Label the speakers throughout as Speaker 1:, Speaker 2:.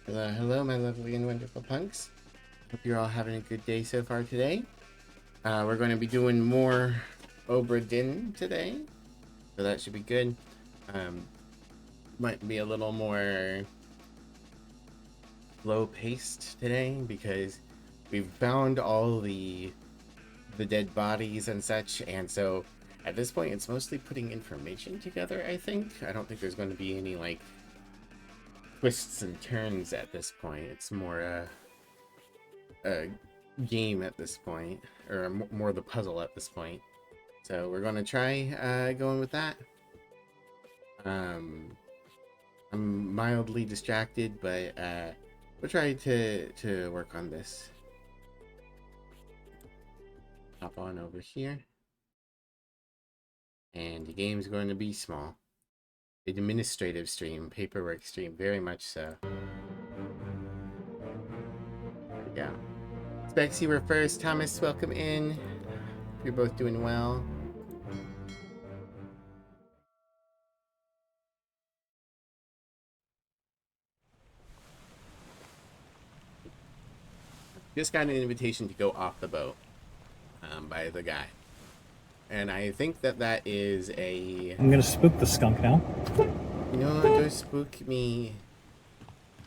Speaker 1: Hello, my lovely and wonderful punks. Hope you're all having a good day so far today. We're going to be doing more Obra Dinn today, so that should be good. Um, might be a little more slow paced today because we've found all the dead bodies and such, and so at this point it's mostly putting information together. I don't think there's going to be any like twists and turns at this point. It's more a game at this point, or more the puzzle at this point. So we're gonna try going with that. Um, I'm mildly distracted, but we'll try to work on this. Hop on over here, and the game's going to be small. Administrative stream, paperwork stream, very much so. There we go. Specs, you were first. Thomas, welcome in. You're both doing well. Just got an invitation to go off the boat by the guy. And I think that is a...
Speaker 2: I'm gonna spook the skunk now.
Speaker 1: You know what? Don't spook me.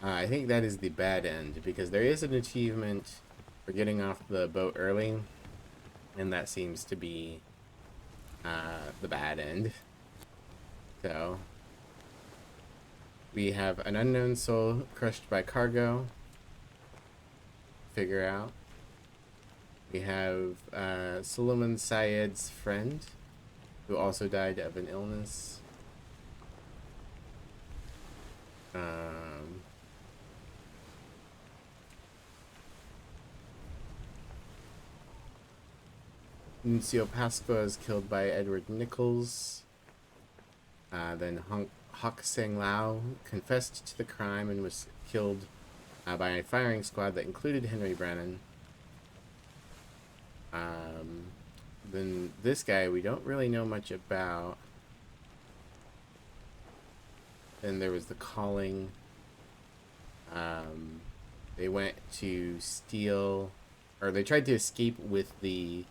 Speaker 1: I think that is the bad end, because there is an achievement for getting off the boat early, and that seems to be the bad end. So, we have an unknown soul crushed by cargo. Figure out. We have Suleiman Syed's friend, who also died of an illness. Nuncio Pasqua is killed by Edward Nichols. Then Hawk Seng Lao confessed to the crime and was killed by a firing squad that included Henry Brennan. Then this guy we don't really know much about. Then there was the Calling. They went to steal, or they tried to escape with the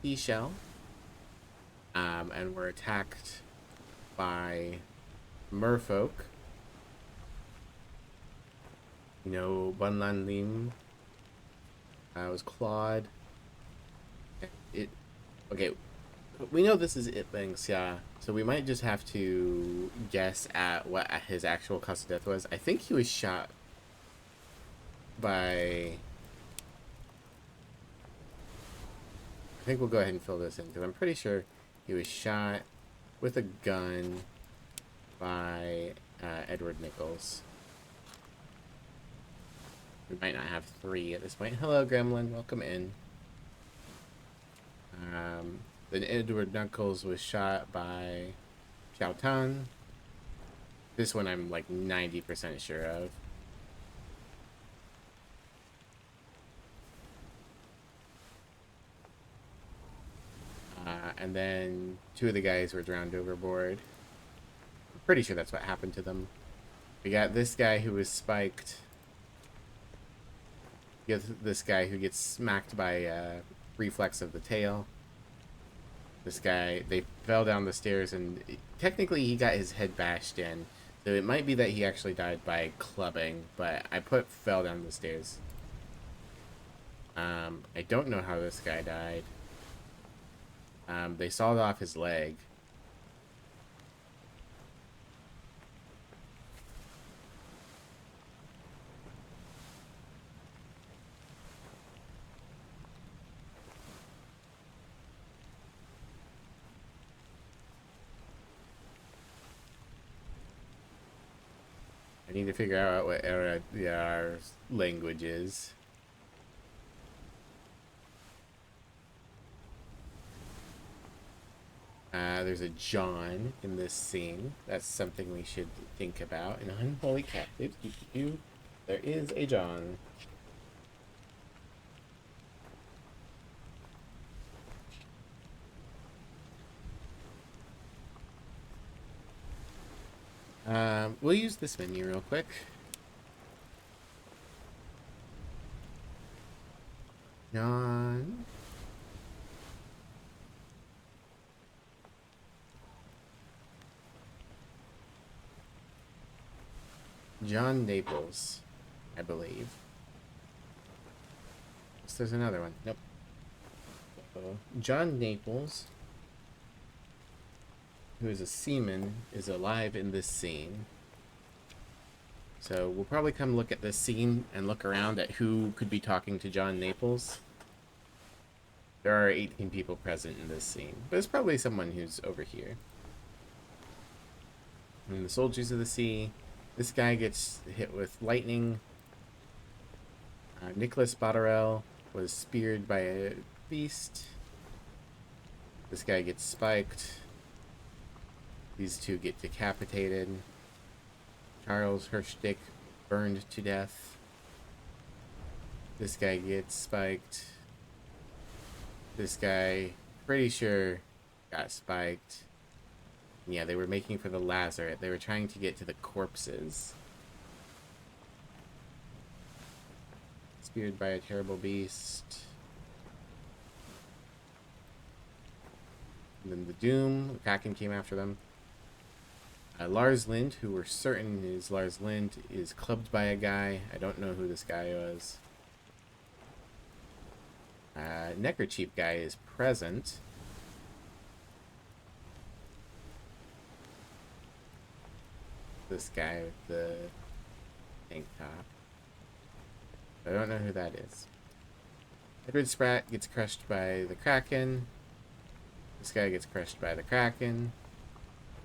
Speaker 1: seashell, and were attacked by merfolk. You know, Bunlan Lim was clawed. Okay, we know this is Itling Xia, so we might just have to guess at what his actual cause of death was. I think he was shot by... I think we'll go ahead and fill this in, because I'm pretty sure he was shot with a gun by Edward Nichols. We might not have three at this point. Hello, Gremlin. Welcome in. Then Edward Nichols was shot by Xiao Tan. This one I'm like 90% sure of. And then two of the guys were drowned overboard. I'm pretty sure that's what happened to them. We got this guy who was spiked. We got this guy who gets smacked by a reflex of the tail. This guy, they fell down the stairs, and technically he got his head bashed in. So it might be that he actually died by clubbing, but I put fell down the stairs. I don't know how this guy died. They sawed off his leg. I need to figure out what our language is. There's a John in this scene. That's something we should think about. An unholy captive. There is a John. We'll use this menu real quick. John. John Naples, I believe. So there's another one. Nope. John Naples, who is a seaman, is alive in this scene. So we'll probably come look at this scene and look around at who could be talking to John Naples. There are 18 people present in this scene, but it's probably someone who's over here. And the soldiers of the sea. This guy gets hit with lightning. Nicholas Botterell was speared by a beast. This guy gets spiked. These two get decapitated. Charles Hirschdick burned to death. This guy gets spiked. This guy, pretty sure, got spiked. Yeah, they were making for the lazaret. They were trying to get to the corpses. Speared by a terrible beast. And then the Doom, the Kraken came after them. Lars Lind, who we're certain is Lars Lind, is clubbed by a guy. I don't know who this guy was. Neckerchief guy is present. This guy with the tank top. I don't know who that is. Edward Spratt gets crushed by the Kraken. This guy gets crushed by the Kraken.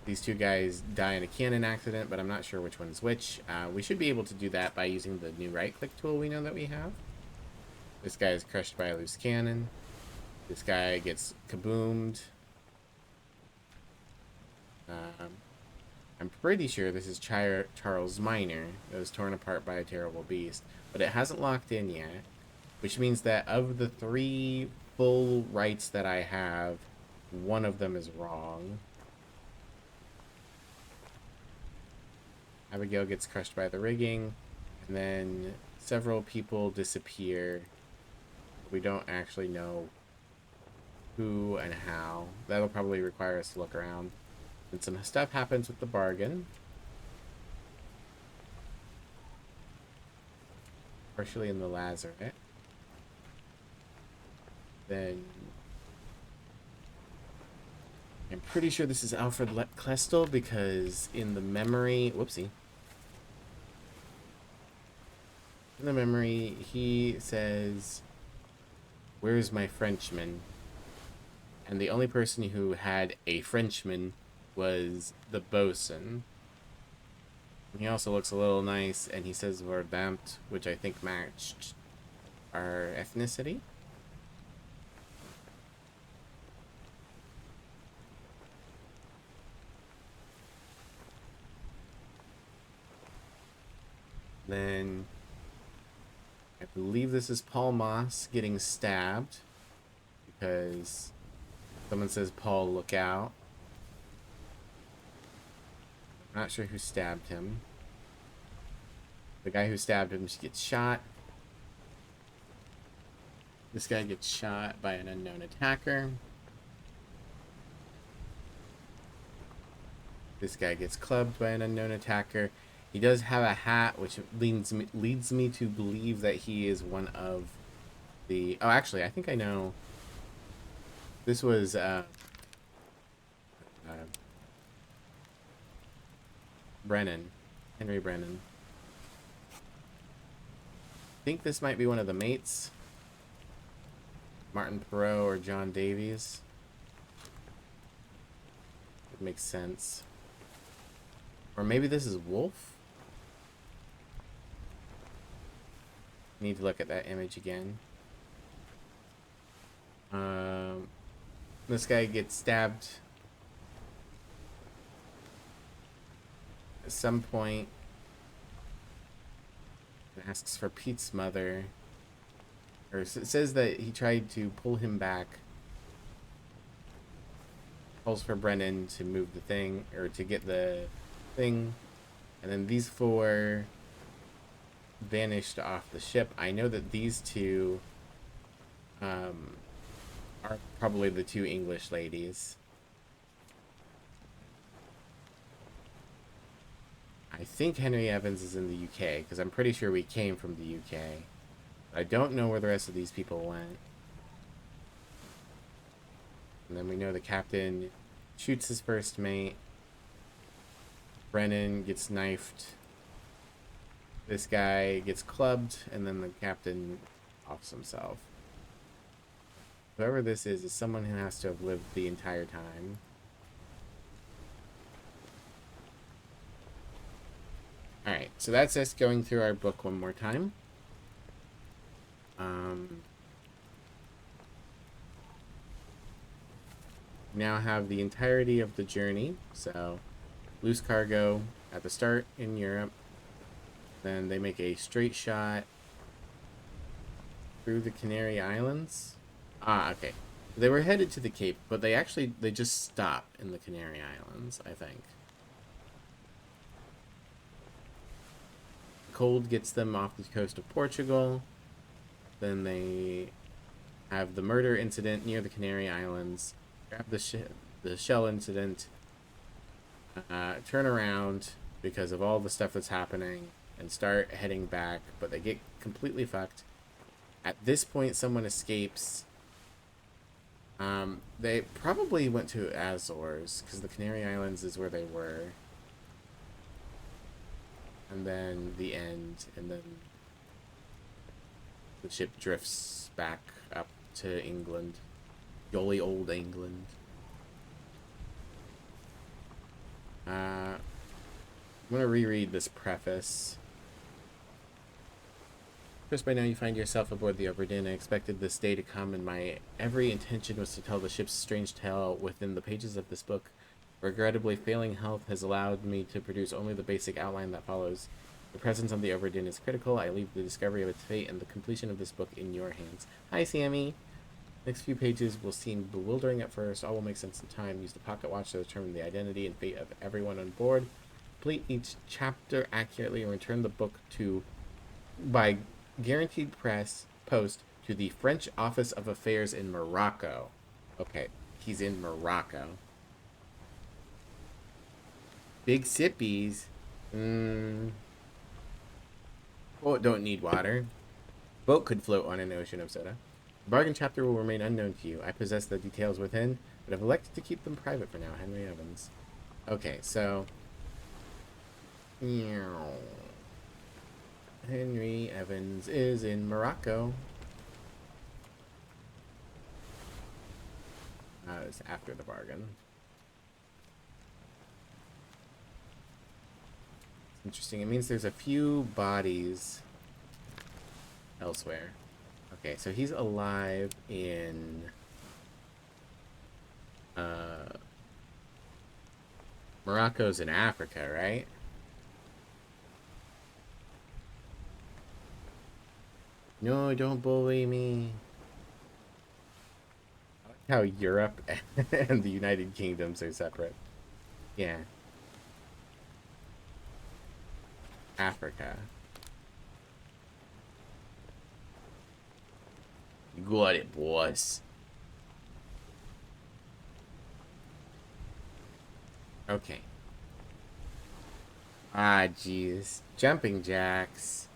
Speaker 1: These two guys die in a cannon accident, but I'm not sure which one's which. We should be able to do that by using the new right-click tool we know that we have. This guy is crushed by a loose cannon. This guy gets kaboomed. I'm pretty sure this is Charles Minor that was torn apart by a terrible beast, but it hasn't locked in yet, which means that of the 3 full rights that I have, one of them is wrong. Abigail gets crushed by the rigging, and then several people disappear. We don't actually know who and how. That'll probably require us to look around. And some stuff happens with the bargain. Partially in the lazaret. Then I'm pretty sure this is Alfred Klestel because in the memory, whoopsie. In the memory, he says, "Where's my Frenchman?" And the only person who had a Frenchman was the bosun. He also looks a little nice, and he says Verdammt, which I think matched our ethnicity. Then I believe this is Paul Moss getting stabbed because someone says, "Paul, look out." I'm not sure who stabbed him. The guy who stabbed him gets shot. This guy gets shot by an unknown attacker. This guy gets clubbed by an unknown attacker. He does have a hat, which leads me to believe that he is one of the... Oh, actually, I think I know. This was Brennan. Henry Brennan. I think this might be one of the mates. Martin Perot or John Davies. It makes sense. Or maybe this is Wolf? Need to look at that image again. This guy gets stabbed at some point and asks for Pete's mother. Or it says that he tried to pull him back. Calls for Brennan to move the thing, or to get the thing. And then these four vanished off the ship. I know that these two um, are probably the two English ladies. I think Henry Evans is in the UK, because I'm pretty sure we came from the UK. I don't know where the rest of these people went. And then we know the captain shoots his first mate. Brennan gets knifed. This guy gets clubbed, and then the captain offs himself. Whoever this is someone who has to have lived the entire time. Alright, so that's us going through our book one more time. Now have the entirety of the journey. So, loose cargo at the start in Europe. Then they make a straight shot through the Canary Islands. Ah, okay. They were headed to the Cape, but they just stop in the Canary Islands, I think. Cold gets them off the coast of Portugal. Then they have the murder incident near the Canary Islands. Grab the shell incident. Turn around because of all the stuff that's happening and start heading back, but they get completely fucked. At this point, someone escapes. They probably went to Azores because the Canary Islands is where they were. And then the end, and then the ship drifts back up to England. Jolly old England. I'm going to reread this preface. First, by now you find yourself aboard the Obra Dinn. I expected this day to come, and my every intention was to tell the ship's strange tale within the pages of this book. Regrettably, failing health has allowed me to produce only the basic outline that follows. The presence of the Obra Dinn is critical. I leave the discovery of its fate and the completion of this book in your hands. Hi, Sammy! Next few pages will seem bewildering at first. All will make sense in time. Use the pocket watch to determine the identity and fate of everyone on board. Complete each chapter accurately and return the book by guaranteed post to the French Office of Affairs in Morocco. Okay, he's in Morocco. Big sippies. Oh, don't need water. Boat could float on an ocean of soda. The bargain chapter will remain unknown to you. I possess the details within, but have elected to keep them private for now. Henry Evans. Okay, so... Henry Evans is in Morocco. It's after the bargain. It's interesting. It means there's a few bodies elsewhere. Okay, so he's alive in Morocco's in Africa, right? No, don't bully me. I like how Europe and the United Kingdoms are separate. Yeah. Africa. You got it, boys. Okay. Ah, jeez. Jumping jacks.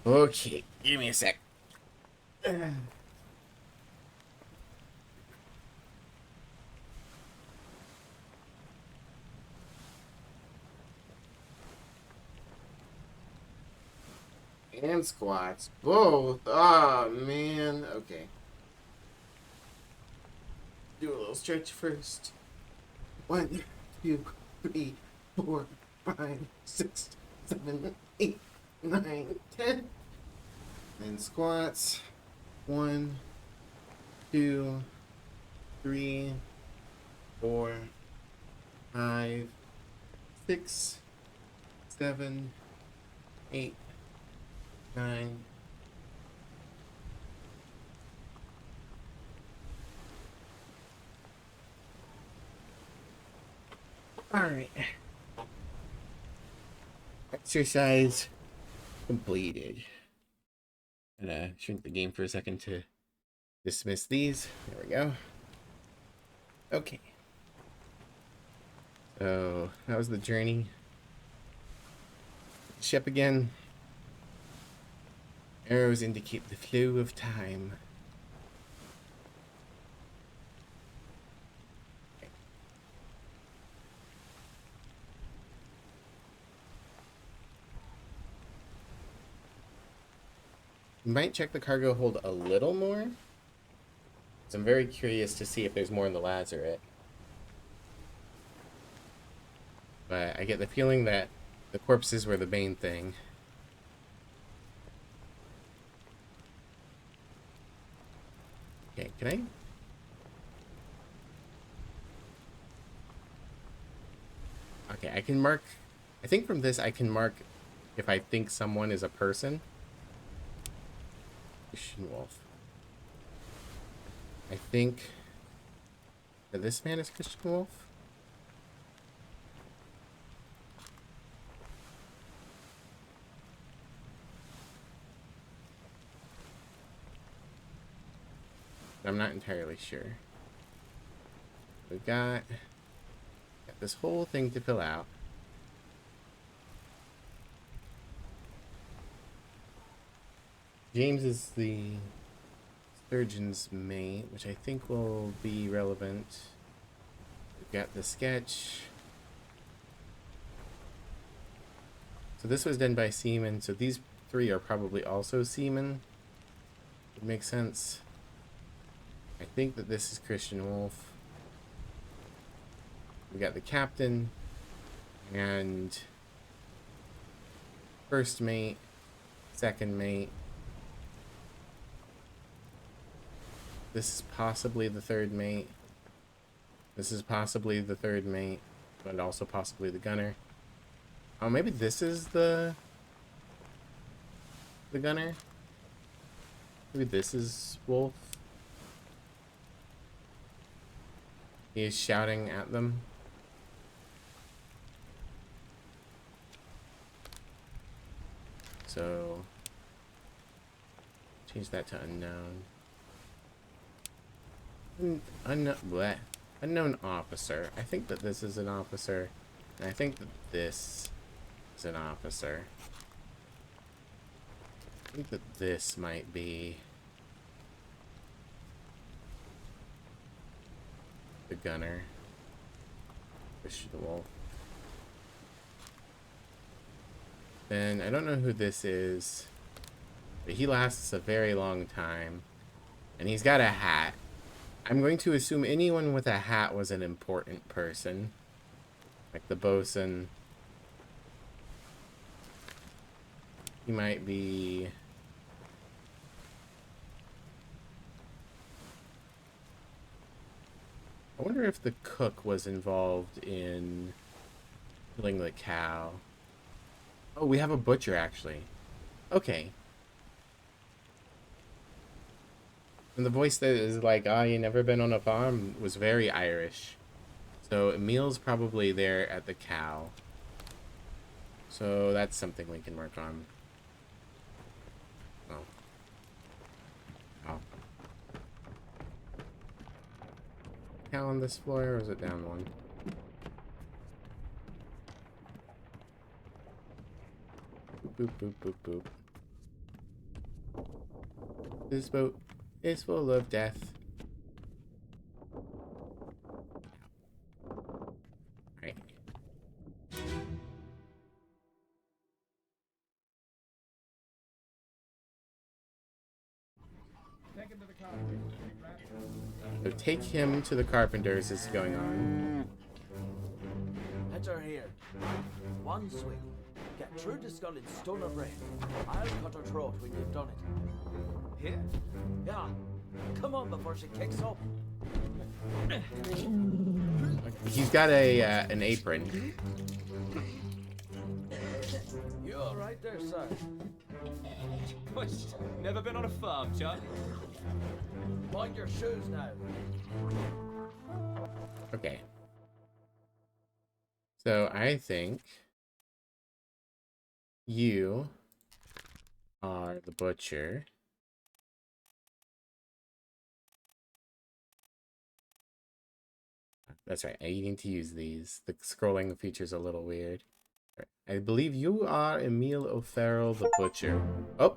Speaker 1: Okay, give me a sec. And squats. Both. Oh, man. Okay. Do a little stretch first. 1, 2, 3, 4, 5, 6, 7, 8, 9, 10. And squats. 1, 2, 3, 4, 5, 6, 7, 8, 9. Alright. Exercise completed. Gonna shrink the game for a second to dismiss these. There we go. Okay. So that was the journey. Ship again. Arrows indicate the flow of time. Okay. You might check the cargo hold a little more. So I'm very curious to see if there's more in the lazaret. But I get the feeling that the corpses were the main thing. Okay, can I? Okay, I can mark... I think from this I can mark if I think someone is a person. Christian Wolf. I think that this man is Christian Wolf. I'm not entirely sure. We've got this whole thing to fill out. James is the surgeon's mate, which I think will be relevant. We've got the sketch. So this was done by seamen, so these three are probably also seamen. It makes sense. I think that this is Christian Wolf. We got the captain and first mate, second mate. This is possibly the third mate. This is possibly the third mate, but also possibly the gunner. Oh, maybe this is the gunner. Maybe this is Wolf. He is shouting at them. So change that to unknown. Unknown officer. I think that this is an officer, and I think that this is an officer. I think that this might be the gunner. Christian Wolf. Then I don't know who this is, but he lasts a very long time, and he's got a hat. I'm going to assume anyone with a hat was an important person, like the bosun. He might be... I wonder if the cook was involved in killing the cow. Oh, we have a butcher, actually. Okay. And the voice that is like, ah, you never been on a farm, was very Irish. So Emil's probably there at the cow. So that's something we can work on. Oh. Oh. Cow on this floor, or is it down one? Boop, boop, boop, boop, boop. This boat is full of death. Right. So take him to the carpenters is going on.
Speaker 2: Heads are here. One swing. Get through the skull in stone or brain. I'll cut her throat when you've done it. Here? Yeah. Come on before she kicks up.
Speaker 1: He's got a an apron.
Speaker 2: You all right there, sir?
Speaker 3: Never been on a farm, Chuck?
Speaker 2: Mind your shoes now.
Speaker 1: Okay. So I think you are the butcher. That's right. I need to use these. The scrolling feature's a little weird. All right. I believe you are Emil O'Farrell, the butcher. Oh,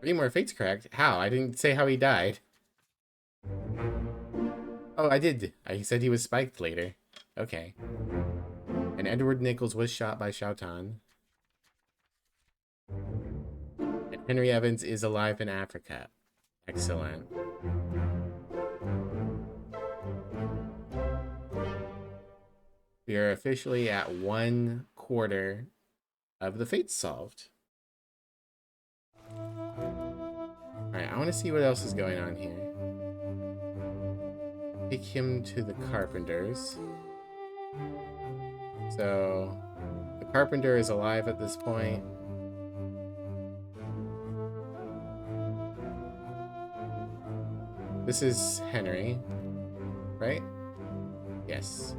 Speaker 1: 3 more fates correct. How? I didn't say how he died. Oh, I did. I said he was spiked later. Okay. And Edward Nichols was shot by Shoutan. And Henry Evans is alive in Africa. Excellent. We are officially at 1/4 of the fates solved. Alright, I want to see what else is going on here. Take him to the carpenters. So, the carpenter is alive at this point. This is Henry, right? Yes.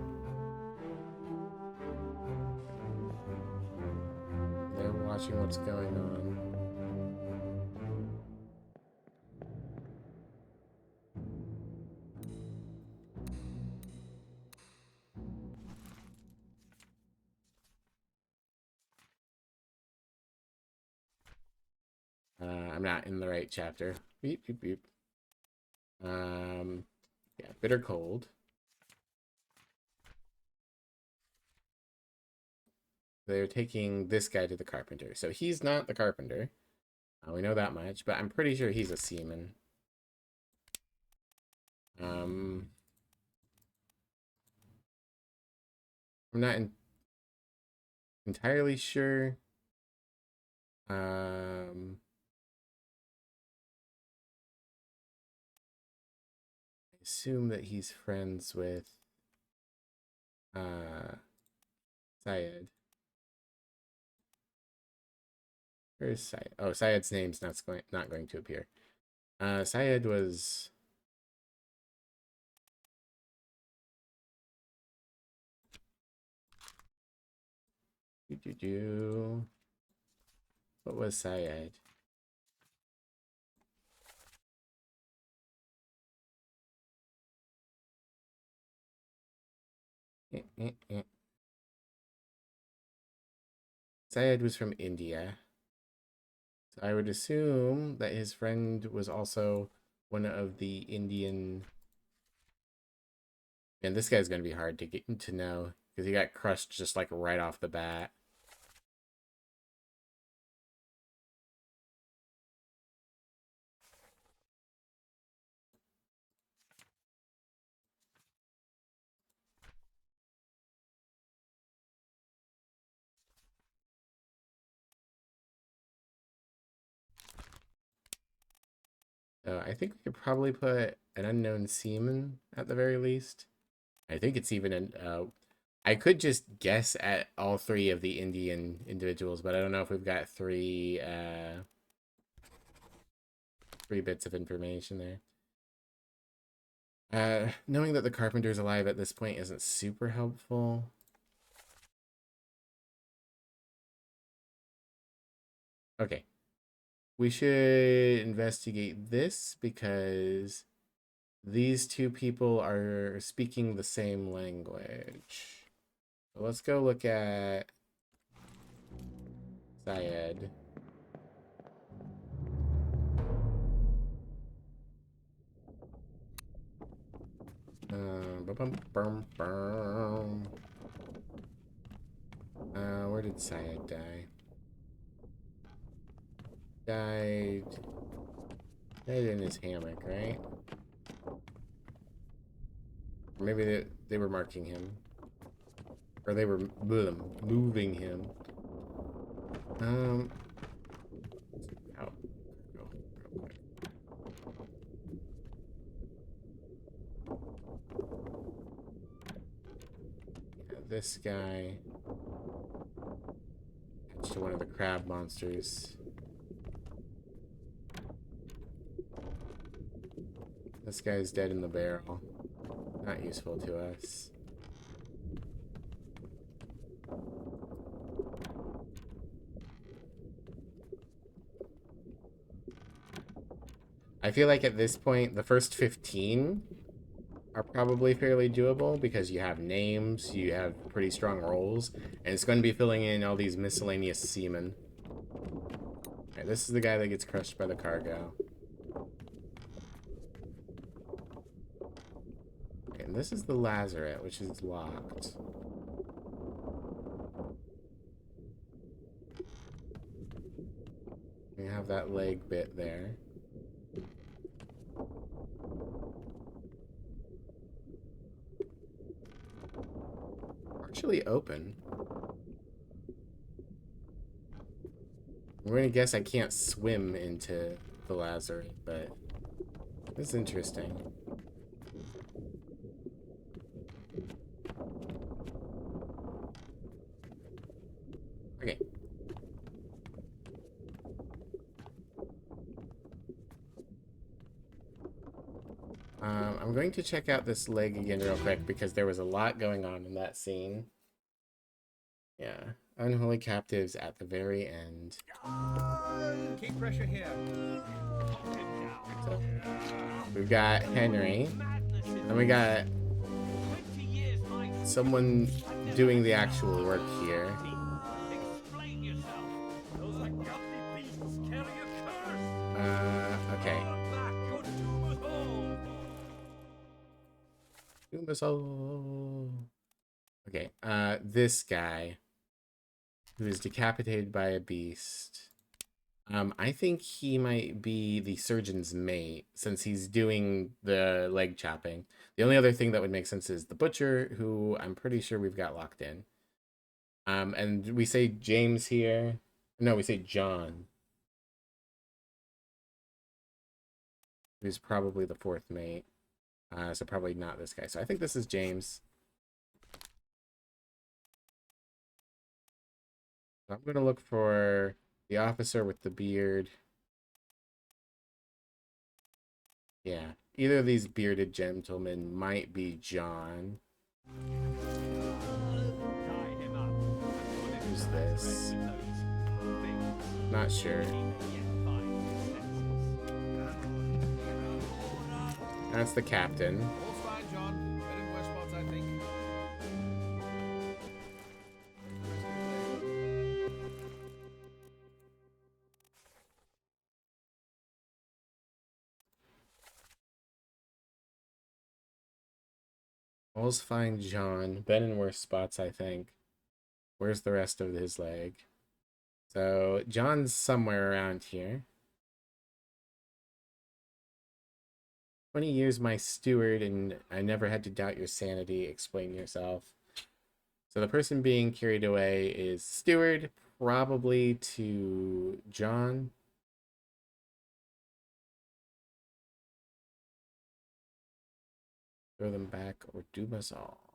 Speaker 1: They're watching what's going on. I'm not in the right chapter. Beep, beep, beep. Yeah, bitter cold. They're taking this guy to the carpenter. So he's not the carpenter. We know that much, but I'm pretty sure he's a seaman. I'm not entirely sure. I assume that he's friends with Syed. Where's Syed? Oh, Syed's name's not going to appear. Syed was what was Syed? Syed was from India. So I would assume that his friend was also one of the Indian. And this guy's going to be hard to get to know because he got crushed just like right off the bat. So I think we could probably put an unknown seaman at the very least. I think it's even an. I could just guess at all 3 of the Indian individuals, but I don't know if we've got 3 bits of information there. Knowing that the carpenter's alive at this point isn't super helpful. Okay. We should investigate this because these 2 people are speaking the same language. So let's go look at Syed. Where did Syed die? Died in his hammock, right? Or maybe they were marking him. Or they were moving him. Out. Go real quick. Yeah, this guy attached to one of the crab monsters. This guy's dead in the barrel. Not useful to us. I feel like at this point, the first 15 are probably fairly doable because you have names, you have pretty strong roles, and it's going to be filling in all these miscellaneous seamen. Alright, this is the guy that gets crushed by the cargo. Okay, and this is the lazaret, which is locked. We have that leg bit there. Partially open. I'm going to guess I can't swim into the lazaret, but this is interesting. Okay. I'm going to check out this leg again real quick because there was a lot going on in that scene. Yeah. Unholy captives at the very end.
Speaker 3: Keep pressure here.
Speaker 1: So, we've got Henry. And we got someone doing the actual work here.
Speaker 2: Explain yourself. Those are guilty beasts carry a curse.
Speaker 1: Okay.
Speaker 2: Lord back, your doom is home.
Speaker 1: Doom us all. Okay, this guy who is decapitated by a beast. I think he might be the surgeon's mate since he's doing the leg chopping. The only other thing that would make sense is the butcher, who I'm pretty sure we've got locked in. And we say James here. No, we say John, who's probably the fourth mate. So probably not this guy. So I think this is James. I'm going to look for the officer with the beard. Yeah, either of these bearded gentlemen might be John. Who's this? Not sure. That's the captain.
Speaker 3: All's fine, John. Been in worse spots, I think.
Speaker 1: All's fine, John. Been in worse spots, I think. Where's the rest of his leg? So, John's somewhere around here. 20 years my steward, and I never had to doubt your sanity. Explain yourself. So the person being carried away is steward, probably to John. Throw them back or doom us all.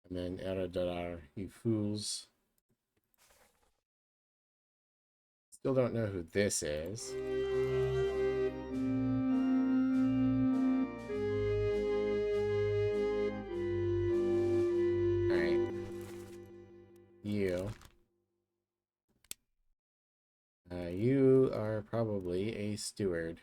Speaker 1: And then Eradar, you fools. Still don't know who this is. Alright. You. You are probably a steward.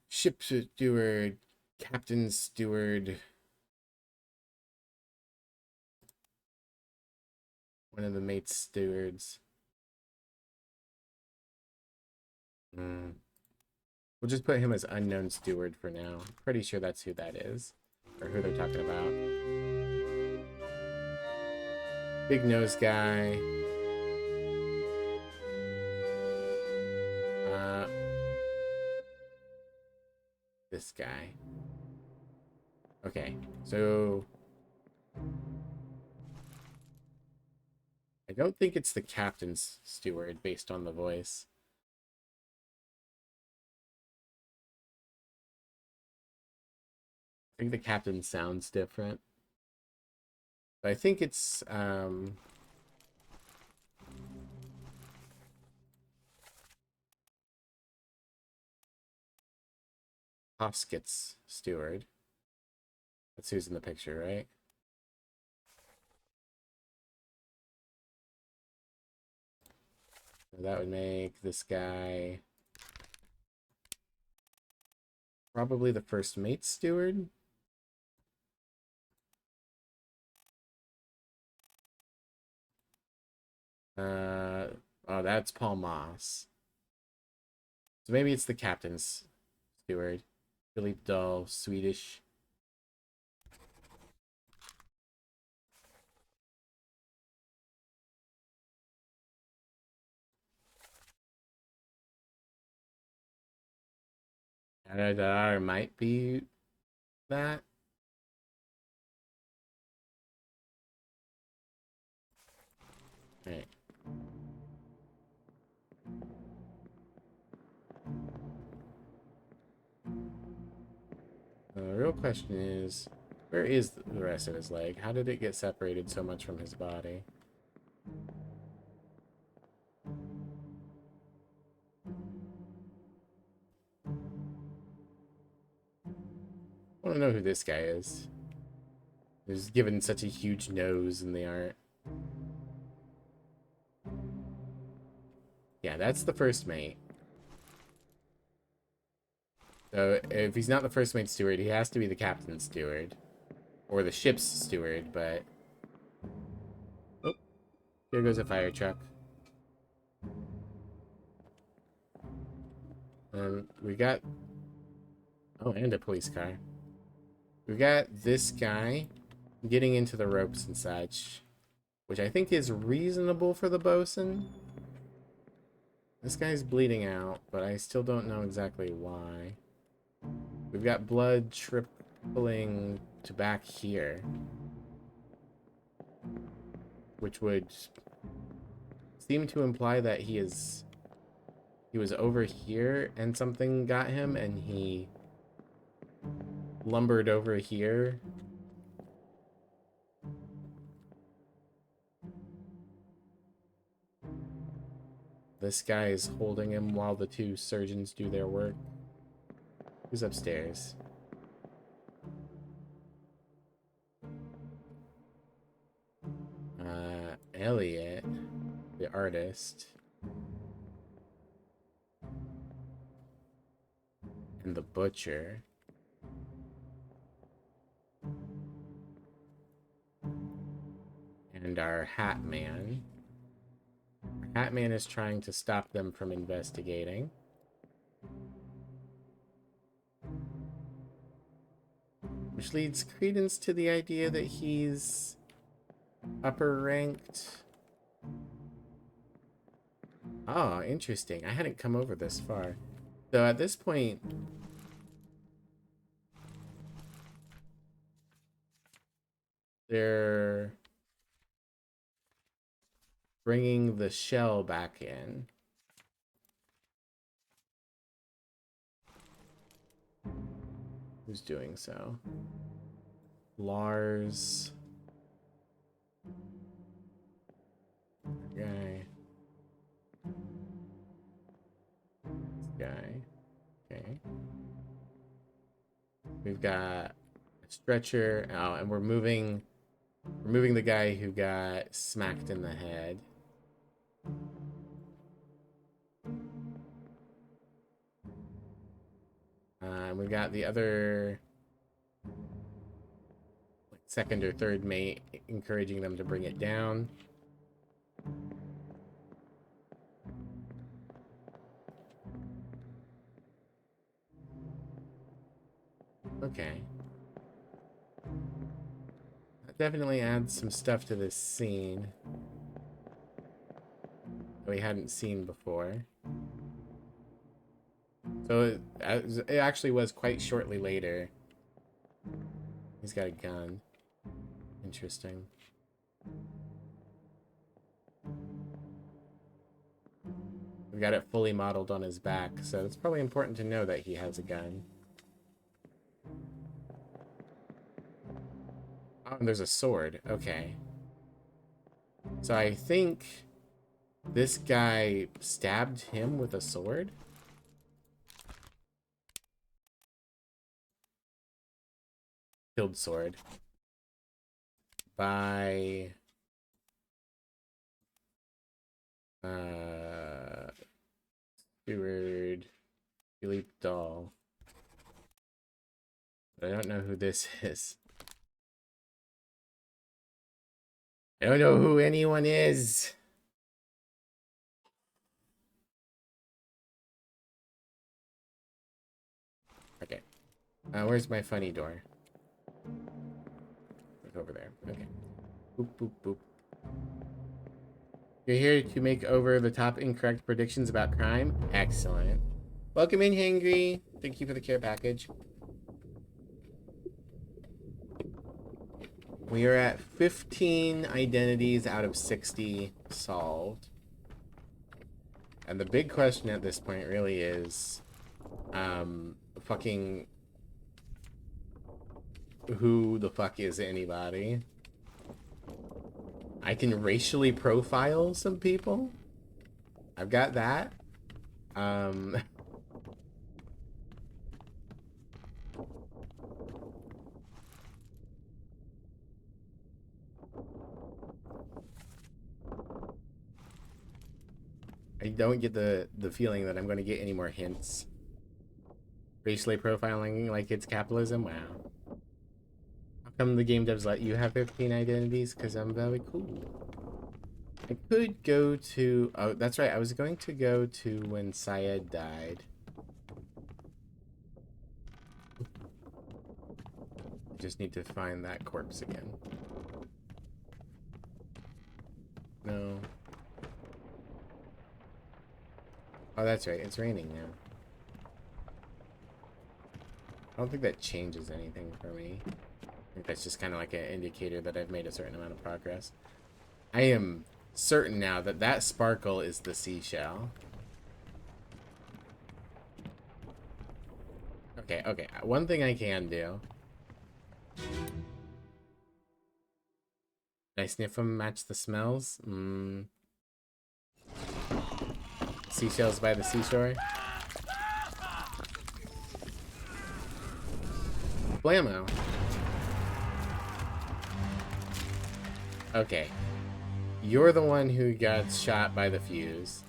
Speaker 1: Ship steward, captain steward. One of the mate's stewards. We'll just put him as unknown steward for now. Pretty sure that's who that is. Or who they're talking about. Big nose guy. This guy. Okay, so I don't think it's the captain's steward based on the voice. I think the captain sounds different. But I think it's Hoskets steward. That's who's in the picture, right? So that would make this guy probably the first mate steward. Oh, that's Paul Moss. So maybe it's the captain's steward. Really dull, Swedish. Or might be that. Right. The real question is, where is the rest of his leg? How did it get separated so much from his body? I want to know who this guy is. He's given such a huge nose in the art. Yeah, that's the first mate. So if he's not the first mate steward, he has to be the captain's steward. Or the ship's steward, but... Oh, here goes a fire truck. And we got... Oh, and a police car. We got this guy getting into the ropes and such, which I think is reasonable for the bosun. This guy's bleeding out, but I still don't know exactly why. We've got blood trickling to back here, which would seem to imply that he was over here and something got him and he lumbered over here. This guy is holding him while the two surgeons do their work. Who's upstairs? Elliot, the artist. And the butcher. And our hat man. Our hat man is trying to stop them from investigating. Which leads credence to the idea that he's upper ranked. Oh, interesting. I hadn't come over this far. So at this point, they're bringing the shell back in. Who's doing so? Lars. Guy. This guy. Okay. We've got a stretcher. Oh, and we're moving the guy who got smacked in the head. We got the other like second or third mate encouraging them to bring it down. Okay. That definitely adds some stuff to this scene that we hadn't seen before. So it actually was quite shortly later. He's got a gun. Interesting. We've got it fully modeled on his back, so it's probably important to know that he has a gun. Oh, and there's a sword. Okay. So I think this guy stabbed him with a sword? Killed sword. By Steward Philippe Doll. But I don't know who this is. I don't know who anyone is. Okay. Where's my funny door? Look over there. Okay. Boop, boop, boop. You're here to make over the top incorrect predictions about crime? Excellent. Welcome in, Hangry. Thank you for the care package. We are at 15 identities out of 60 solved. And the big question at this point really is, fucking, who the fuck is anybody? I can racially profile some people. I've got that. I don't get the feeling that I'm going to get any more hints. Racially profiling like it's capitalism? Wow. How come the game devs let you have 15 identities? Because I'm very cool. I could go to... Oh, that's right. I was going to go to when Syed died. I just need to find that corpse again. No. Oh, that's right. It's raining now. I don't think that changes anything for me. I think that's just kind of like an indicator that I've made a certain amount of progress. I am certain now that that sparkle is the seashell. Okay, okay. One thing I can do. Did I sniff them, match the smells? Seashells by the seashore. Blammo. Okay. You're the one who got shot by the fuse.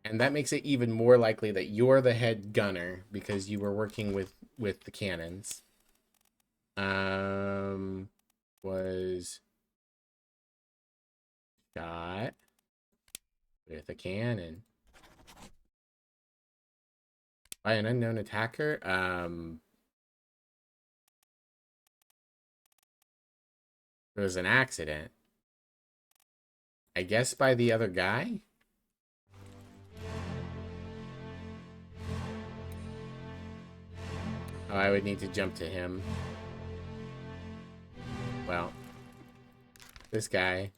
Speaker 1: And that makes it even more likely that you're the head gunner because you were working with the cannons. Was shot with a cannon by an unknown attacker. It was an accident. I guess by the other guy? Oh, I would need to jump to him. Well, this guy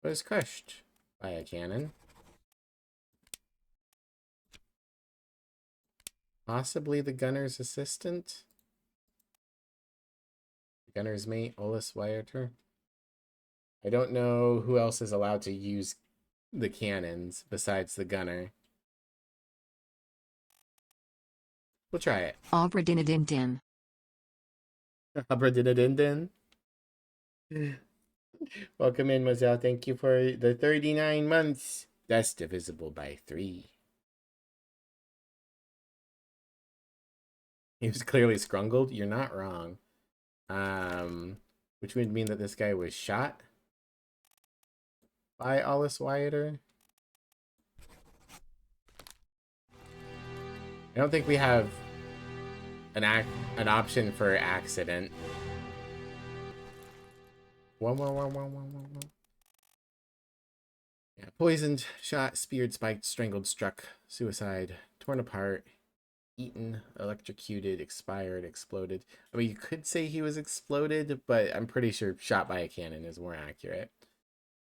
Speaker 1: was crushed by a cannon. Possibly the gunner's assistant? Gunner's mate, Olus Wyerter. I don't know who else is allowed to use the cannons besides the gunner. We'll try it.
Speaker 4: Obra Dinn.
Speaker 1: Obra Dinn. Welcome in, Mozelle. Thank you for the 39 months. That's divisible by 3. He was clearly scrungled. You're not wrong. Which would mean that this guy was shot by Olus Wyatter. I don't think we have an option for accident. One. Yeah, poisoned, shot, speared, spiked, strangled, struck, suicide, torn apart, eaten, electrocuted, expired, exploded. I mean, you could say he was exploded, but I'm pretty sure shot by a cannon is more accurate.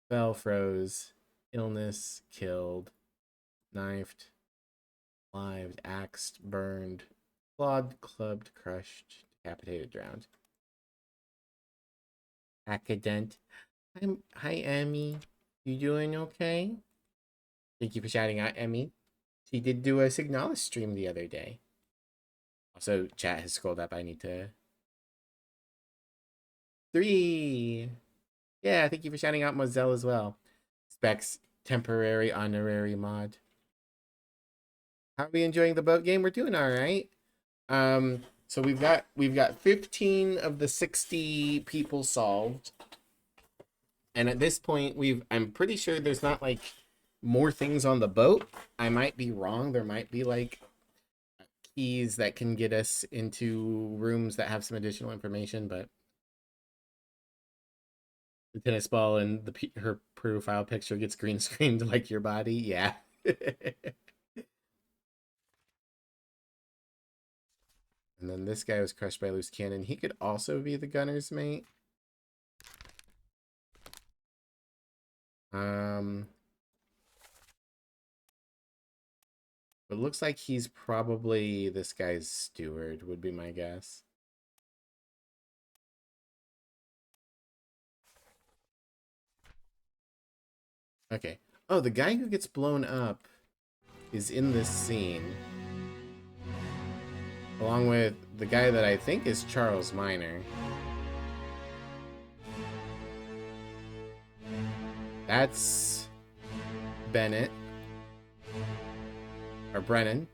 Speaker 1: Fell, froze, illness, killed, knifed, lived, axed, burned, clawed, clubbed, crushed, decapitated, drowned. Accident. Hi, Emmy. You doing okay? Thank you for shouting out, Emmy. She did do a Signalis stream the other day. Also, chat has scrolled up. I need to 3. Yeah, thank you for shouting out Mozelle as well. Specs temporary honorary mod. How are we enjoying the boat game? We're doing all right. So we've got 15 of the 60 people solved. And at this point, I'm pretty sure there's not like more things on the boat. I might be wrong. There might be like keys that can get us into rooms that have some additional information, but the tennis ball and her profile picture gets green screened like your body. Yeah. And then this guy was crushed by a loose cannon. He could also be the gunner's mate. It looks like he's probably this guy's steward, would be my guess. Okay. Oh, the guy who gets blown up is in this scene. Along with the guy that I think is Charles Minor. That's Bennett. Or Brennan.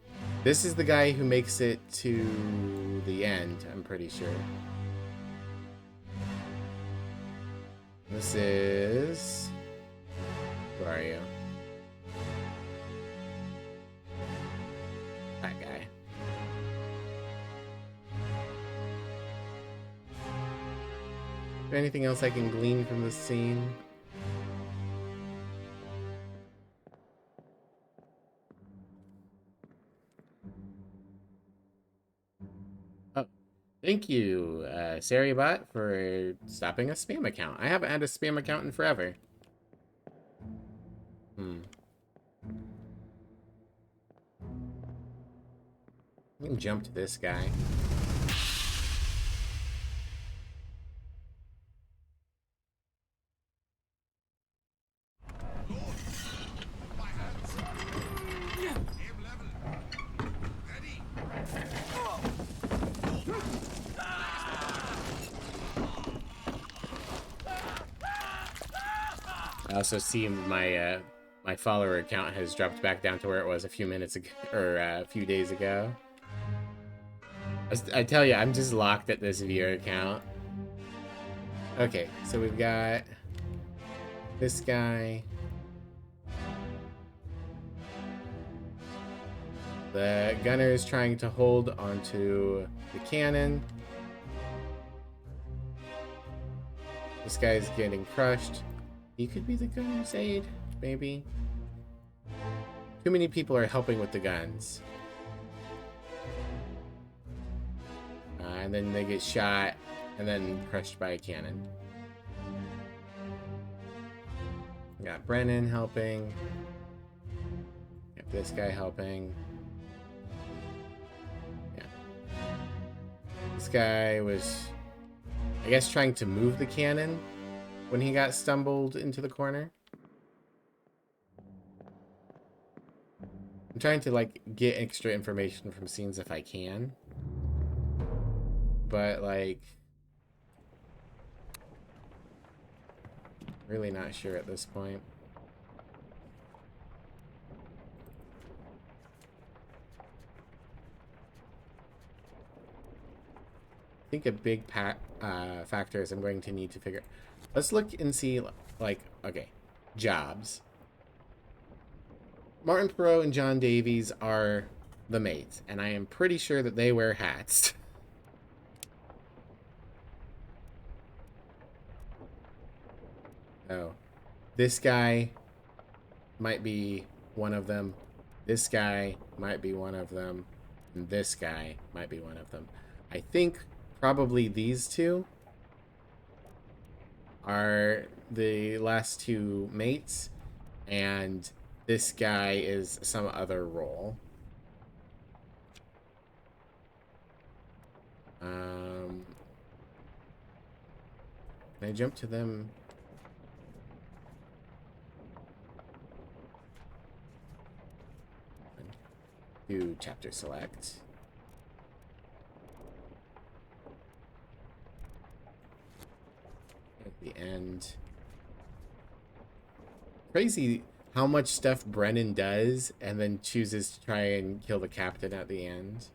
Speaker 1: This is the guy who makes it to the end, I'm pretty sure. This is... Where are you? That guy. Is there anything else I can glean from this scene? Oh, thank you, Saribot, for stopping a spam account. I haven't had a spam account in forever. We can jump to this guy. I also see my my follower account has dropped back down to where it was a few minutes ago, or a few days ago. I tell you, I'm just locked at this viewer account. Okay, so we've got this guy. The gunner is trying to hold onto the cannon. This guy's getting crushed. He could be the gunner's aide, maybe. Too many people are helping with the guns. And then they get shot and then crushed by a cannon. We got Brennan helping. Got this guy helping. Yeah. This guy was, I guess, trying to move the cannon when he got stumbled into the corner. I'm trying to like get extra information from scenes if I can. But like, really not sure at this point. I think a big factor is I'm going to need to figure. Let's look and see, like, okay, jobs. Martin Perot and John Davies are the mates, and I am pretty sure that they wear hats. Oh, this guy might be one of them. This guy might be one of them. And this guy might be one of them. I think probably these two are the last two mates, and this guy is some other role. Can I jump to them? Do chapter select. The end. Crazy how much stuff Brennan does and then chooses to try and kill the captain at the end.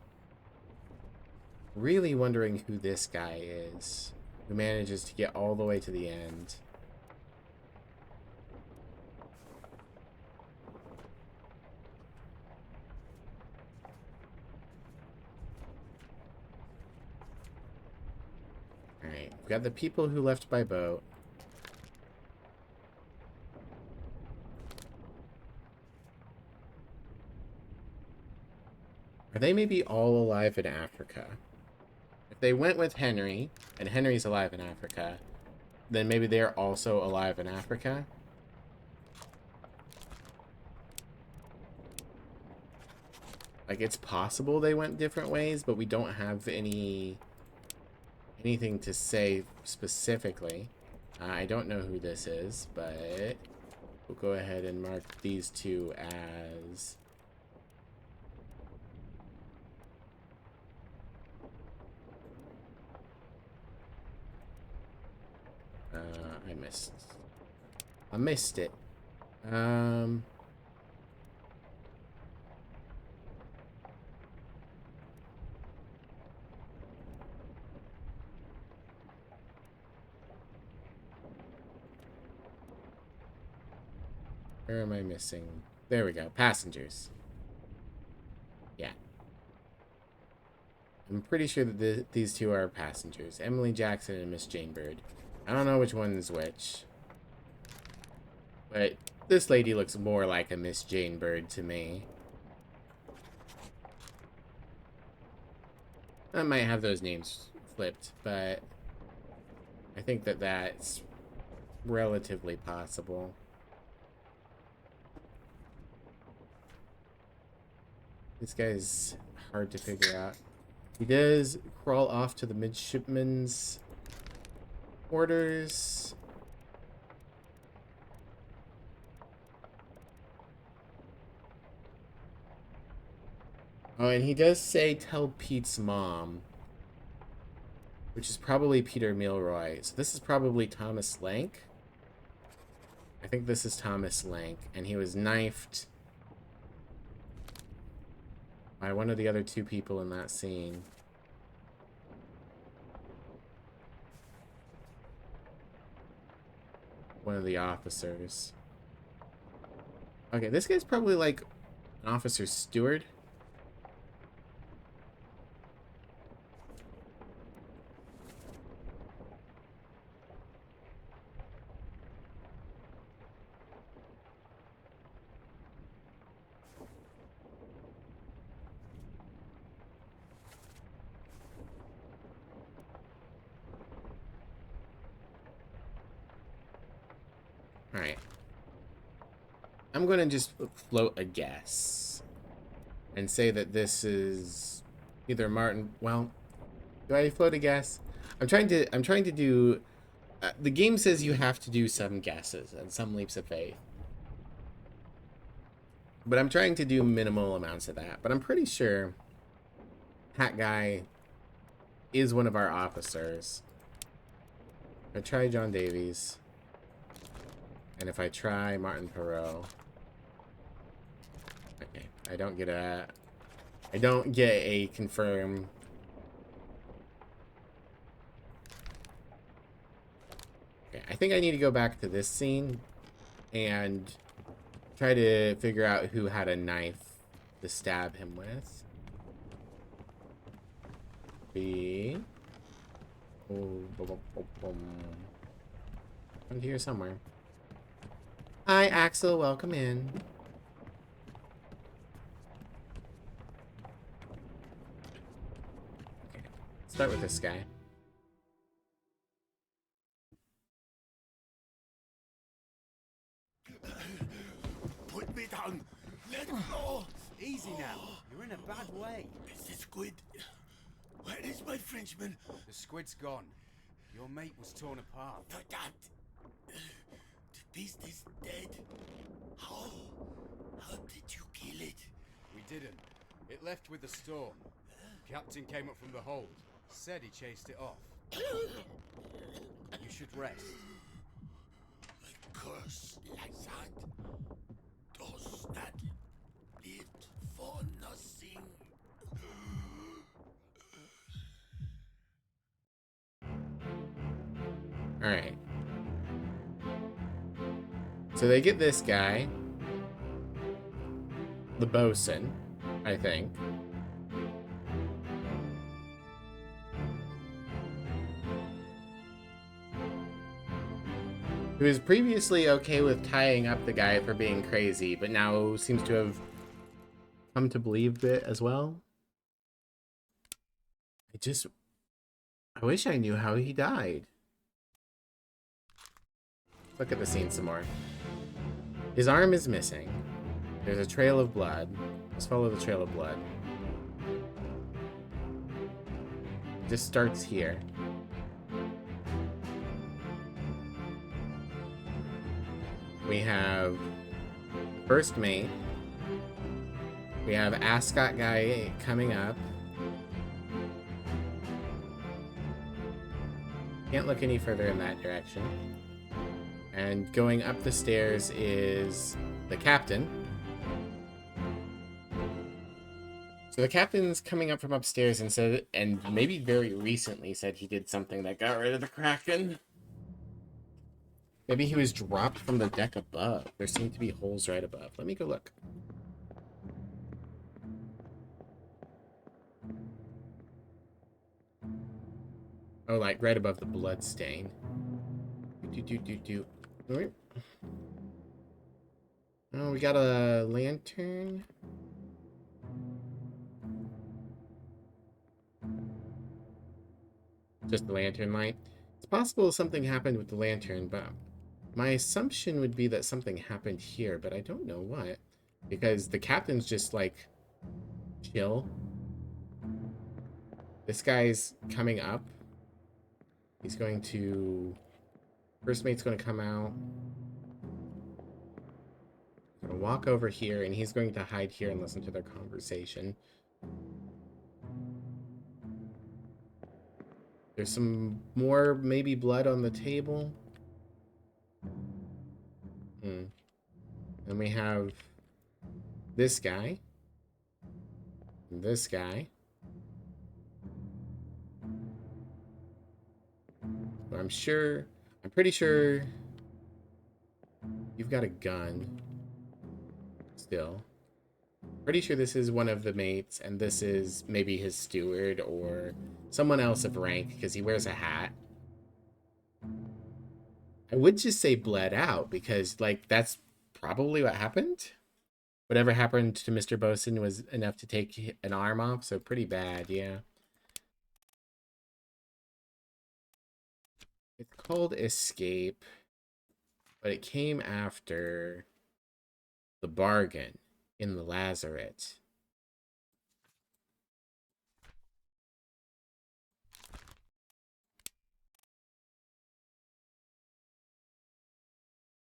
Speaker 1: Really wondering who this guy is, who manages to get all the way to the end. Alright, we've got the people who left by boat. Are they maybe all alive in Africa? If they went with Henry, and Henry's alive in Africa, then maybe they're also alive in Africa? Like, it's possible they went different ways, but we don't have anything to say specifically. I don't know who this is, but we'll go ahead and mark these two as... I missed it. Where am I missing? There we go. Passengers. Yeah. I'm pretty sure that these two are passengers. Emily Jackson and Miss Jane Bird. I don't know which one's which. But this lady looks more like a Miss Jane Bird to me. I might have those names flipped, but I think that that's relatively possible. This guy's hard to figure out. He does crawl off to the midshipman's quarters. Oh, and he does say, tell Pete's mom. Which is probably Peter Milroy. So this is probably Thomas Lank. I think this is Thomas Lank. And he was knifed by one of the other two people in that scene. One of the officers. Okay, this guy's probably like an officer's steward. Alright. I'm going to just float a guess. And say that this is either Martin... Well, do I float a guess? I'm trying to do... the game says you have to do some guesses and some leaps of faith. But I'm trying to do minimal amounts of that. But I'm pretty sure Hat Guy is one of our officers. I try John Davies. And if I try Martin Perot... Okay, I don't get a confirm. Okay, I think I need to go back to this scene and try to figure out who had a knife to stab him with. Around here somewhere. Hi, Axel. Welcome in. Okay, start with this guy.
Speaker 4: Put me down. Let go.
Speaker 2: Easy now. You're in a bad way.
Speaker 4: Mr. Squid. Where is my Frenchman?
Speaker 3: The squid's gone. Your mate was torn apart.
Speaker 4: The cat. The beast is dead. How? How did you kill it?
Speaker 3: We didn't. It left with the storm. Captain came up from the hold. Said he chased it off. You should rest.
Speaker 4: just like that. Does that live for nothing?
Speaker 1: Alright. So they get this guy. The bosun, I think. Who was previously okay with tying up the guy for being crazy, but now seems to have come to believe it as well. I wish I knew how he died. Look at the scene some more. His arm is missing. There's a trail of blood. Let's follow the trail of blood. It just starts here. We have first mate. We have Ascot guy coming up. Can't look any further in that direction. And going up the stairs is the captain. So the captain's coming up from upstairs and said, and maybe very recently said he did something that got rid of the Kraken. Maybe he was dropped from the deck above. There seem to be holes right above. Let me go look. Oh, like right above the blood stain. Oh, we got a lantern. Just the lantern light. It's possible something happened with the lantern, but my assumption would be that something happened here, but I don't know what. Because the captain's just like chill. This guy's coming up. He's going to... First mate's going to come out. I'm going to walk over here, and he's going to hide here and listen to their conversation. There's some more, maybe, blood on the table. Then we have this guy. This guy. I'm pretty sure you've got a gun still. Pretty sure this is one of the mates, and this is maybe his steward or someone else of rank because he wears a hat. I would just say bled out because, like, that's probably what happened. Whatever happened to Mr. Bosun was enough to take an arm off, so pretty bad, yeah. It's called Escape, but it came after the bargain in the lazaret.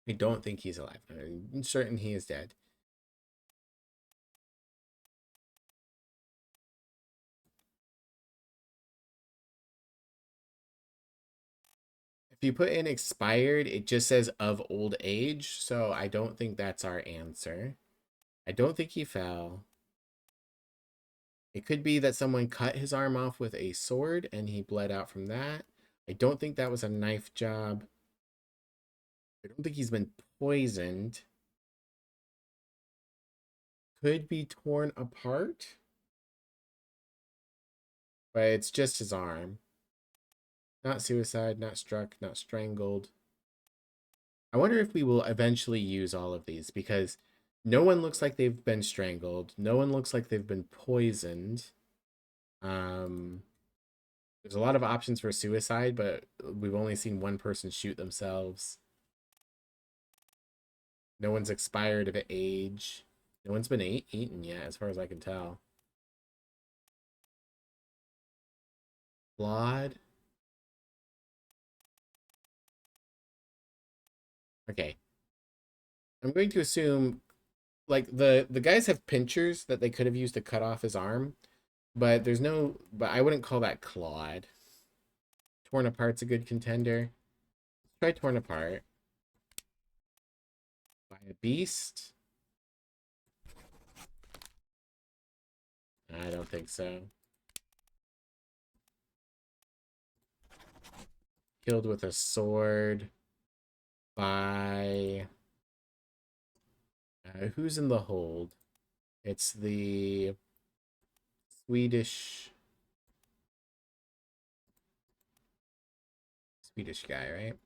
Speaker 1: I don't think he's alive. I'm certain he is dead. If you put in expired, it just says of old age, so I don't think that's our answer. I don't think he fell. It could be that someone cut his arm off with a sword and he bled out from that. I don't think that was a knife job. I don't think he's been poisoned. Could be torn apart. But it's just his arm. Not suicide, not struck, not strangled. I wonder if we will eventually use all of these because no one looks like they've been strangled. No one looks like they've been poisoned. There's a lot of options for suicide, but we've only seen one person shoot themselves. No one's expired of age. No one's been eaten yet, as far as I can tell. Blood. Okay. I'm going to assume, like, the guys have pinchers that they could have used to cut off his arm, but but I wouldn't call that clawed. Torn apart's a good contender. Let's try torn apart. A beast? I don't think so. Killed with a sword by... who's in the hold? It's the Swedish guy, right?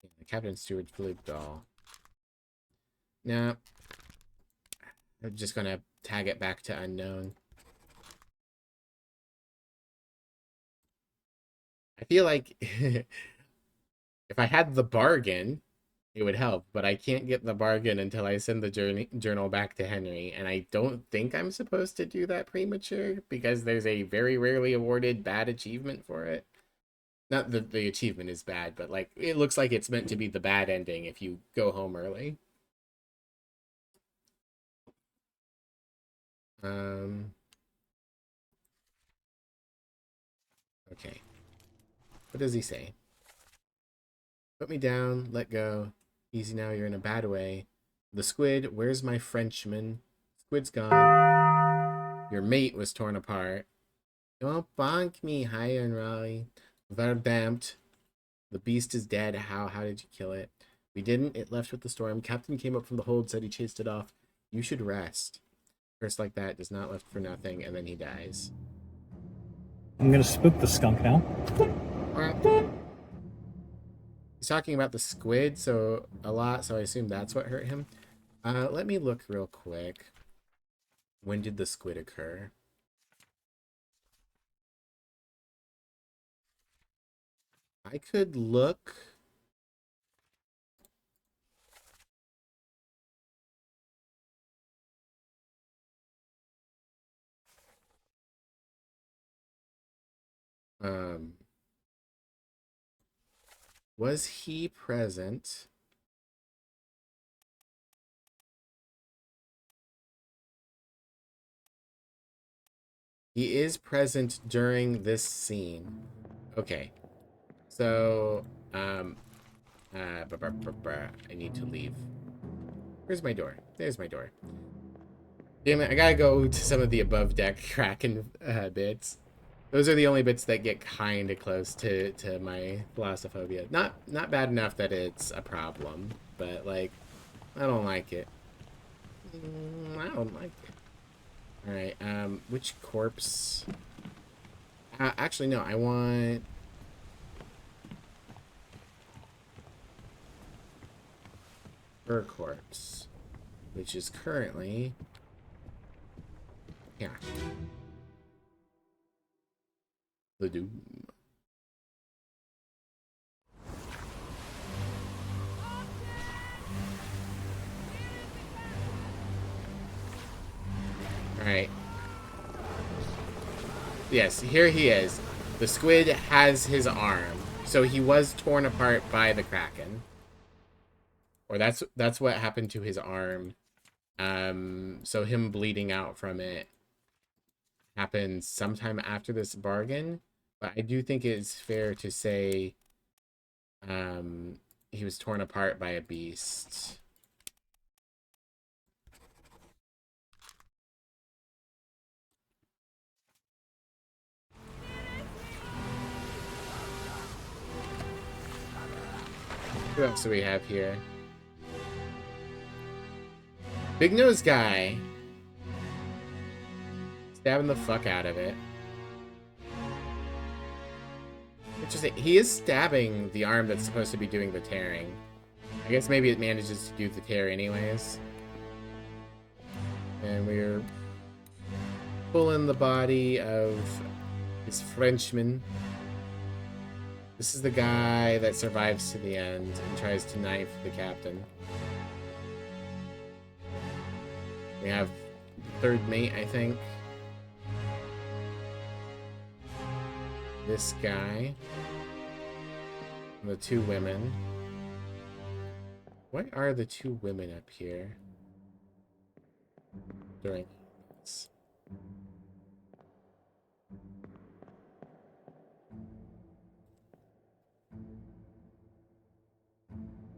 Speaker 1: Yeah, Captain Stewart Flugdahl. Nah, I'm just gonna tag it back to unknown. I feel like if I had the bargain, it would help, but I can't get the bargain until I send the journal back to Henry, and I don't think I'm supposed to do that premature because there's a very rarely awarded bad achievement for it. Not that the achievement is bad, but like it looks like it's meant to be the bad ending if you go home early. Okay. What does he say? Put me down, let go. Easy now, you're in a bad way. The squid, where's my Frenchman? Squid's gone. Your mate was torn apart. Don't bonk me, higher and Raleigh. Verdammt. The beast is dead. How did you kill it? We didn't. It left with the storm. Captain came up from the hold, said he chased it off. You should rest. Curse like that does not left for nothing, and then he dies.
Speaker 5: I'm gonna spook the skunk now.
Speaker 1: He's talking about the squid so a lot, so I assume that's what hurt him. Let me look real quick. When did the squid occur? I could look. Was he present? He is present during this scene. Okay. So, I need to leave. Where's my door? There's my door. Damn it, I gotta go to some of the above deck Kraken bits. Those are the only bits that get kind of close to my thalassophobia. Not bad enough that it's a problem, but like, I don't like it. I don't like it. Alright, which corpse? Actually, no, I want... her corpse, which is currently... yeah. The Doom. Alright. Yes, here he is. The squid has his arm. So he was torn apart by the Kraken. Or that's what happened to his arm. So him bleeding out from it happened sometime after this bargain. But I do think it's fair to say he was torn apart by a beast. Who else do we have here? Big nose guy. Stabbing the fuck out of it. Interesting. He is stabbing the arm that's supposed to be doing the tearing. I guess maybe it manages to do the tear anyways. And we're pulling the body of this Frenchman. This is the guy that survives to the end and tries to knife the captain. We have third mate, I think. This guy. And the two women. Why are the two women up here? During this.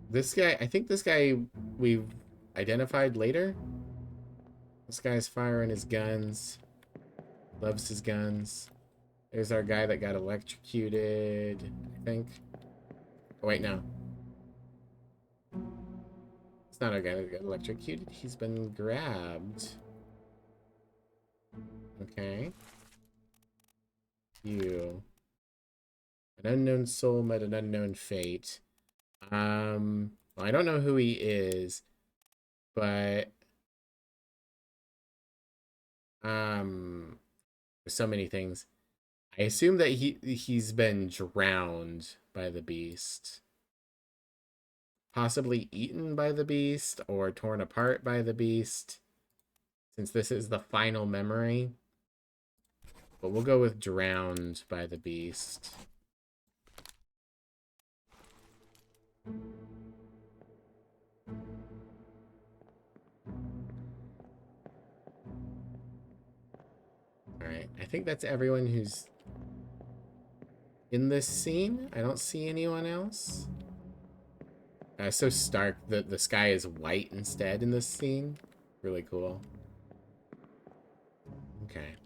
Speaker 1: This guy, I think this guy we've identified later. This guy's firing his guns. Loves his guns. There's our guy that got electrocuted, I think. Oh, wait, no. It's not our guy that got electrocuted. He's been grabbed. Okay. You. An unknown soul met an unknown fate. Well, I don't know who he is, but there's so many things. I assume that he's been drowned by the beast. Possibly eaten by the beast or torn apart by the beast, since this is the final memory. But we'll go with drowned by the beast. Alright, I think that's everyone who's in this scene. I don't see anyone else. So stark. The sky is white instead in this scene. Really cool. Okay.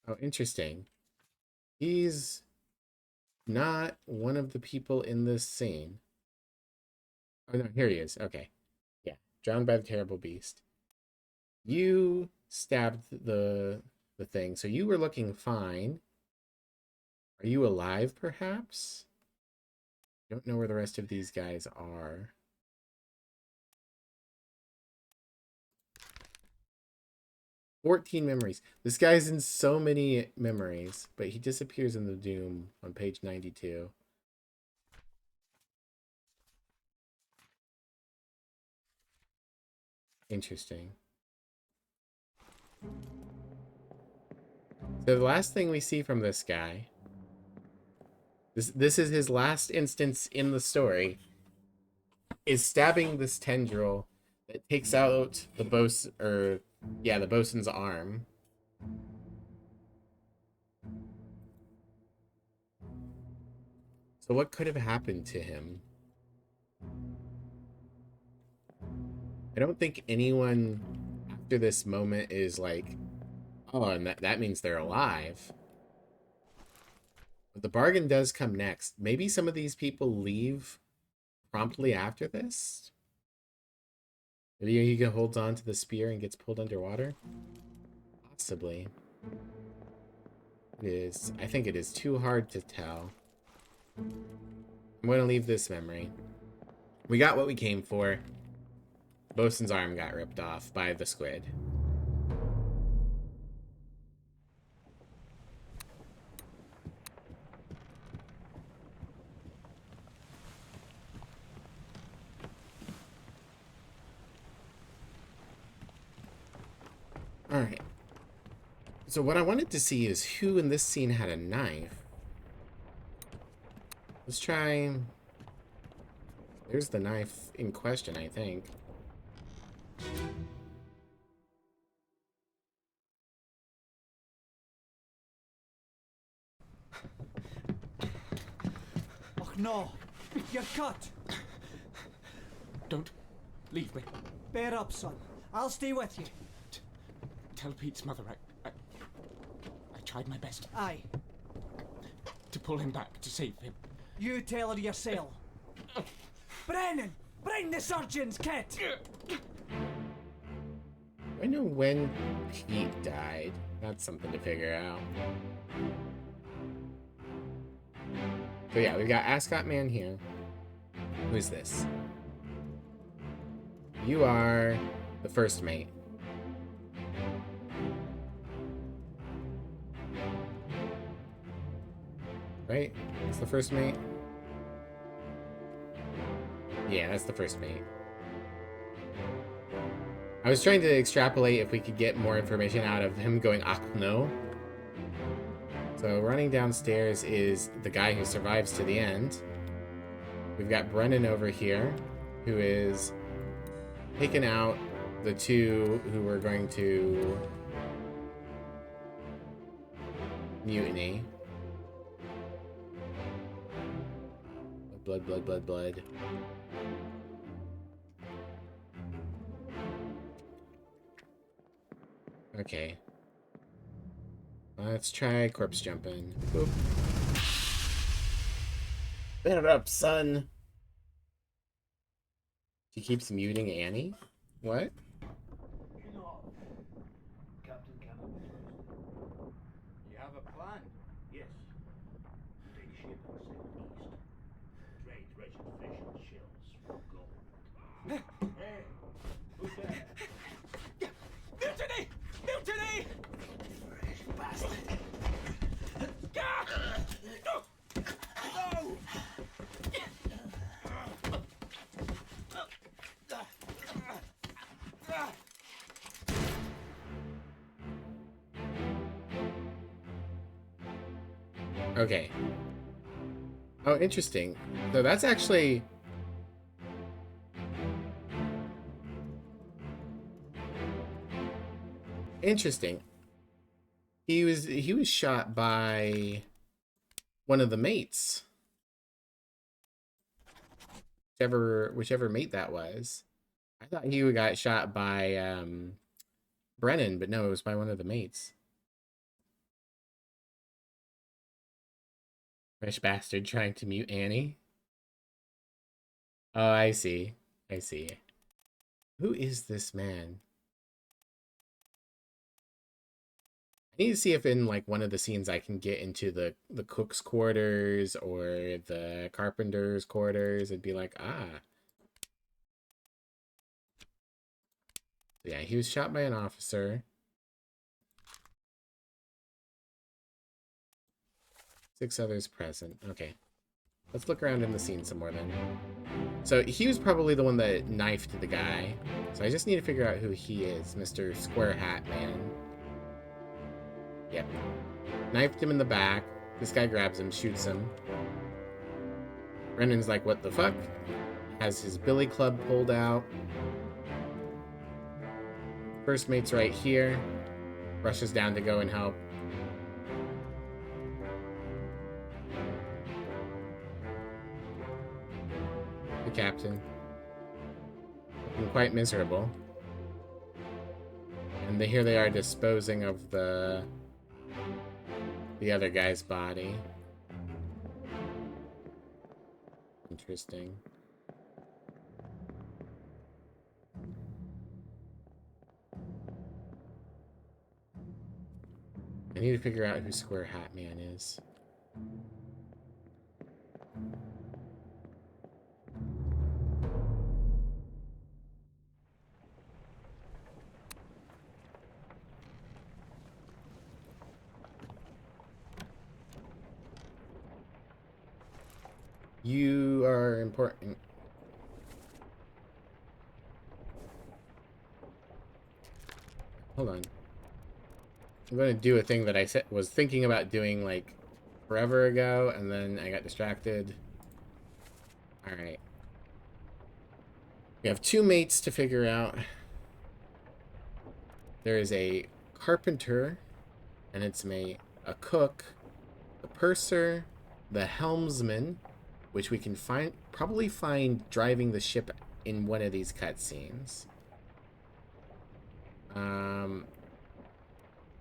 Speaker 1: Oh, interesting. He's not one of the people in this scene. Oh, no, here he is. Okay. Yeah. Drowned by the terrible beast. You stabbed the thing, so you were looking fine. Are you alive, perhaps? Don't know where the rest of these guys are. "14 memories. This guy's in so many memories, but he disappears in the Doom on page 92. Interesting. So the last thing we see from this guy, this is his last instance in the story, is stabbing this tendril that takes out the the bosun's arm. So what could have happened to him? I don't think anyone after this moment is like, oh, and that means they're alive. But the bargain does come next. Maybe some of these people leave promptly after this? Maybe he holds on to the spear and gets pulled underwater? Possibly. It is. I think it is too hard to tell. I'm going to leave this memory. We got what we came for. Bosun's arm got ripped off by the squid. Alright. So what I wanted to see is who in this scene had a knife. Let's try... There's the knife in question, I think.
Speaker 2: Oh no! You're cut!
Speaker 6: Don't leave me.
Speaker 2: Bear up, son. I'll stay with you.
Speaker 6: Tell Pete's mother I tried my best
Speaker 2: Aye.
Speaker 6: to pull him back, to save him.
Speaker 2: You tell her yourself. Brennan! Bring the surgeon's kit!
Speaker 1: I know when Pete died. That's something to figure out. So yeah, we've got Ascot Man here. Who's this? You are the first mate. Right? It's the first mate? Yeah, that's the first mate. I was trying to extrapolate if we could get more information out of him going, ah, no. So running downstairs is the guy who survives to the end. We've got Brennan over here, who is taken out the two who were going to mutiny. Blood, blood, blood, blood. Okay. Let's try corpse jumping. Boop. Man it up, son! He keeps muting Annie? What?
Speaker 4: Captain Cannon was first.
Speaker 3: You have a plan?
Speaker 4: Yes. Take ship and sail east. Trade treasured fish and shells for gold. Hey, who's there?
Speaker 2: Mutiny! Mutiny!
Speaker 4: Fresh bastard.
Speaker 2: No!
Speaker 1: Okay. Oh, interesting. So that's actually... Interesting. He was shot by one of the mates. Whichever mate that was. I thought he got shot by Brennan, but no, it was by one of the mates. Fresh bastard trying to mute Annie. Oh, I see. I see. Who is this man? I need to see if in like one of the scenes I can get into the cook's quarters or the carpenter's quarters and be like, ah. Yeah, he was shot by an officer. 6 others present. Okay. Let's look around in the scene some more then. So he was probably the one that knifed the guy. So I just need to figure out who he is. Mr. Square Hat Man. Yep. Knifed him in the back. This guy grabs him, shoots him. Brennan's like, what the fuck? Has his billy club pulled out. First mate's right here. Rushes down to go and help. The captain. Looking quite miserable. And here they are disposing of the other guy's body. Interesting. I need to figure out who Square Hat Man is. You are important. Hold on. I'm going to do a thing that I was thinking about doing like forever ago, and then I got distracted. Alright. We have 2 mates to figure out. There is a carpenter, and it's a cook, a purser, the helmsman, which we can probably find driving the ship in one of these cutscenes.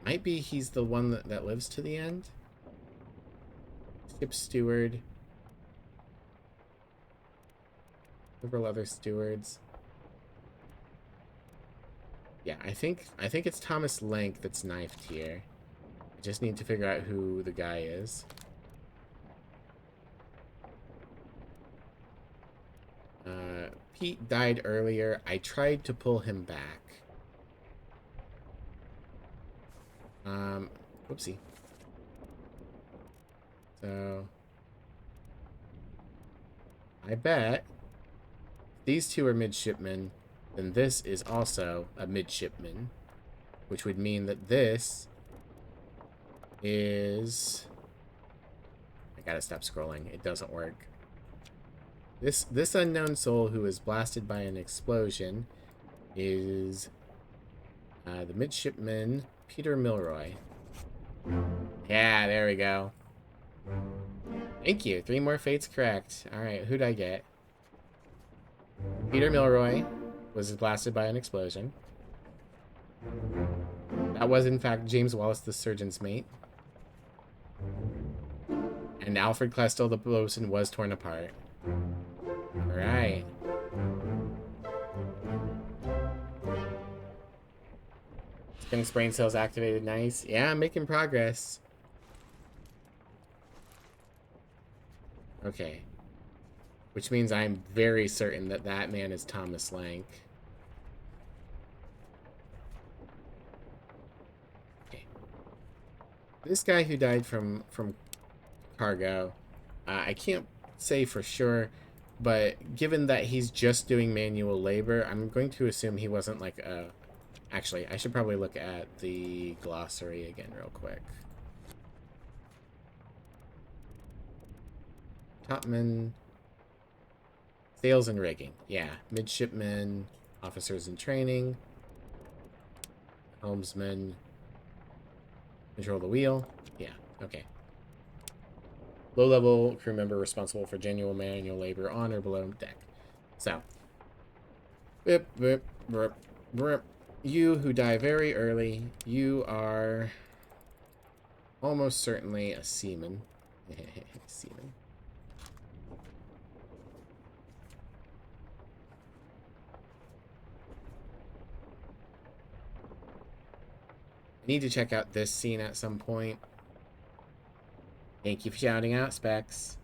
Speaker 1: Might be he's the one that lives to the end. Ship steward. Several other stewards. Yeah, I think it's Thomas Lank that's knifed here. I just need to figure out who the guy is. Pete died earlier. I tried to pull him back. Whoopsie. So, I bet these 2 are midshipmen, then this is also a midshipman, which would mean that this is... I gotta stop scrolling. It doesn't work. This unknown soul who was blasted by an explosion is the midshipman Peter Milroy. Yeah, there we go. Thank you. 3 more fates correct. Alright, who'd I get? Peter Milroy was blasted by an explosion. That was, in fact, James Wallace, the surgeon's mate. And Alfred Klestel, the bosun, was torn apart. Alright. Getting brain cells activated. Nice. Yeah, I'm making progress. Okay. Which means I'm very certain that that man is Thomas Lank. Okay. This guy who died from cargo, I can't say for sure, but given that he's just doing manual labor, I'm going to assume he wasn't like a... Actually, I should probably look at the glossary again real quick. Topman... Sails and rigging. Yeah. Midshipmen, officers in training, helmsman, control the wheel. Yeah, okay. Low-level crew member responsible for genuine manual labor on or below deck. So, whip, whip, whip, whip. You who die very early, you are almost certainly a seaman. Seaman. I need to check out this scene at some point. Thank you for shouting out, Specs.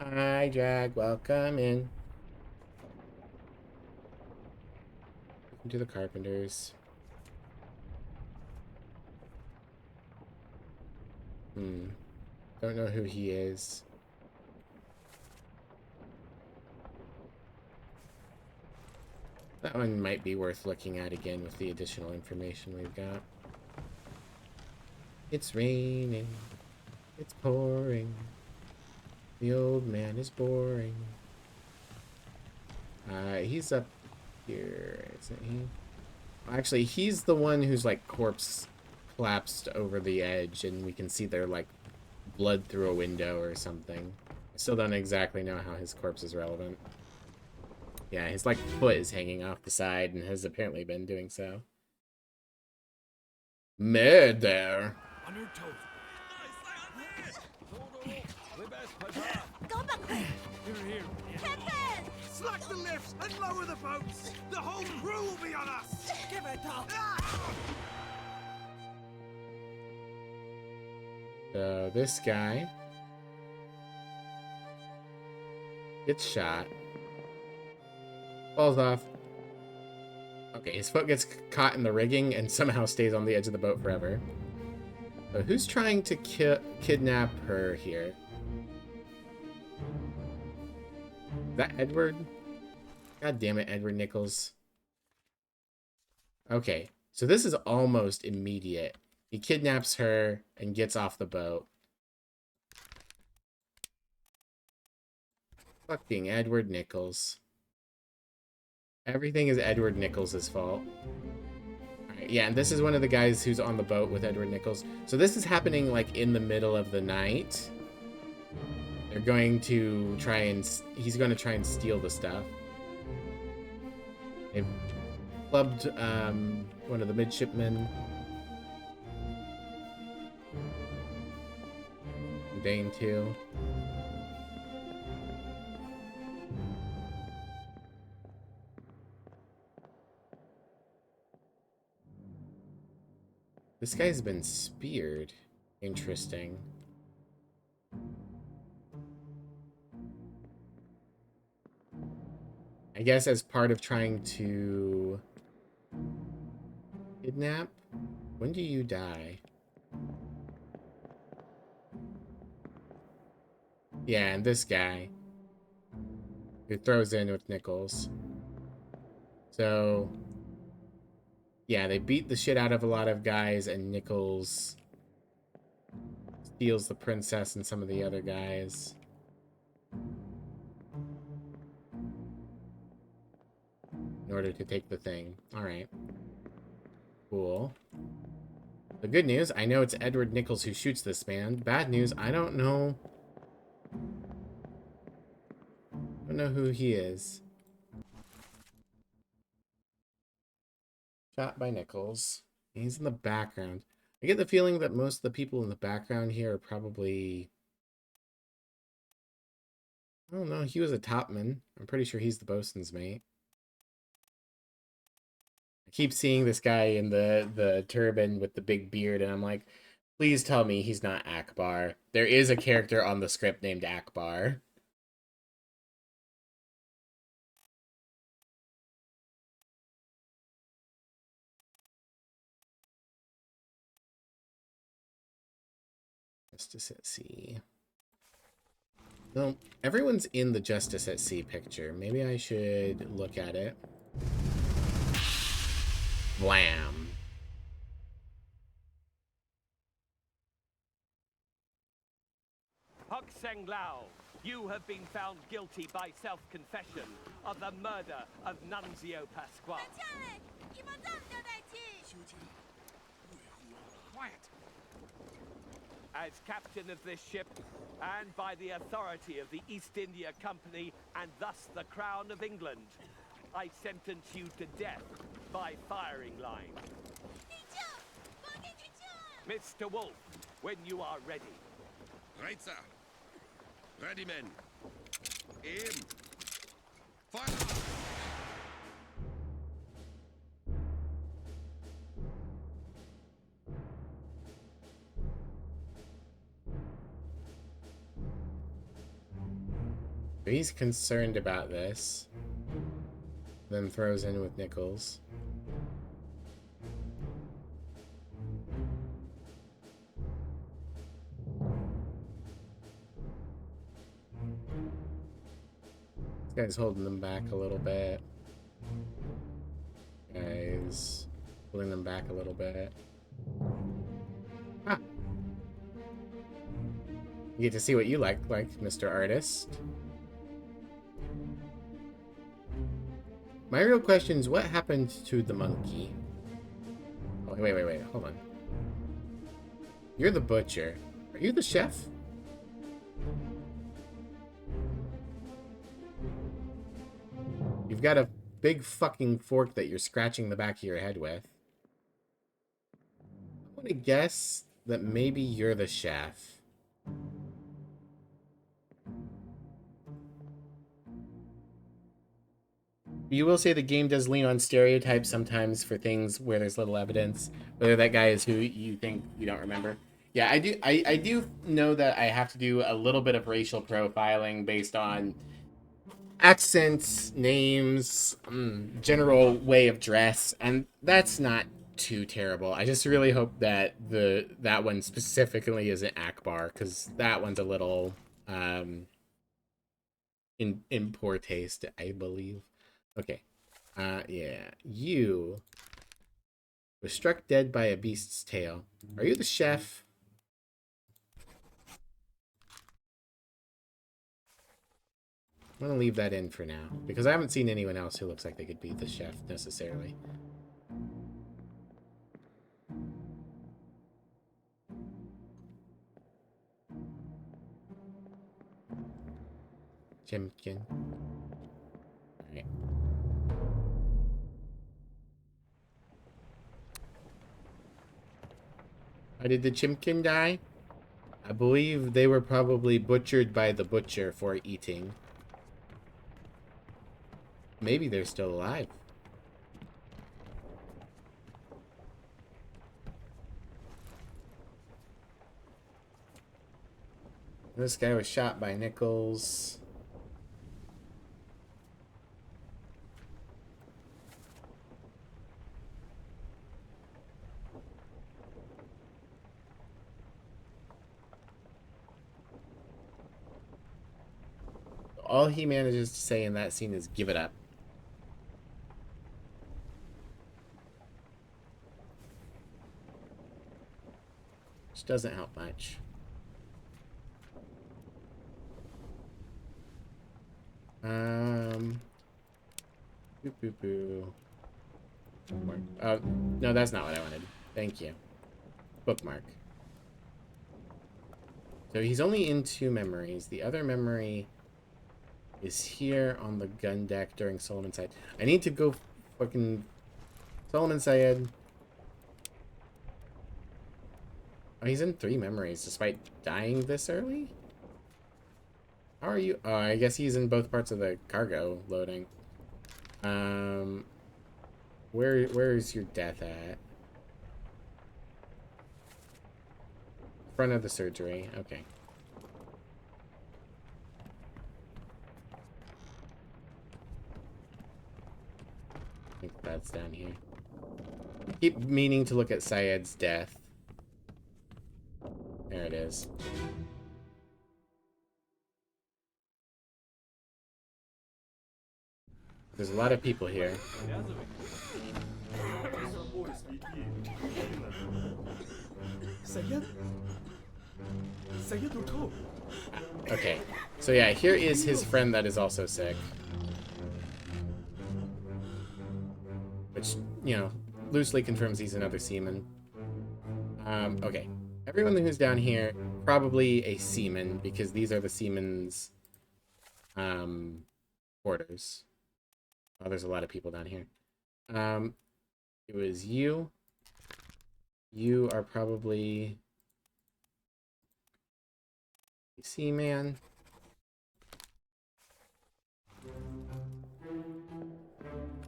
Speaker 1: Hi, Drag. Welcome in. Welcome to the Carpenters. Don't know who he is. That one might be worth looking at again with the additional information we've got. It's raining. It's pouring. The old man is boring. He's up here, isn't he? Actually, he's the one who's like corpse collapsed over the edge, and we can see their like blood through a window or something. I still don't exactly know how his corpse is relevant. Yeah, his like foot is hanging off the side and has apparently been doing so. Murder.
Speaker 2: On your toes.
Speaker 7: Go back there!
Speaker 2: Here.
Speaker 7: Captain!
Speaker 8: Slack the lifts and lower the boats! The whole crew will be on us!
Speaker 2: Give it up.
Speaker 1: So this guy gets shot. Falls off. Okay, his foot gets caught in the rigging and somehow stays on the edge of the boat forever. So who's trying to kidnap her here? Is that Edward? God damn it, Edward Nichols. Okay, so this is almost immediate. He kidnaps her and gets off the boat. Fucking Edward Nichols. Everything is Edward Nichols' fault. Alright, yeah, and this is one of the guys who's on the boat with Edward Nichols. So this is happening, like, in the middle of the night. They're going to try and... He's going to try and steal the stuff. They've clubbed one of the midshipmen. Dane, too. This guy's been speared. Interesting. I guess as part of trying to kidnap? When do you die? Yeah, and this guy who throws in with Nichols. So yeah, they beat the shit out of a lot of guys, and Nichols steals the princess and some of the other guys. order to take the thing. Alright. Cool. The good news, I know it's Edward Nichols who shoots this man. Bad news, I don't know... I don't know who he is. Shot by Nichols. He's in the background. I get the feeling that most of the people in the background here are probably... I don't know, he was a topman. I'm pretty sure he's the bosun's mate. I keep seeing this guy in the turban with the big beard, and I'm like, please tell me he's not Akbar. There is a character on the script named Akbar. Justice at Sea. No, everyone's in the Justice at Sea picture. Maybe I should look at it. Wham.
Speaker 9: Hok Seng Lao, you have been found guilty by self-confession of the murder of Nunzio Pasquale.
Speaker 8: Quiet.
Speaker 9: As captain of this ship, and by the authority of the East India Company, and thus the Crown of England, I sentence you to death by firing line. Mr. Wolf, when you are ready.
Speaker 8: Right, sir. Ready, men. Aim. Fire!
Speaker 1: He's concerned about this. Then throws in with Nichols. This guy's holding them back a little bit. Guys, pulling them back a little bit. Ah! You get to see what you like, Mr. Artist. My real question is, what happened to the monkey? Oh, wait, hold on. You're the butcher. Are you the chef? You've got a big fucking fork that you're scratching the back of your head with. I want to guess that maybe you're the chef. You will say the game does lean on stereotypes sometimes for things where there's little evidence. Whether that guy is who you think you don't remember. Yeah, I do. I do know that I have to do a little bit of racial profiling based on accents, names, general way of dress, and that's not too terrible. I just really hope that that one specifically isn't Akbar, because that one's a little in poor taste, I believe. Okay. Yeah. You was struck dead by a beast's tail. Are you the chef? I'm gonna leave that in for now, because I haven't seen anyone else who looks like they could be the chef, necessarily. Chimkin. Alright. How did the chimkin die? I believe they were probably butchered by the butcher for eating. Maybe they're still alive. This guy was shot by Nichols. All he manages to say in that scene is give it up. Which doesn't help much. Boop, boop, boo. Bookmark. No, that's not what I wanted. Thank you. Bookmark. So he's only in 2 memories. The other memory is here on the gun deck during Solomon's Syed. I need to go fucking... Solomon Syed. Oh, he's in 3 memories despite dying this early? How are you? Oh, I guess he's in both parts of the cargo loading. Where's your death at? Front of the surgery. Okay. I think that's down here. I keep meaning to look at Syed's death. There it is. There's a lot of people here. Okay, so yeah, here is his friend that is also sick. Which, you know, loosely confirms he's another seaman. Okay. Everyone who's down here, probably a seaman, because these are the seaman's, quarters. Oh, there's a lot of people down here. It was you. You are probably a seaman.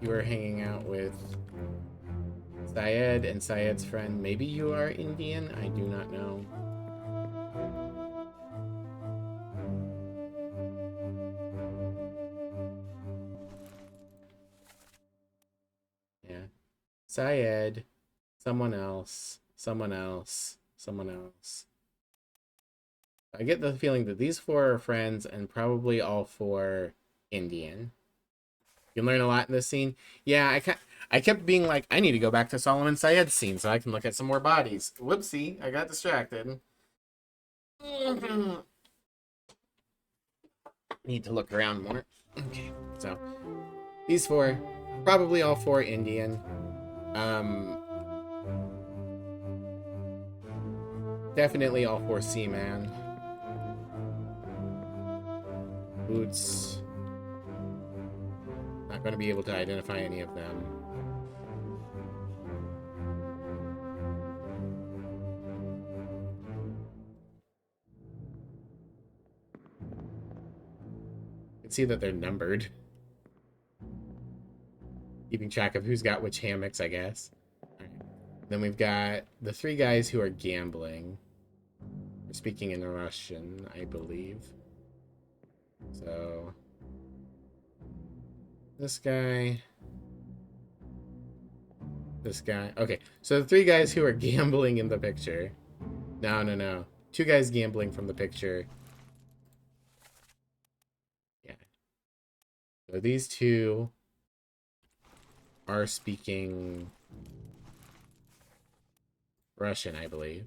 Speaker 1: You are hanging out with Syed and Syed's friend. Maybe you are Indian? I do not know. Yeah. Syed, someone else, someone else, someone else. I get the feeling that these 4 are friends and probably all 4 Indian. You can learn a lot in this scene. Yeah, I kept being like, I need to go back to Solomon Syed's scene so I can look at some more bodies. Whoopsie, I got distracted. Need to look around more. Okay, so these 4, probably all 4 Indian. Definitely all 4 seaman. Boots. Not going to be able to identify any of them. You can see that they're numbered. Keeping track of who's got which hammocks, I guess. Right. Then we've got the 3 guys who are gambling. They're speaking in Russian, I believe. So... this guy... this guy... okay, so the 3 guys who are gambling in the picture... No. 2 guys gambling from the picture. Yeah. So these 2 are speaking Russian, I believe.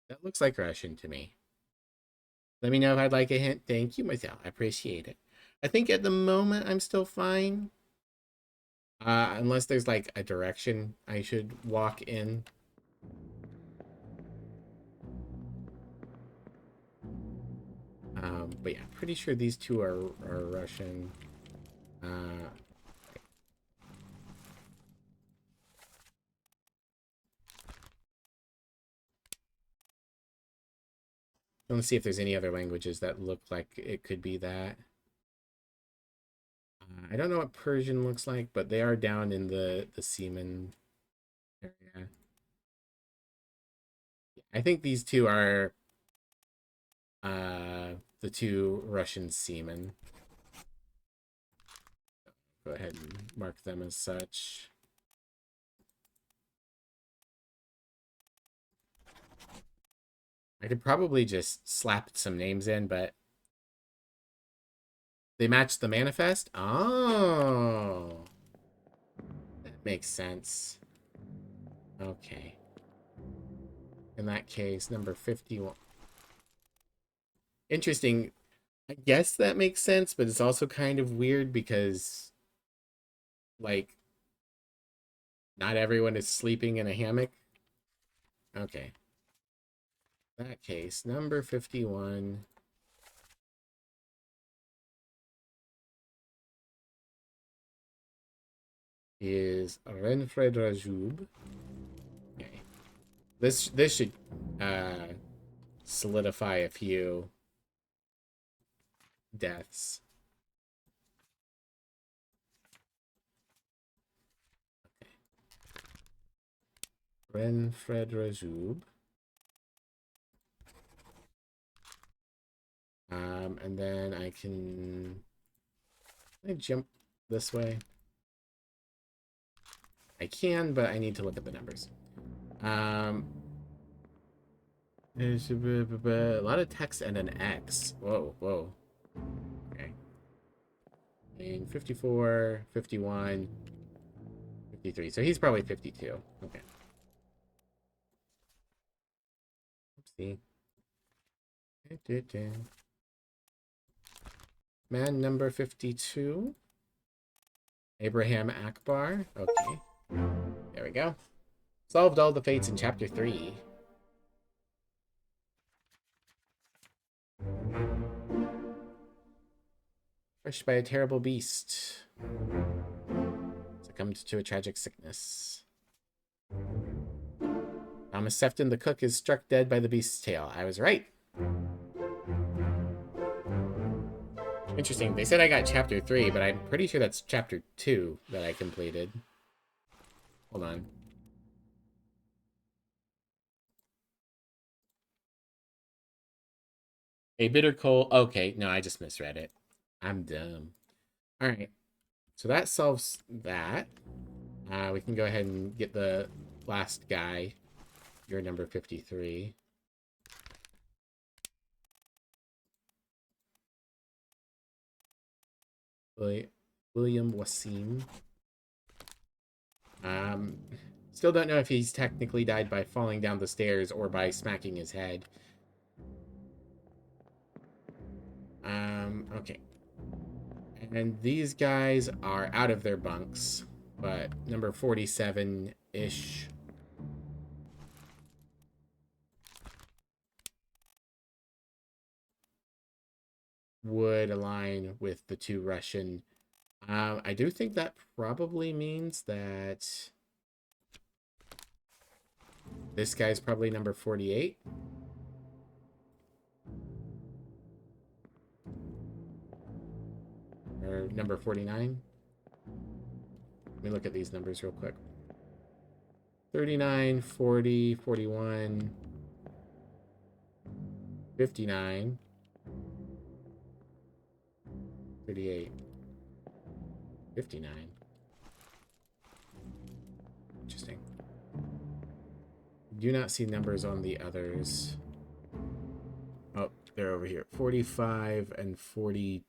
Speaker 1: That looks like Russian to me. Let me know if I'd like a hint. Thank you, Marcel. I appreciate it. I think at the moment I'm still fine. Unless there's like a direction I should walk in. But yeah, pretty sure these 2 are Russian. Let's see if there's any other languages that look like it could be that. I don't know what Persian looks like, but they are down in the seaman area. I think these 2 are the 2 Russian seamen. Go ahead and mark them as such. I could probably just slap some names in, but they match the manifest? Oh. That makes sense. Okay. In that case, number 51. Interesting. I guess that makes sense, but it's also kind of weird because, like, not everyone is sleeping in a hammock. Okay. In that case, number 51. Is Renfred Rajoub. Okay. This should solidify a few deaths. Okay. Renfred Rajoub. And then I can jump this way. I can, but I need to look at the numbers. There's a lot of text and an X. Whoa, whoa. Okay. And 54, 51, 53. So he's probably 52. Okay. Oopsie. Man number 52. Abraham Akbar. Okay. There we go. Solved all the fates in chapter 3. Crushed by a terrible beast. Succumbed to a tragic sickness. Thomas Sefton the cook is struck dead by the beast's tail. I was right. Interesting. They said I got chapter 3, but I'm pretty sure that's chapter 2 that I completed. Hold on. A bitter cold. Okay, no, I just misread it. I'm dumb. All right. So that solves that. We can go ahead and get the last guy. You're number 53. William Wasim. Still don't know if he's technically died by falling down the stairs or by smacking his head. Okay. And these guys are out of their bunks, but number 47-ish. Would align with the two Russian. I do think that probably means that this guy's probably number 48. Or number 49. Let me look at these numbers real quick. 39, 40, 41, 59, 38, 59. Interesting. Do not see numbers on the others. Oh, they're over here. 45 and 46.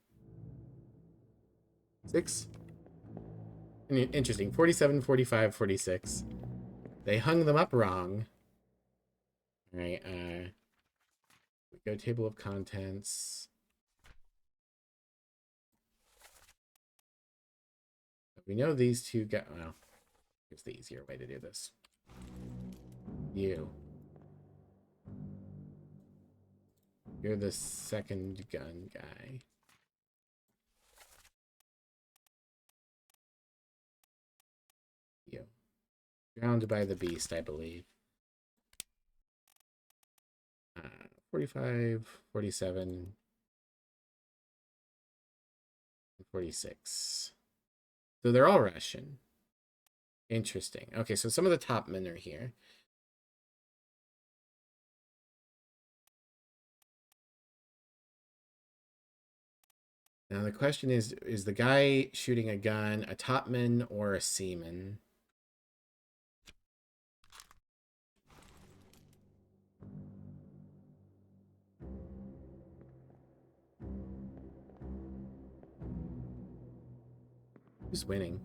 Speaker 1: Interesting. 47, 45, 46. They hung them up wrong. All right. We go table of contents. We know these two got. Well, here's the easier way to do this. You. You're the second gun guy. You. Drowned by the beast, I believe. 45, 47, 46. So they're all Russian. Interesting. Okay, so some of the top men are here. Now the question is the guy shooting a gun a topman or a seaman? Who's winning?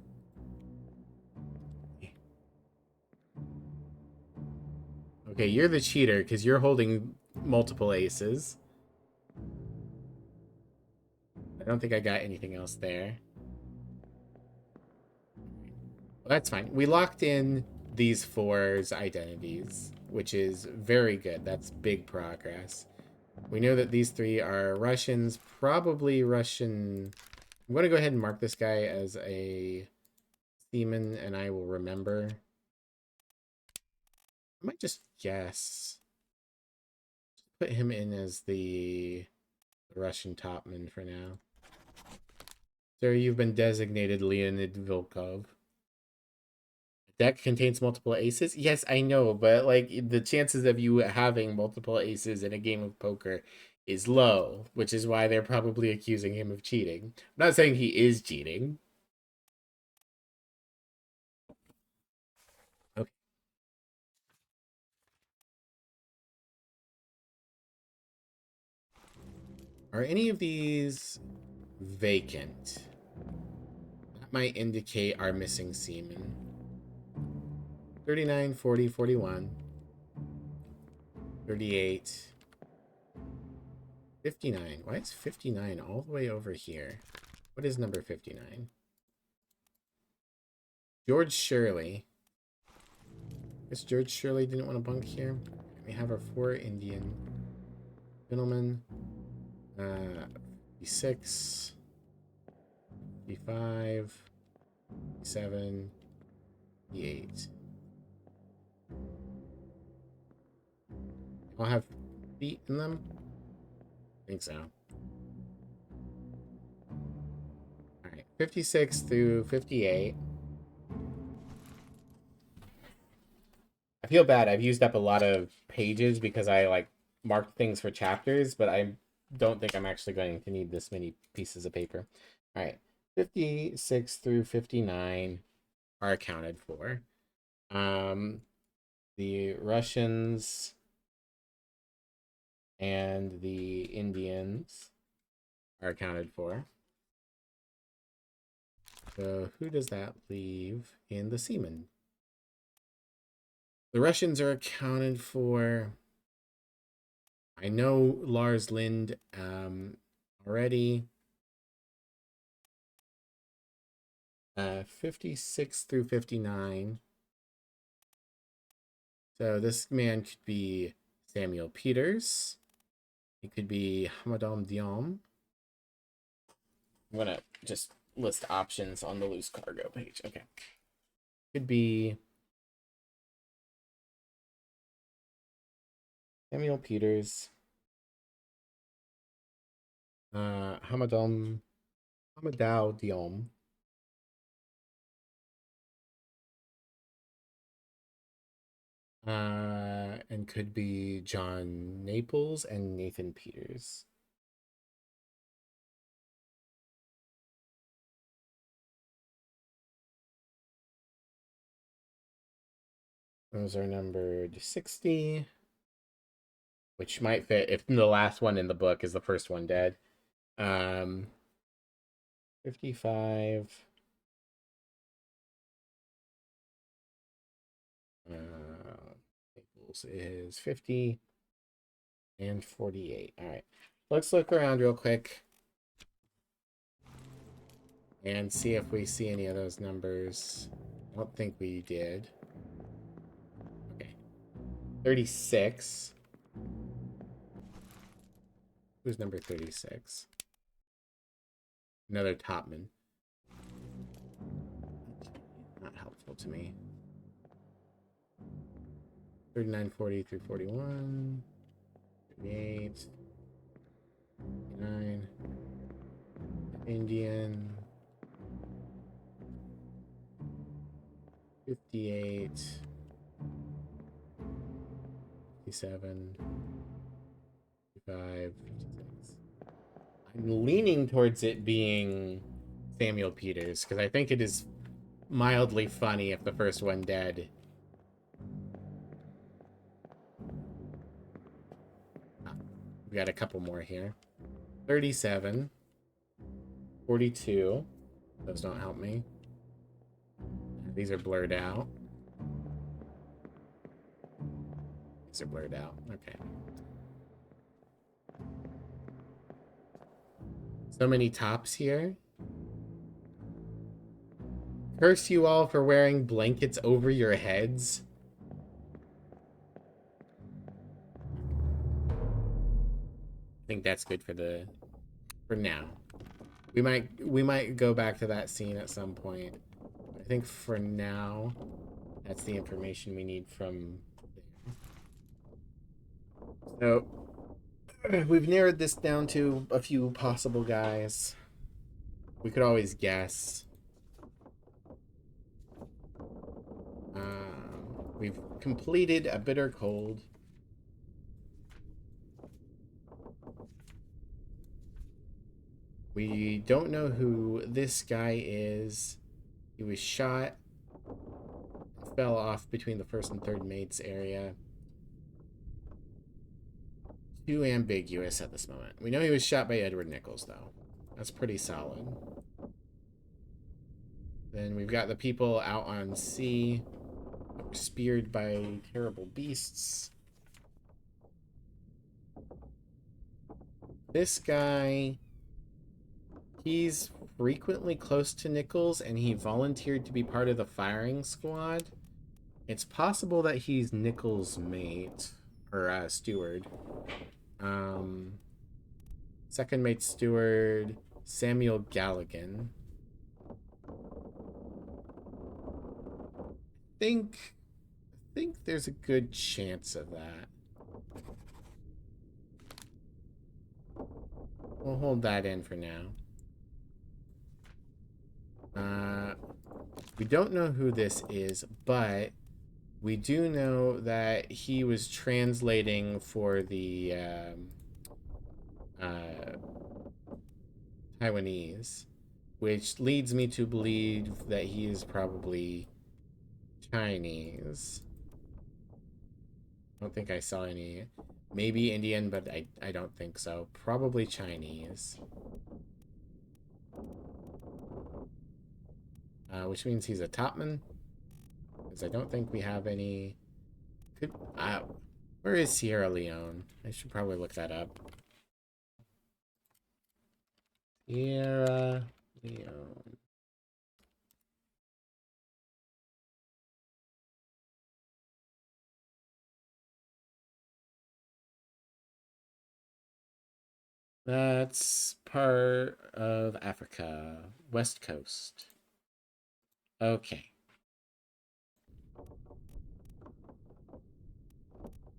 Speaker 1: Okay, you're the cheater because you're holding multiple aces. I don't think I got anything else there. Well, that's fine. We locked in these four's identities, which is very good. That's big progress. We know that these three are Russians, probably Russian. I'm going to go ahead and mark this guy as a seaman, and I will remember. I might just guess. Put him in as the Russian topman for now. Sir, you've been designated Leonid Vilkov. Deck contains multiple aces? Yes, I know, but like the chances of you having multiple aces in a game of poker is low, which is why they're probably accusing him of cheating. I'm not saying he is cheating. Okay. Are any of these vacant? That might indicate our missing seaman. 39, 40, 41. 38. 59. Why is 59 all the way over here? What is number 59? George Shirley. I guess George Shirley didn't want to bunk here. We have our 4 Indian gentlemen. 56. 55. 57. 58. All have feet in them? I think so. Alright, 56 through 58. I feel bad. I've used up a lot of pages because I like marked things for chapters, but I don't think I'm actually going to need this many pieces of paper. Alright, 56 through 59 are accounted for. The Russians and the Indians are accounted for. So who does that leave in the seamen? The Russians are accounted for. I know Lars Lind already. 56 through 59. So this man could be Samuel Peters. He could be Hamadam Diom. I'm going to just list options on the loose cargo page. Okay. Could be Samuel Peters. Hamadou Diom. And could be John Naples and Nathan Peters. Those are numbered 60, which might fit if the last one in the book is the first one dead. 55. Naples is 50 and 48. All right, let's look around real quick and see if we see any of those numbers. I don't think we did. Okay, 36. Who's number 36? Another topman. Not helpful to me. 39, 40 through 41. 38. 39. Indian. 58. 57. 55. 56. I'm leaning towards it being Samuel Peters, because I think it is mildly funny if the first one dead. We got a couple more here. 37. 42. Those don't help me. These are blurred out. These are blurred out. Okay. So many tops here. Curse you all for wearing blankets over your heads. I think that's good for now. We might go back to that scene at some point. I think for now, that's the information we need from there. So we've narrowed this down to a few possible guys. We could always guess. We've completed a bitter cold. We don't know who this guy is. He was shot and fell off between the first and third mates area. Too ambiguous at this moment. We know he was shot by Edward Nichols, though. That's pretty solid. Then we've got the people out on sea that were speared by terrible beasts. This guy, he's frequently close to Nichols, and he volunteered to be part of the firing squad. It's possible that he's Nichols' mate, or steward. Second mate steward, Samuel Galligan. I think there's a good chance of that. We'll hold that in for now. We don't know who this is, but we do know that he was translating for the Taiwanese, which leads me to believe that he is probably Chinese. I don't think I saw any. Maybe Indian, but I don't think so. Probably Chinese. Which means he's a topman. Because I don't think we have any... where is Sierra Leone? I should probably look that up. Sierra Leone. That's part of Africa. West Coast. Okay.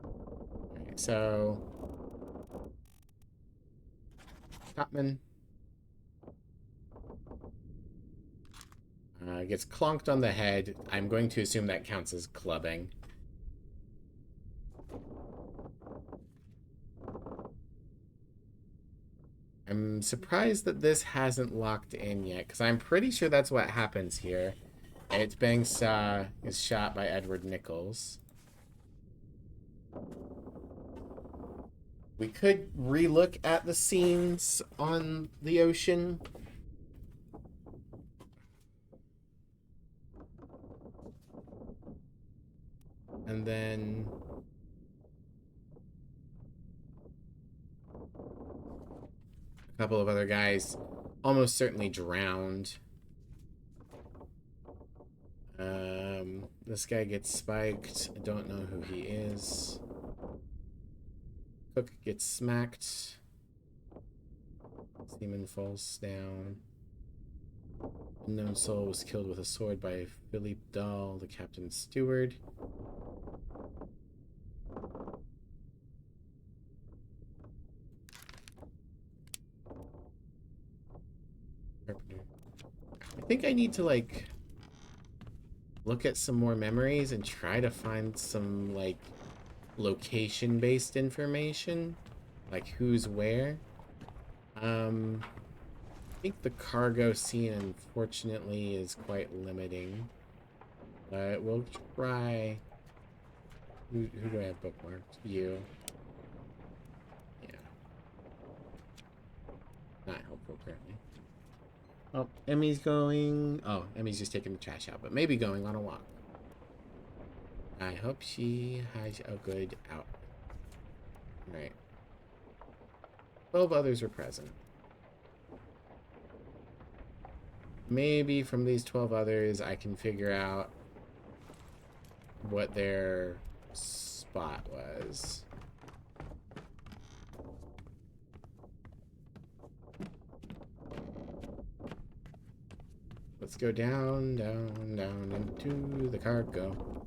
Speaker 1: Alright, so... Topman. Gets clonked on the head. I'm going to assume that counts as clubbing. I'm surprised that this hasn't locked in yet, because I'm pretty sure that's what happens here. Ed Banks is shot by Edward Nichols. We could re-look at the scenes on the ocean. And then... a couple of other guys almost certainly drowned. This guy gets spiked. I don't know who he is. Cook gets smacked. Seaman falls down. Unknown soul was killed with a sword by Philippe Dahl, the captain's steward. I think I need to, like, look at some more memories and try to find some, like, location-based information. Like, who's where. I think the cargo scene, unfortunately, is quite limiting. But we'll try... Who do I have bookmarked? You. Yeah. Not helpful, apparently. Oh, Emmy's going... Oh, Emmy's just taking the trash out, but maybe going on a walk. I hope she has a good out. Right. 12 others are present. maybe from these 12 others I can figure out what their spot was. Let's go down, down, down into the cargo.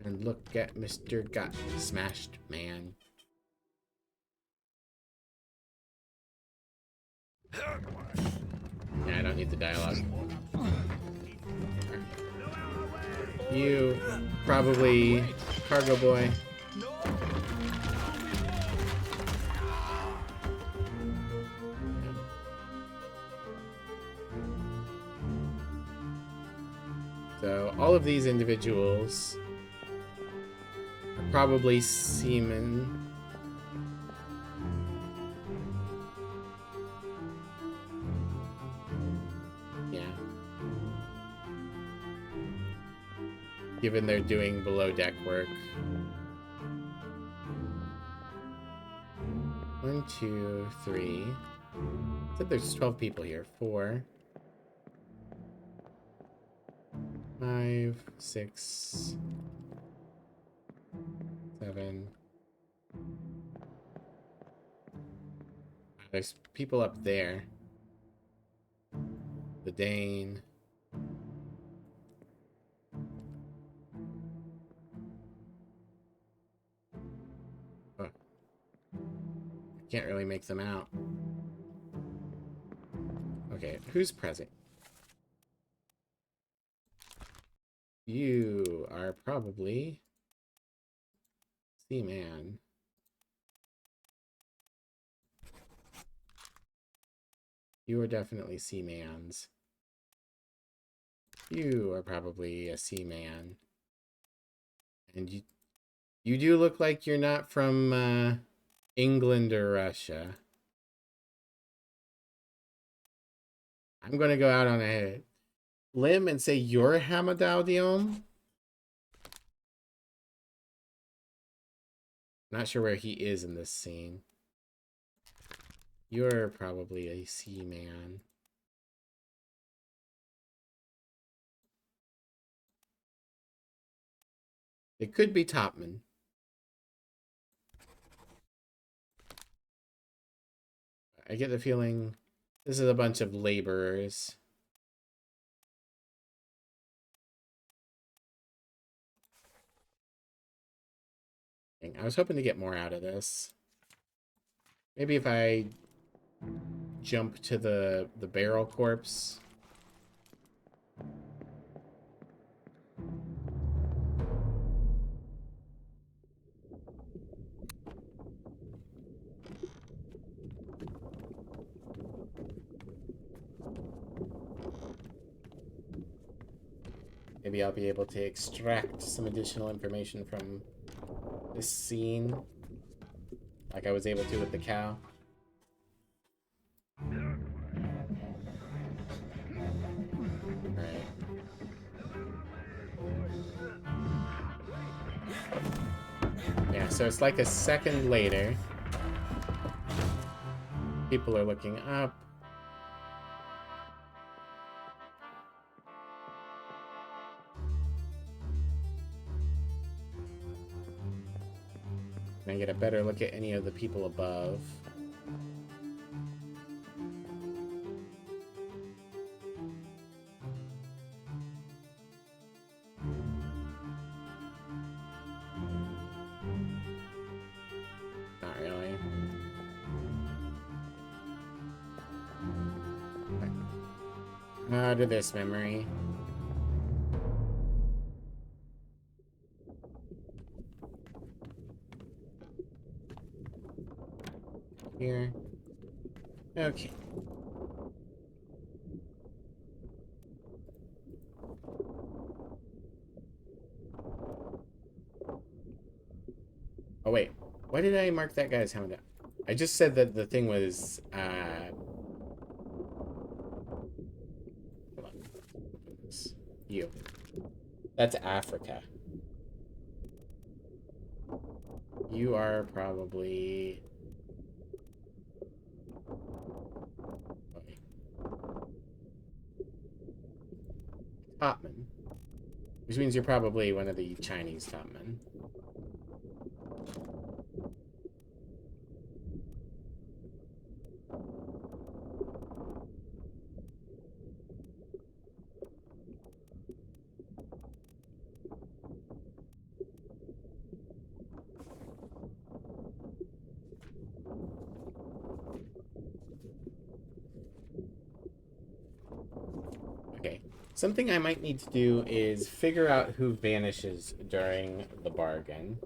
Speaker 1: And look at Mr. Got Smashed Man. Yeah, I don't need the dialogue. You, probably cargo boy. So all of these individuals are probably seamen. Yeah. Given they're doing below deck work. 1, 2, 3. I said there's 12 people here. 4, 5, 6, 7. There's people up there. The Dane. Oh. Can't really make them out. Okay, who's present? You are probably Seaman. You are definitely Seamans. You are probably a Seaman. And you do look like you're not from England or Russia. I'm gonna go out on a limb and say you're Hamadaudium. Not sure where he is in this scene. You're probably a Seaman. It could be Topman. I get the feeling this is a bunch of laborers. I was hoping to get more out of this. Maybe if I jump to the barrel corpse. Maybe I'll be able to extract some additional information from this scene, like I was able to with the cow. Alright. Yeah, so it's like a second later. People are looking up. Can I get a better look at any of the people above? Not really. To this memory. Here. Okay. Oh wait, why did I mark that guy's helmet? I just said that the thing was hold on. You. That's Africa. You are probably topmen. Which means you're probably one of the Chinese topmen. Okay. Something I might need to do is figure out who vanishes during the bargain.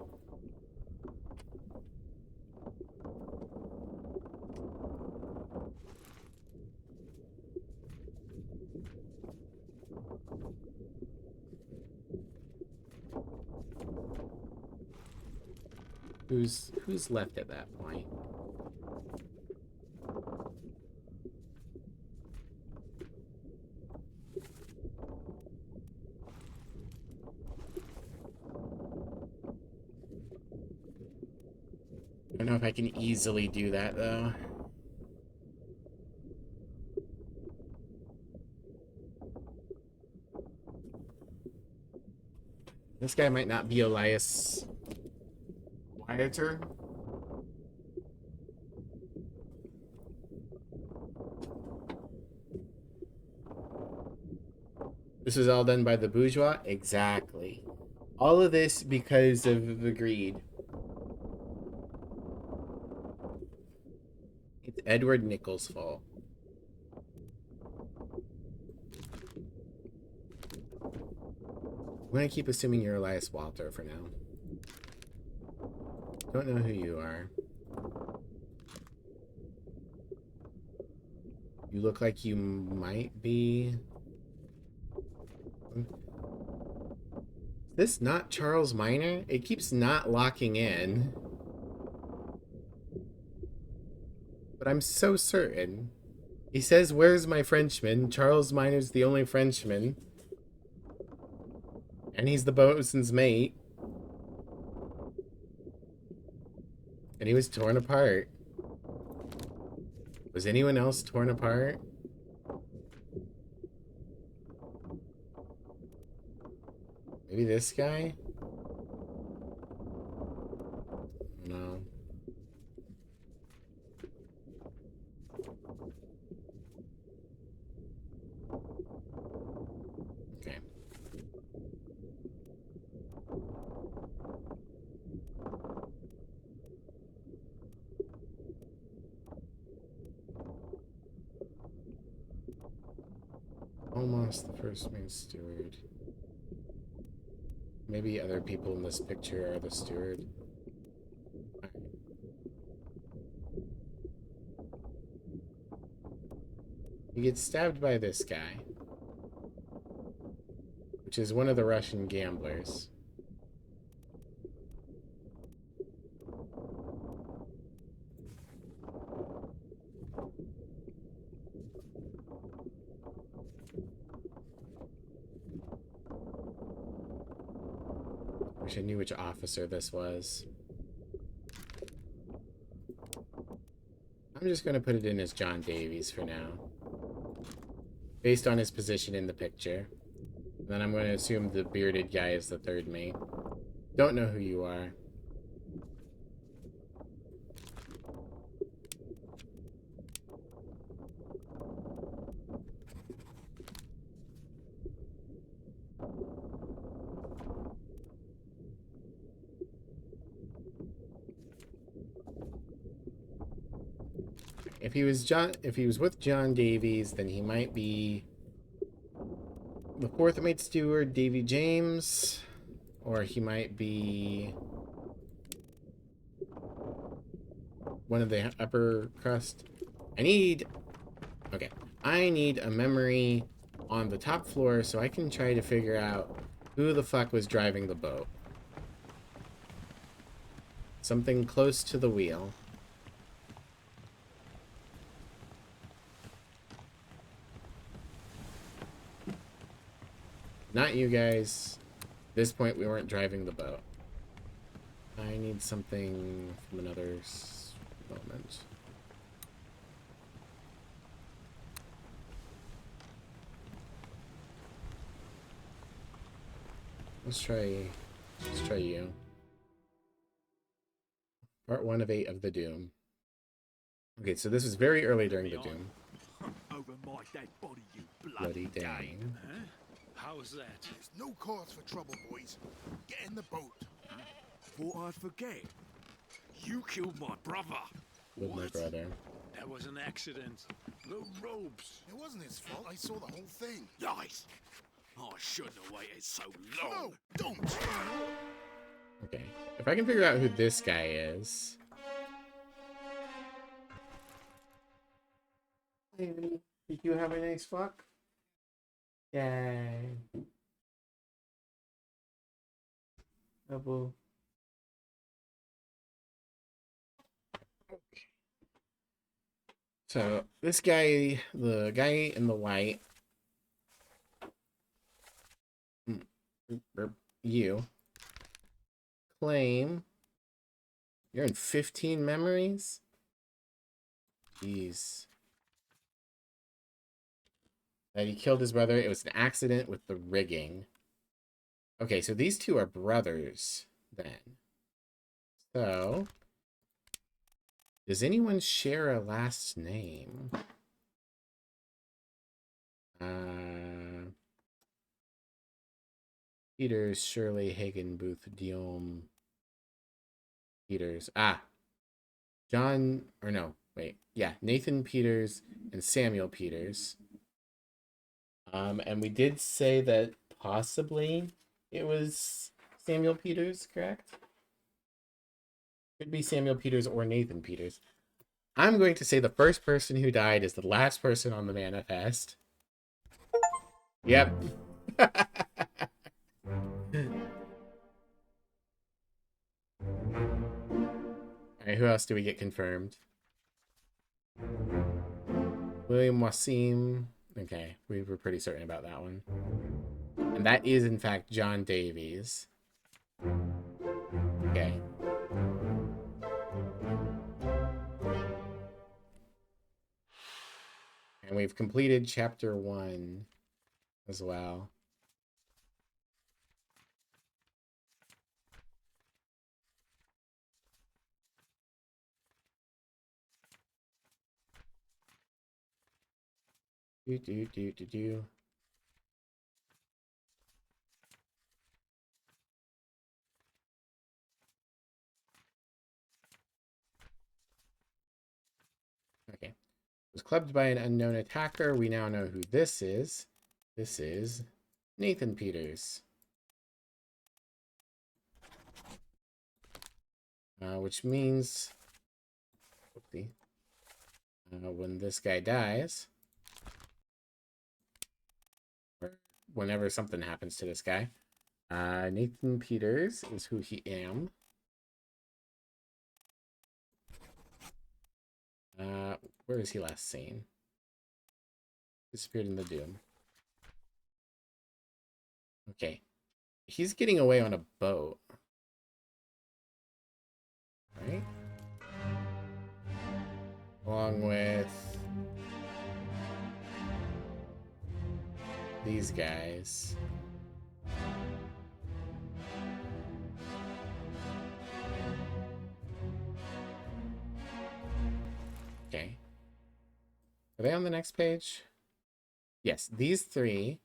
Speaker 1: Who's left at that point? I don't know if I can easily do that though. This guy might not be Elias Quieter. This was all done by the bourgeois? Exactly. All of this because of the greed. It's Edward Nichols' fault. I'm gonna keep assuming you're Elias Walter for now. Don't know who you are. You look like you might be... Is this not Charles Minor? It keeps not locking in. But I'm so certain. He says, "Where's my Frenchman?" Charles Minor's the only Frenchman. And he's the bosun's mate. And he was torn apart. Was anyone else torn apart? Maybe this guy? No. Okay. Almost the first main steward. Maybe other people in this picture are the steward. Right. He gets stabbed by this guy, which is one of the Russian gamblers. Wish I knew which officer this was. I'm just going to put it in as John Davies for now, based on his position in the picture. And then I'm going to assume the bearded guy is the third mate. Don't know who you are. If he was with John Davies, then he might be the fourth mate steward, Davy James, or he might be one of the upper crust. I need a memory on the top floor so I can try to figure out who the fuck was driving the boat. Something close to the wheel. Not you guys. At this point, we weren't driving the boat. I need something from another moment. Let's try you. Part 1 of 8 of the Doom. Okay, so this was very early during the Doom.
Speaker 8: Over my dead body, you
Speaker 1: Bloody
Speaker 8: bloody
Speaker 1: Dane.
Speaker 8: game. Huh? How's that?
Speaker 3: There's no cause for trouble, boys. Get in the boat.
Speaker 8: Thought I'd forget. You killed my brother.
Speaker 1: With my brother.
Speaker 8: That was an accident. The robes.
Speaker 3: It wasn't his fault. I saw the whole thing.
Speaker 8: Lies. I shouldn't have waited so long.
Speaker 3: No, don't.
Speaker 1: Okay. If I can figure out who this guy is. Did you have a nice fuck? Yay. Double. So this guy, the guy in the white, you claim you're in 15 memories. Jeez. That he killed his brother. It was an accident with the rigging. Okay, so these two are brothers then. So, does anyone share a last name? Peters, Shirley, Hagen, Booth, Diom, Peters. John, or no, wait. Yeah, Nathan Peters and Samuel Peters. And we did say that possibly it was Samuel Peters, correct? Could be Samuel Peters or Nathan Peters. I'm going to say the first person who died is the last person on the manifest. Yep. Alright, who else do we get confirmed? William Wasim. Okay, we were pretty certain about that one. And that is, in fact, John Davies. Okay. And we've completed chapter 1 as well. Do. Okay. Was clubbed by an unknown attacker. We now know who this is. This is Nathan Peters. Which means when this guy dies, or whenever something happens to this guy, Nathan Peters is who he am. Where is he last seen? Disappeared in the Doom. Okay. He's getting away on a boat. Right? Along with these guys. Okay. Are they on the next page? Yes, these three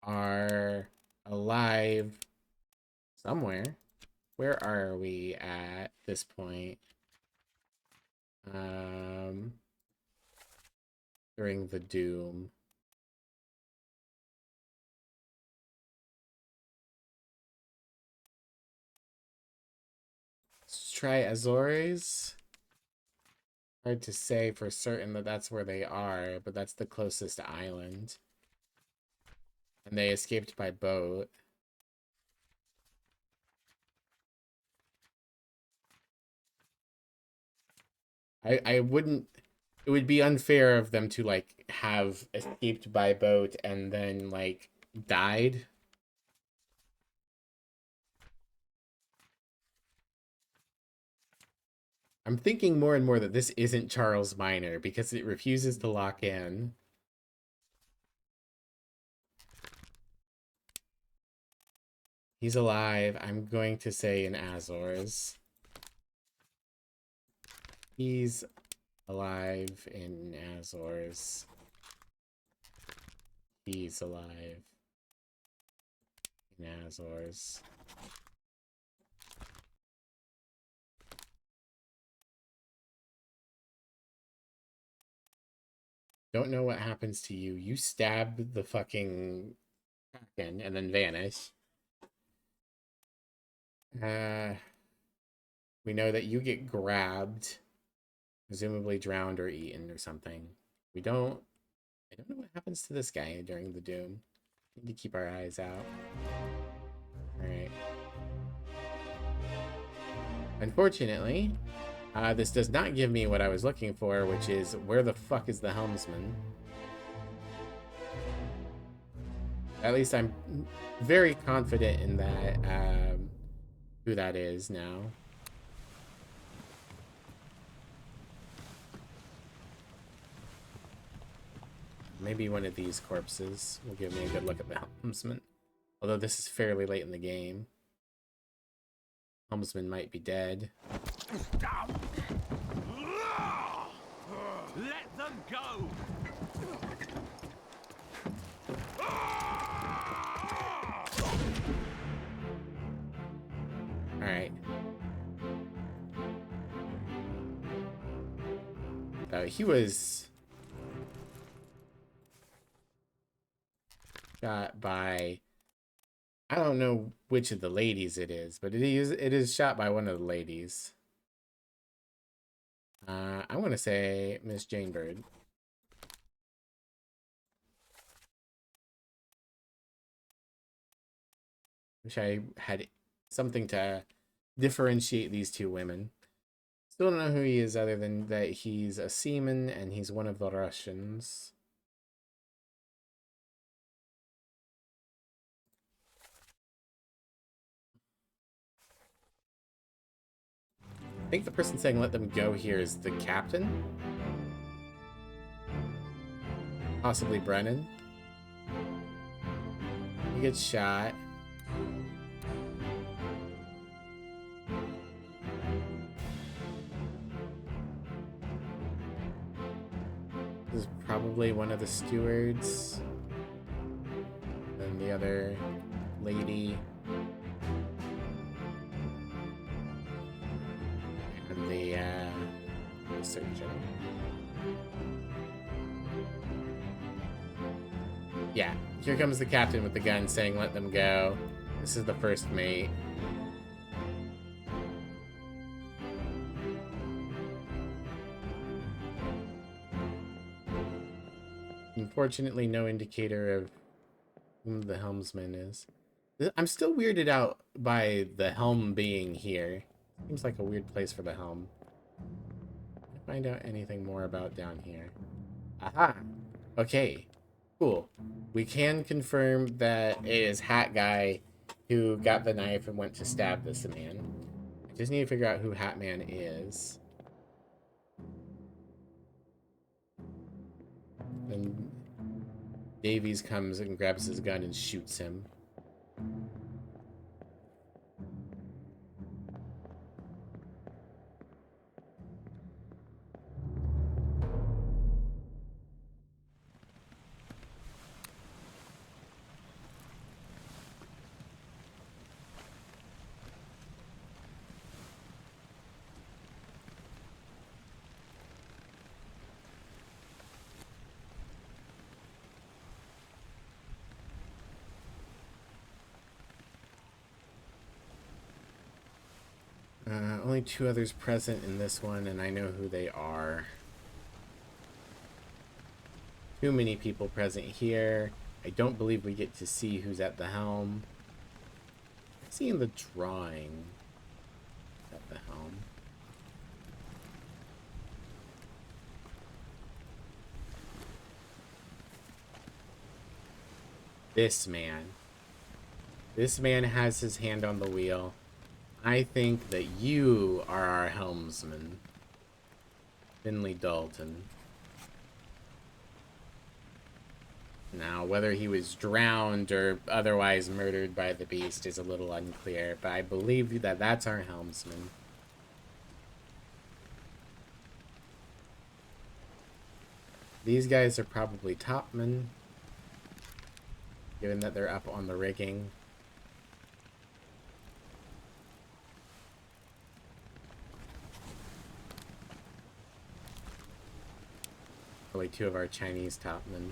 Speaker 1: are alive somewhere. Where are we at this point? During the Doom. Let's try Azores. Hard to say for certain that that's where they are, but that's the closest island. And they escaped by boat. I wouldn't... It would be unfair of them to, like, have escaped by boat and then, like, died. I'm thinking more and more that this isn't Charles Minor because it refuses to lock in. He's alive. I'm going to say in Azores. He's alive in Azores. He's alive in Azores. Don't know what happens to you. You stab the fucking kraken and then vanish. We know that you get grabbed, presumably drowned or eaten or something. I don't know what happens to this guy during the doom. We need to keep our eyes out. Alright. Unfortunately, this does not give me what I was looking for, which is where the fuck is the helmsman? At least I'm very confident in that, who that is now. Maybe one of these corpses will give me a good look at the helmsman. Although this is fairly late in the game. Helmsman might be dead.
Speaker 9: Let them go!
Speaker 1: Alright. He was shot by, I don't know which of the ladies it is, but it is shot by one of the ladies. I want to say Miss Jane Bird. Wish I had something to differentiate these two women. Still don't know who he is other than that he's a seaman and he's one of the Russians. I think the person saying let them go here is the captain. Possibly Brennan. He gets shot. This is probably one of the stewards. And the other lady. And the surgeon. Yeah, here comes the captain with the gun saying let them go. This is the first mate. Unfortunately, no indicator of whom the helmsman is. I'm still weirded out by the helm being here. Seems like a weird place for the helm. Can I find out anything more about down here? Aha! Okay, cool. We can confirm that it is Hat Guy who got the knife and went to stab this man. I just need to figure out who Hat Man is. Then Davies comes and grabs his gun and shoots him. Only two others present in this one, and I know who they are. Too many people present here. I don't believe we get to see who's at the helm. I see in the drawing at the helm. This man. This man has his hand on the wheel. I think that you are our helmsman. Finley Dalton. Now, whether he was drowned or otherwise murdered by the beast is a little unclear, but I believe that that's our helmsman. These guys are probably topmen, given that they're up on the rigging. Probably two of our Chinese topmen.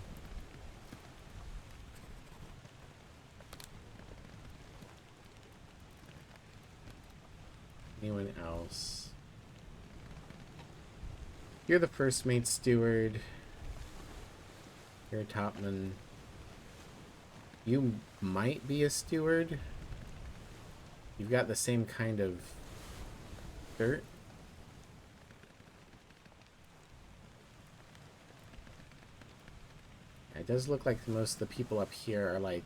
Speaker 1: Anyone else? You're the first mate steward. You're a topman. You might be a steward. You've got the same kind of shirt. It does look like most of the people up here are like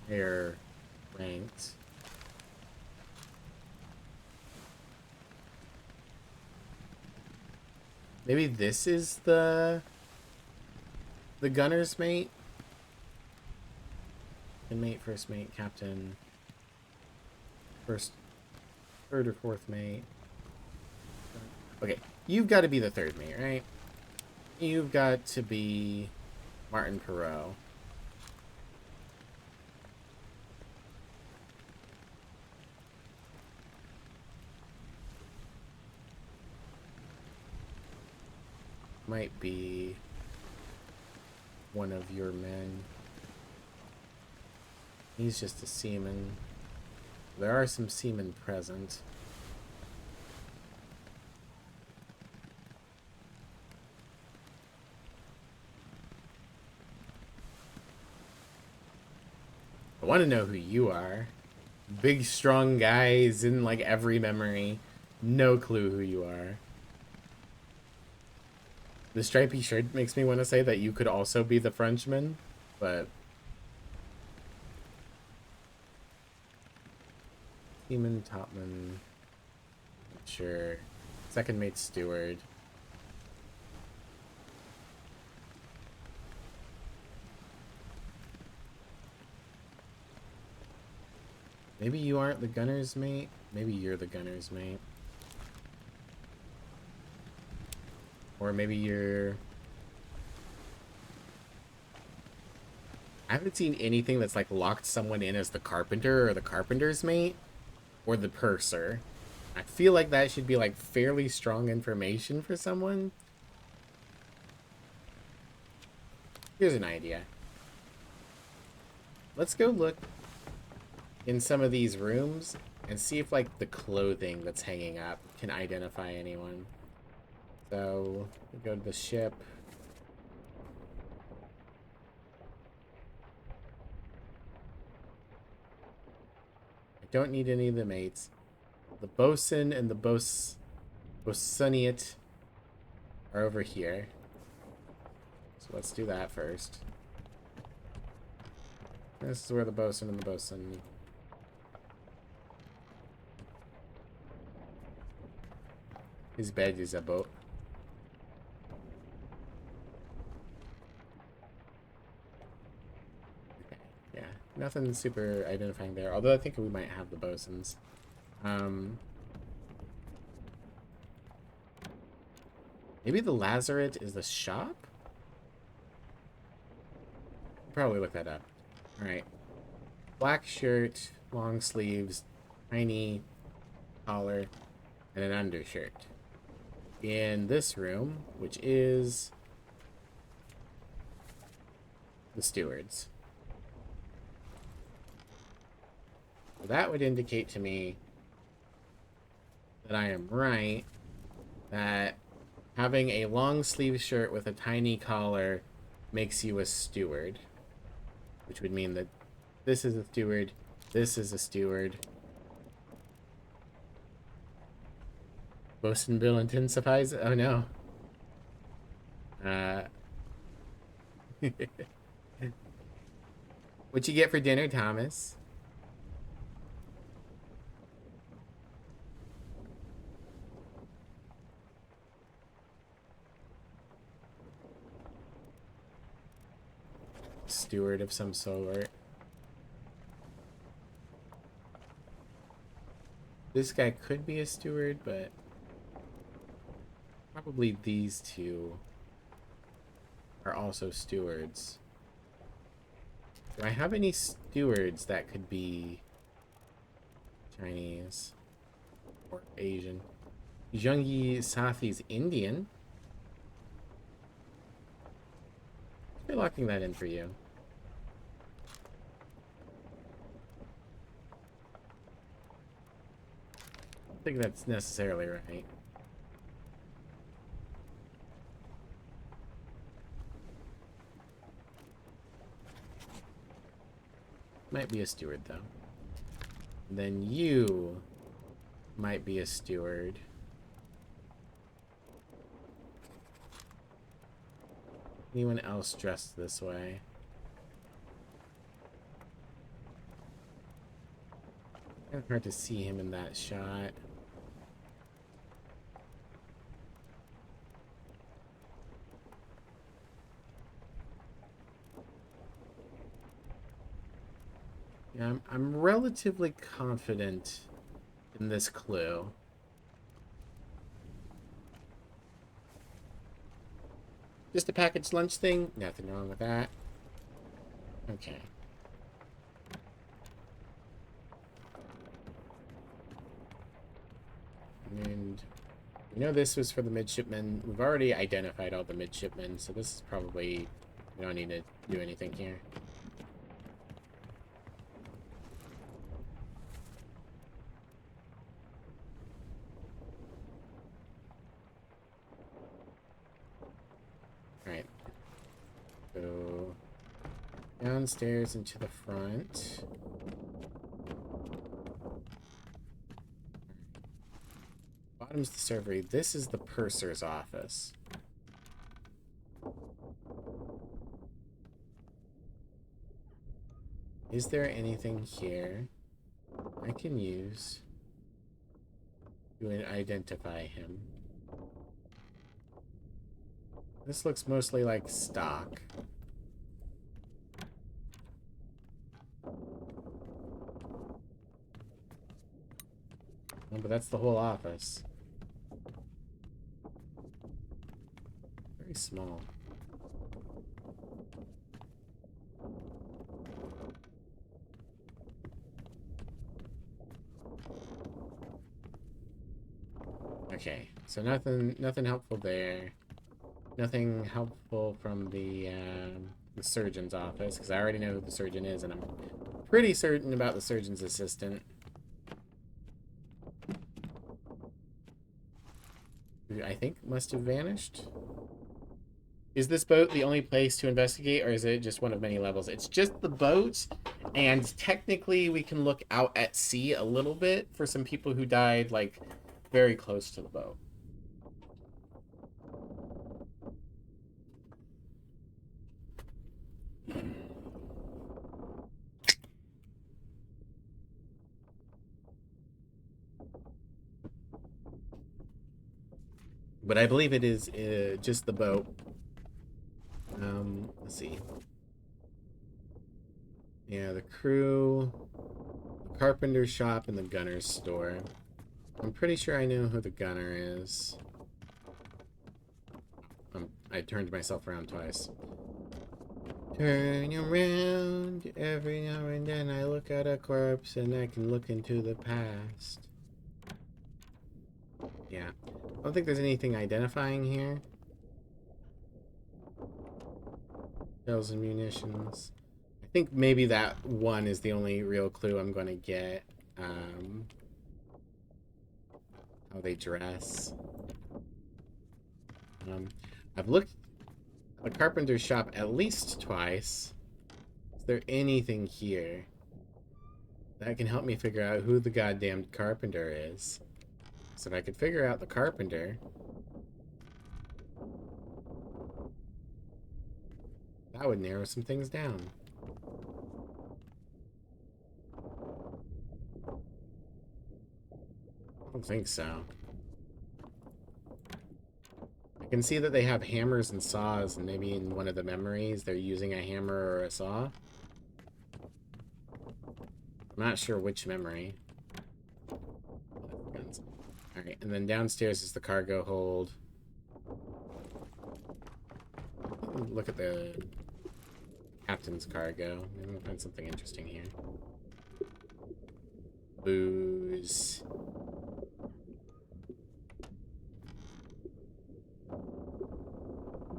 Speaker 1: higher ranked. Maybe this is the gunner's mate? And mate, first mate, captain, first, third or fourth mate. Okay, you've got to be the third mate, right? You've got to be Martin Perot. Might be one of your men. He's just a seaman. There are some seamen present. I want to know who you are. Big, strong guys in like every memory. No clue who you are. The stripy shirt makes me want to say that you could also be the Frenchman, but... Seaman, topman... Sure. Second mate steward. Maybe you aren't the gunner's mate? Maybe you're the gunner's mate. Or maybe you're... I haven't seen anything that's like locked someone in as the carpenter or the carpenter's mate or the purser. I feel like that should be like fairly strong information for someone. Here's an idea. Let's go look in some of these rooms and see if like the clothing that's hanging up can identify anyone. So, we go to the ship. I don't need any of the mates. The bosun and the bosunnate are over here. So let's do that first. This is where the bosun and the bosun. His bed is a boat. Yeah, nothing super identifying there. Although I think we might have the bosuns. Maybe the lazaret is the shop? Probably look that up. Alright. Black shirt, long sleeves, tiny collar, and an undershirt. In this room, which is the stewards. That would indicate to me that I am right, that having a long sleeve shirt with a tiny collar makes you a steward, which would mean that this is a steward, this is a steward. Bosun bill intensifies? Oh no. What you get for dinner, Thomas? steward of some sort. This guy could be a steward, but probably these two are also stewards. Do I have any stewards that could be Chinese or Asian? Zhengyi Sathi's Indian. We're locking that in for you. I don't think that's necessarily right. Might be a steward, though. Then you might be a steward. Anyone else dressed this way? Kind of hard to see him in that shot. Yeah, I'm relatively confident in this clue. Just a packaged lunch thing? Nothing wrong with that. Okay. And we know this was for the midshipmen. We've already identified all the midshipmen, so this is probably... We don't need to do anything here. Alright. So... downstairs and to the front. Bottom's the servery. This is the purser's office. Is there anything here I can use to identify him? This looks mostly like stock. Oh, but that's the whole office. Very small. Okay, so nothing helpful there. Nothing helpful from the surgeon's office, because I already know who the surgeon is, and I'm pretty certain about the surgeon's assistant. Who I think must have vanished. Is this boat the only place to investigate, or is it just one of many levels? It's just the boat, and technically we can look out at sea a little bit for some people who died, like, very close to the boat. But I believe it is just the boat. Let's see. Yeah, the crew, the carpenter's shop, and the gunner's store. I'm pretty sure I know who the gunner is. I turned myself around twice. Turn around, every now and then I look at a corpse and I can look into the past. Yeah, I don't think there's anything identifying here. Shells and munitions. I think maybe that one is the only real clue I'm going to get. How they dress. I've looked at the carpenter's shop at least twice. Is there anything here that can help me figure out who the goddamn carpenter is? So if I could figure out the carpenter, that would narrow some things down. I don't think so. I can see that they have hammers and saws, and maybe in one of the memories they're using a hammer or a saw. I'm not sure which memory. Alright, and then downstairs is the cargo hold. Look at the captain's cargo. Maybe we'll find something interesting here. Booze.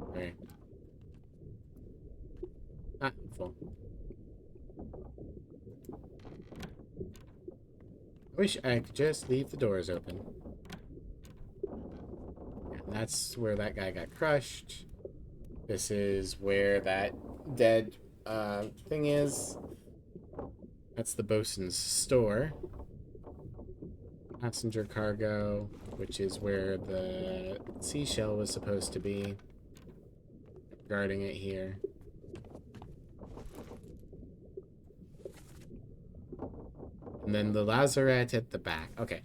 Speaker 1: Okay. Not helpful. I wish I could just leave the doors open. And that's where that guy got crushed. This is where that dead thing is. That's the bosun's store. Passenger cargo, which is where the seashell was supposed to be. Guarding it here. And then the lazarette at the back. Okay.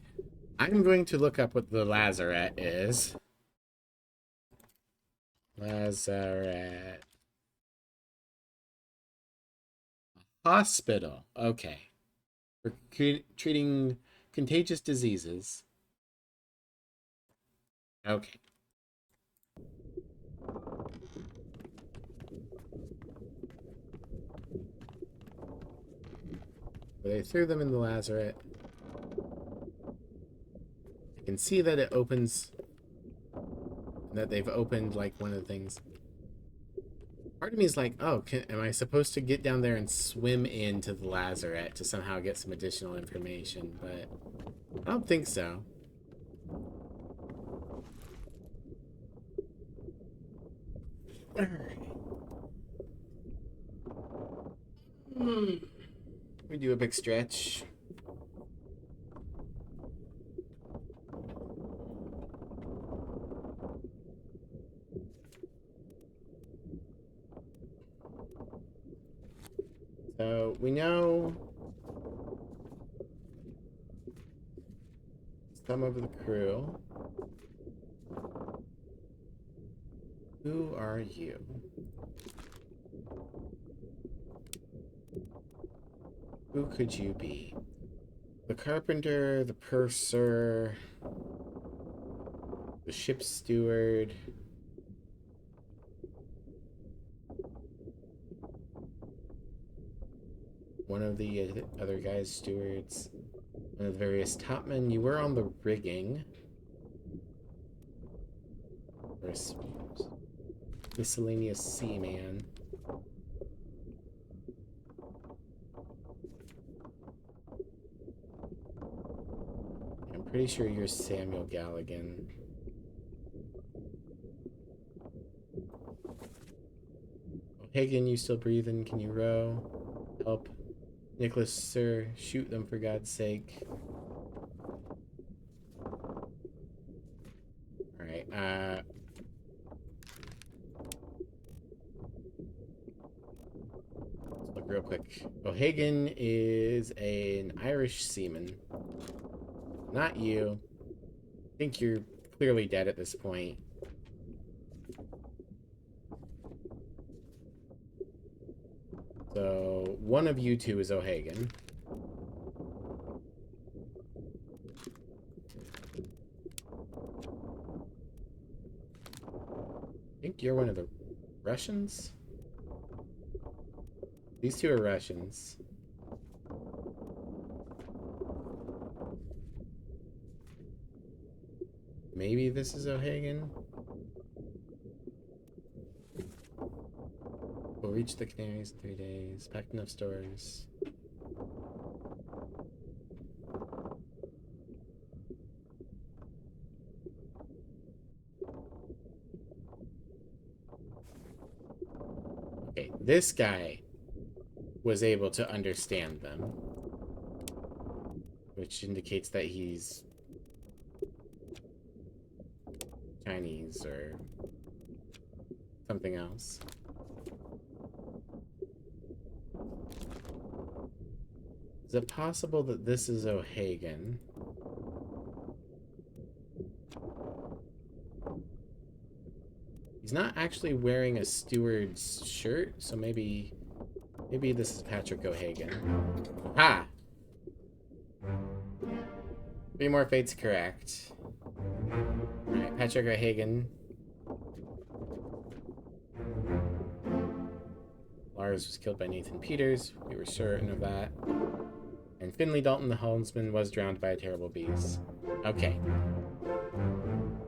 Speaker 1: I'm going to look up what the lazarette is. Lazarette. Hospital. Okay. For treating contagious diseases. Okay. They threw them in the lazarette. I can see that it opens, that they've opened like one of the things. Part of me is like, oh, am I supposed to get down there and swim into the lazarette to somehow get some additional information? But I don't think so. We do a big stretch. So we know some of the crew. Who are you? Who could you be? The carpenter, the purser, the ship's steward. One of the other guy's stewards. One of the various topmen. You were on the rigging. Miscellaneous seaman. I'm pretty sure you're Samuel Galligan. Hagen, you still breathing? Can you row? Help. Nicholas, sir, shoot them for God's sake. Alright, let's look real quick. O'Hagan is an Irish seaman. Not you. I think you're clearly dead at this point. So, one of you two is O'Hagan. I think you're one of the Russians? These two are Russians. Maybe this is O'Hagan? We'll reach the Canaries in 3 days. Packed enough stores. Okay, this guy was able to understand them, which indicates that he's Chinese or something else. Is it possible that this is O'Hagan? He's not actually wearing a steward's shirt, so maybe this is Patrick O'Hagan. Ha! 3 more fates correct. Alright, Patrick O'Hagan. Lars was killed by Nathan Peters. We were certain of that. And Finley Dalton, the helmsman, was drowned by a terrible beast. Okay.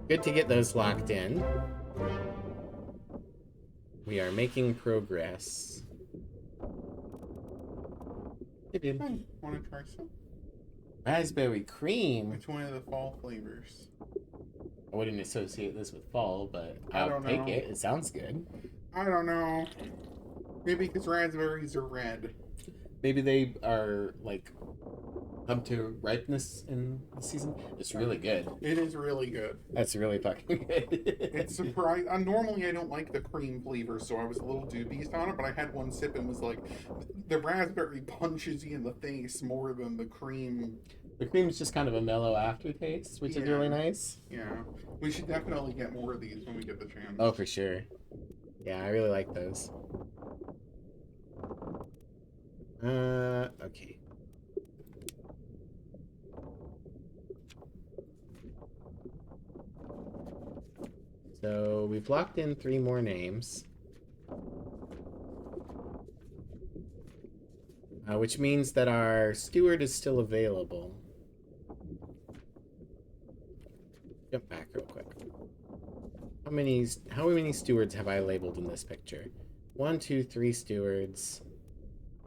Speaker 1: Good to get those locked in. We are making progress. Hey, dude.
Speaker 10: Hey, want to try some?
Speaker 1: Raspberry cream.
Speaker 10: Which one of the fall flavors?
Speaker 1: I wouldn't associate this with fall, but
Speaker 10: I
Speaker 1: I'll
Speaker 10: don't
Speaker 1: take
Speaker 10: know.
Speaker 1: it. It sounds good.
Speaker 10: I don't know. Maybe because raspberries are red.
Speaker 1: Maybe they are, like, up to ripeness in the season. It's really good.
Speaker 10: It is really good.
Speaker 1: That's really fucking good.
Speaker 10: It's surprising. Normally, I don't like the cream flavor, so I was a little dubious on it, but I had one sip and was like, the raspberry punches you in the face more than the cream.
Speaker 1: The cream's just kind of a mellow aftertaste, which is really nice.
Speaker 10: Yeah. We should definitely get more of these when we get the chance.
Speaker 1: Oh, for sure. Yeah, I really like those. Okay. So we've locked in 3 more names. Which means that our steward is still available. Jump back real quick. How many stewards have I labeled in this picture? 1, 2, 3 stewards.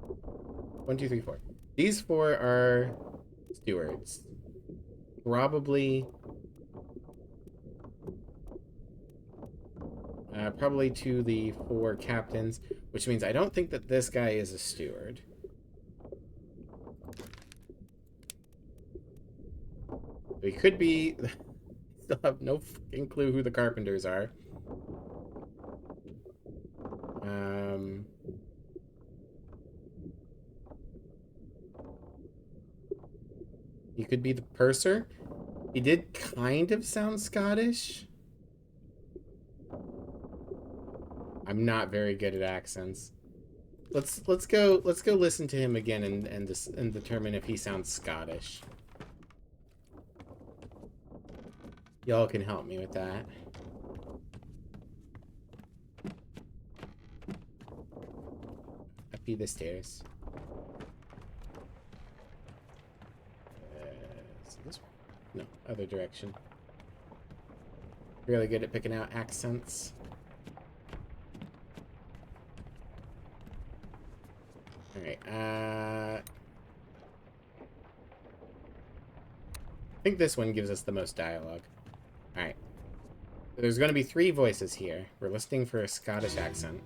Speaker 1: 1, 2, 3, 4. These 4 are stewards. Probably to the 4 captains, which means I don't think that this guy is a steward. He could be. Still have no fucking clue who the carpenters are. He could be the purser. He did kind of sound Scottish. I'm not very good at accents. Let's go listen to him again and determine if he sounds Scottish. Y'all can help me with that. Up the stairs. Is it this one? No, other direction. Really good at picking out accents. Alright, I think this one gives us the most dialogue. Alright. There's going to be 3 voices here. We're listening for a Scottish accent.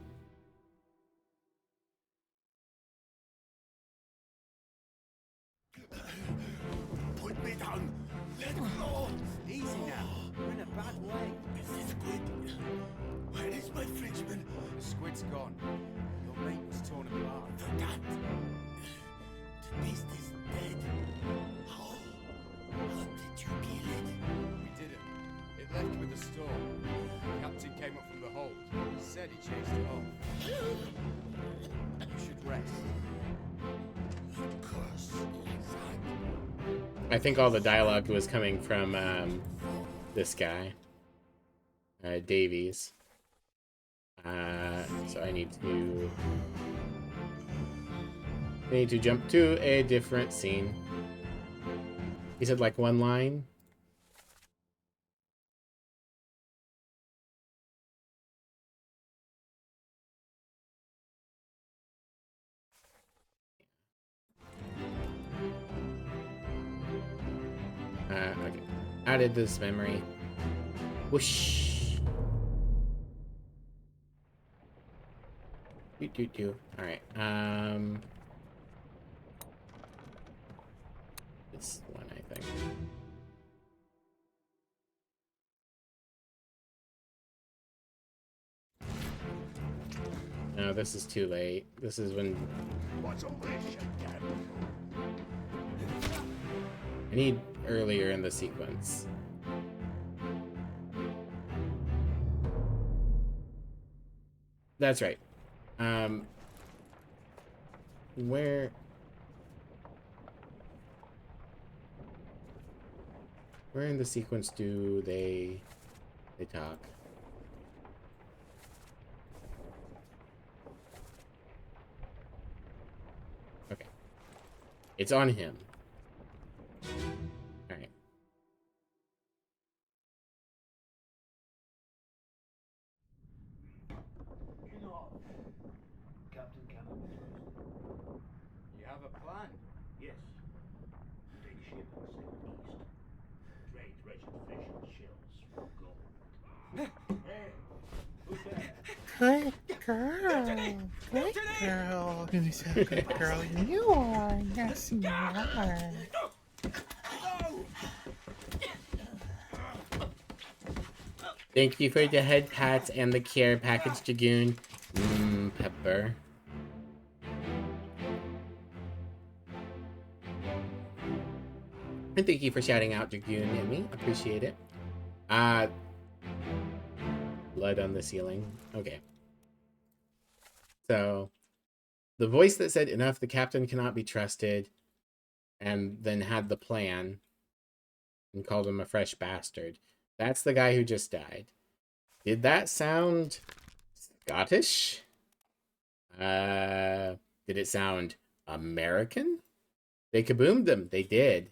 Speaker 8: Put me down. Let go.
Speaker 2: Easy now. We're in a bad way.
Speaker 8: Is this squid? Where is my Frenchman?
Speaker 3: The squid's gone. Your mate was torn apart.
Speaker 8: The cat. The beast is dead. How? How did you kill it?
Speaker 3: We didn't. It left with the storm. The captain came up from the hold. Said he chased it off. You should rest.
Speaker 8: Curse.
Speaker 1: I think all the dialogue was coming from this guy. Davies. So I need to jump to a different scene. He said like one line. Okay. Added this memory. Whoosh. Do. Alright. This one, I think. No, this is too late. This is when
Speaker 8: What's a wish again?
Speaker 1: I need earlier in the sequence. That's right. Where in the sequence do they talk? Okay. It's on him. All right.
Speaker 4: Get off. Captain cannot be trusted.
Speaker 3: You have a plan?
Speaker 4: Yes. We take ship and sail east. Trade wretched fish and shells for gold. Hey, who's there?
Speaker 8: Good girl. Good girl. Who's a good girl? You are. Yes, you are.
Speaker 1: Thank you for the head pats and the care package, Dragoon. Pepper. And thank you for shouting out Dragoon and me. Appreciate it. Blood on the ceiling. Okay. So, the voice that said, enough, the captain cannot be trusted, and then had the plan and called him a fresh bastard. That's the guy who just died. Did that sound Scottish? Did it sound American? They kaboomed them. They did.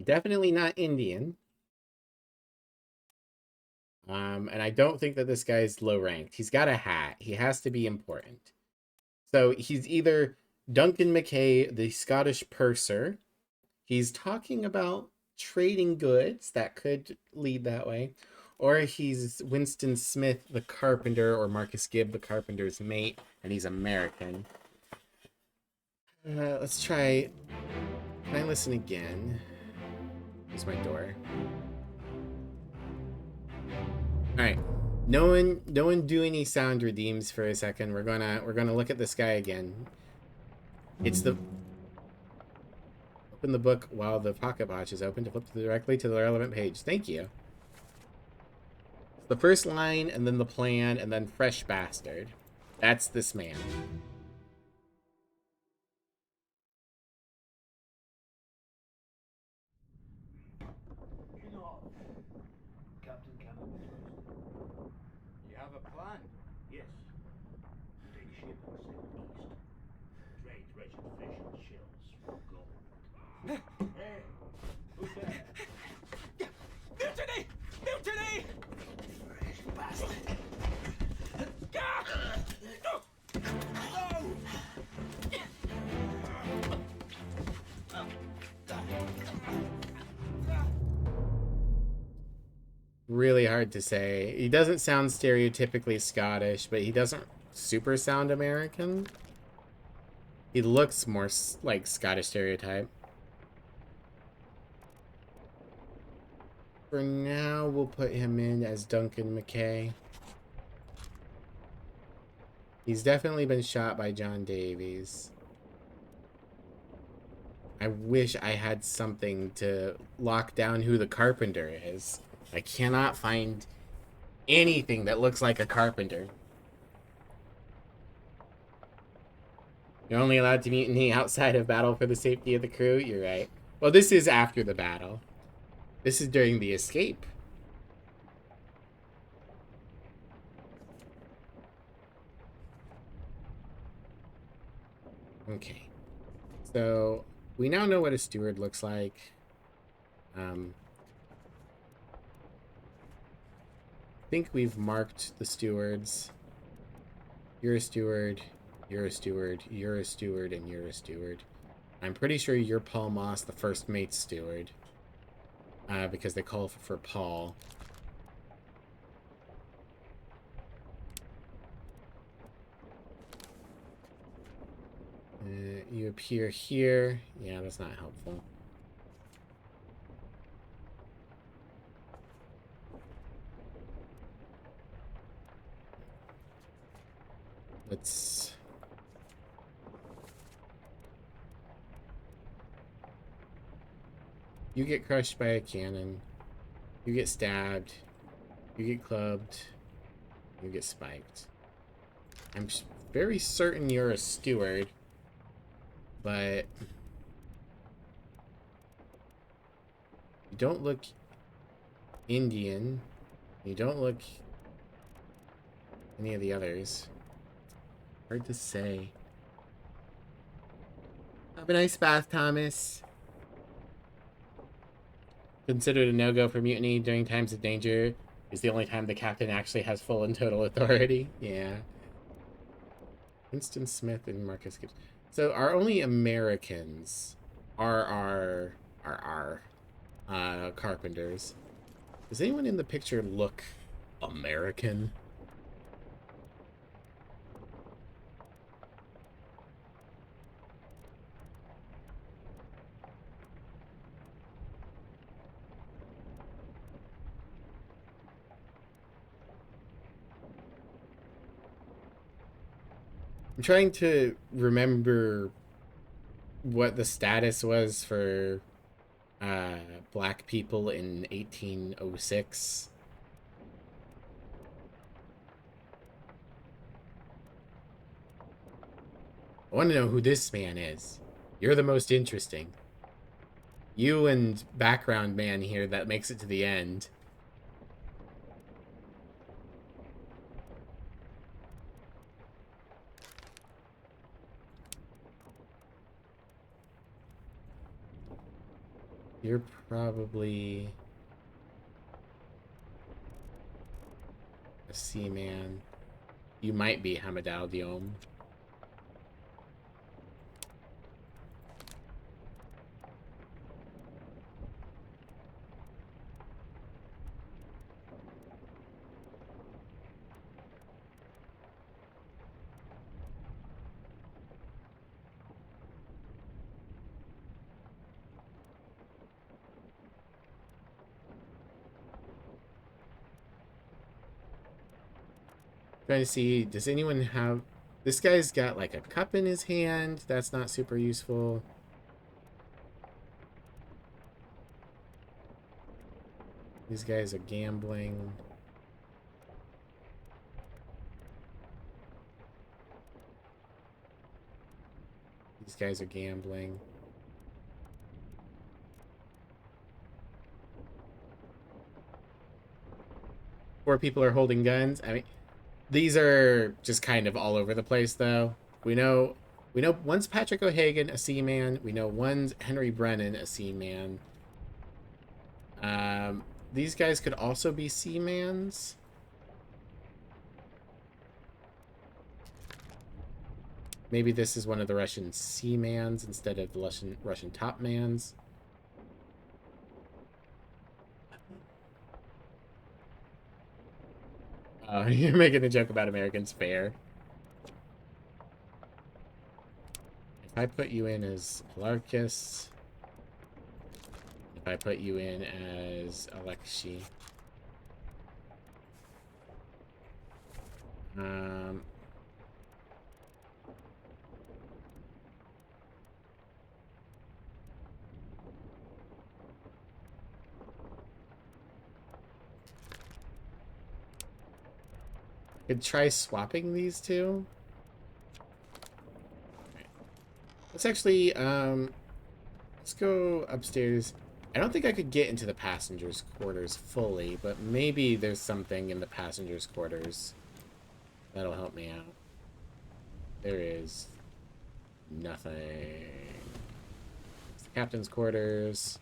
Speaker 1: Definitely not Indian. And I don't think that this guy's low ranked. He's got a hat. He has to be important. So he's either Duncan McKay, the Scottish purser. He's talking about trading goods. That could lead that way. Or he's Winston Smith, the carpenter, or Marcus Gibb, the carpenter's mate, and he's American. Let's try. Can I listen again? Here's my door. All right. No one do any sound redeems for a second. We're gonna look at this guy again. It's the open the book while the pocket watch is open to flip directly to the relevant page. Thank you. The first line, and then the plan, and then fresh bastard. That's this man.
Speaker 4: Get off. Captain cannot be trusted.
Speaker 3: You have a plan?
Speaker 4: Yes. We take ship and sail east. Trade wretched fish and shells for gold. Hey, who's there?
Speaker 2: Mutiny! Mutiny!
Speaker 4: Fresh bastard.
Speaker 1: Really hard to say. He doesn't sound stereotypically Scottish, but he doesn't super sound American. He looks more like Scottish stereotype. For now, we'll put him in as Duncan McKay. He's definitely been shot by John Davies. I wish I had something to lock down who the carpenter is. I cannot find anything that looks like a carpenter. You're only allowed to mutiny outside of battle for the safety of the crew? You're right. Well, this is after the battle. This is during the escape. Okay. So, we now know what a steward looks like. I think we've marked the stewards. You're a steward, you're a steward, you're a steward, and you're a steward. I'm pretty sure you're Paul Moss, the first mate's steward. Because they call for Paul. You appear here. Yeah, that's not helpful. Let's... You get crushed by a cannon. You get stabbed. You get clubbed. You get spiked. I'm very certain you're a steward, but you don't look Indian. You don't look any of the others. Hard to say. Have a nice bath, Thomas. Considered a no-go for mutiny during times of danger is the only time the captain actually has full and total authority. Yeah. Winston Smith and Marcus Gibbs. So our only Americans are our carpenters. Does anyone in the picture look American? I'm trying to remember what the status was for black people in 1806. I want to know who this man is. You're the most interesting. You and background man here that makes it to the end. You're probably a seaman. You might be Hamad al-Diom. Trying to see, does anyone have... This guy's got like a cup in his hand. That's not super useful. These guys are gambling. These guys are gambling. Four people are holding guns. I mean... These are just kind of all over the place, though. We know one's Patrick O'Hagan, a seaman. We know one's Henry Brennan, a seaman. These guys could also be seamans. Maybe this is one of the Russian seamans instead of the Russian topmans. You're making a joke about Americans. Fair. If I put you in as Larkus, if I put you in as Alexi, could try swapping these two. Let's actually, let's go upstairs. I don't think I could get into the passengers' quarters fully, but maybe there's something in the passengers' quarters that'll help me out. There is nothing. It's the captain's quarters.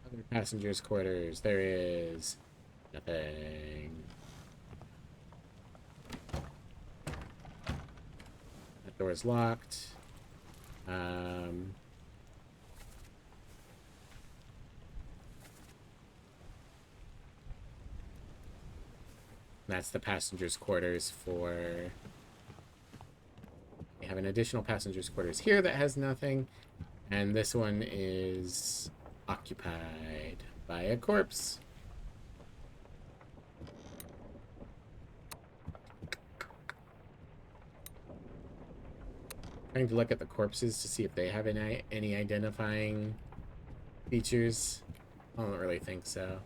Speaker 1: Other passengers' quarters. There is nothing. That door is locked. That's the passengers' quarters for... We have an additional passengers' quarters here that has nothing. And this one is occupied by a corpse. Trying to look at the corpses to see if they have any identifying features? I don't really think so.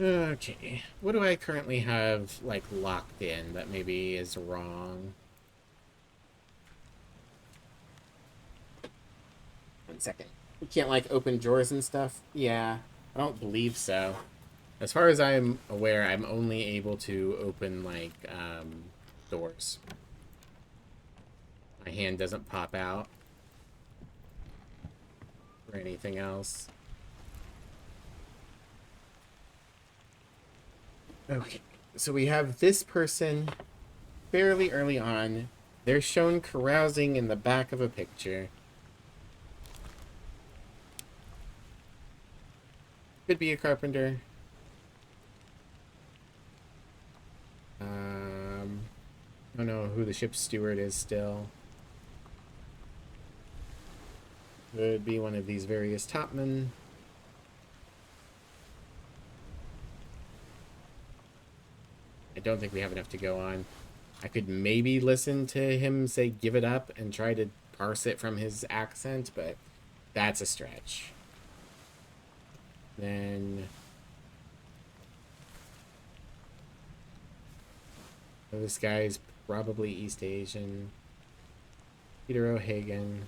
Speaker 1: Okay, what do I currently have, like, locked in that maybe is wrong? 1 second. You can't, like, open drawers and stuff? Yeah, I don't believe so. As far as I'm aware, I'm only able to open, like, doors. My hand doesn't pop out. Or anything else. Okay, so we have this person fairly early on. They're shown carousing in the back of a picture. Could be a carpenter. I don't know who the ship's steward is still. Could be one of these various topmen. I don't think we have enough to go on. I could maybe listen to him say give it up and try to parse it from his accent, but that's a stretch. Then this guy's probably East Asian. Peter O'Hagan.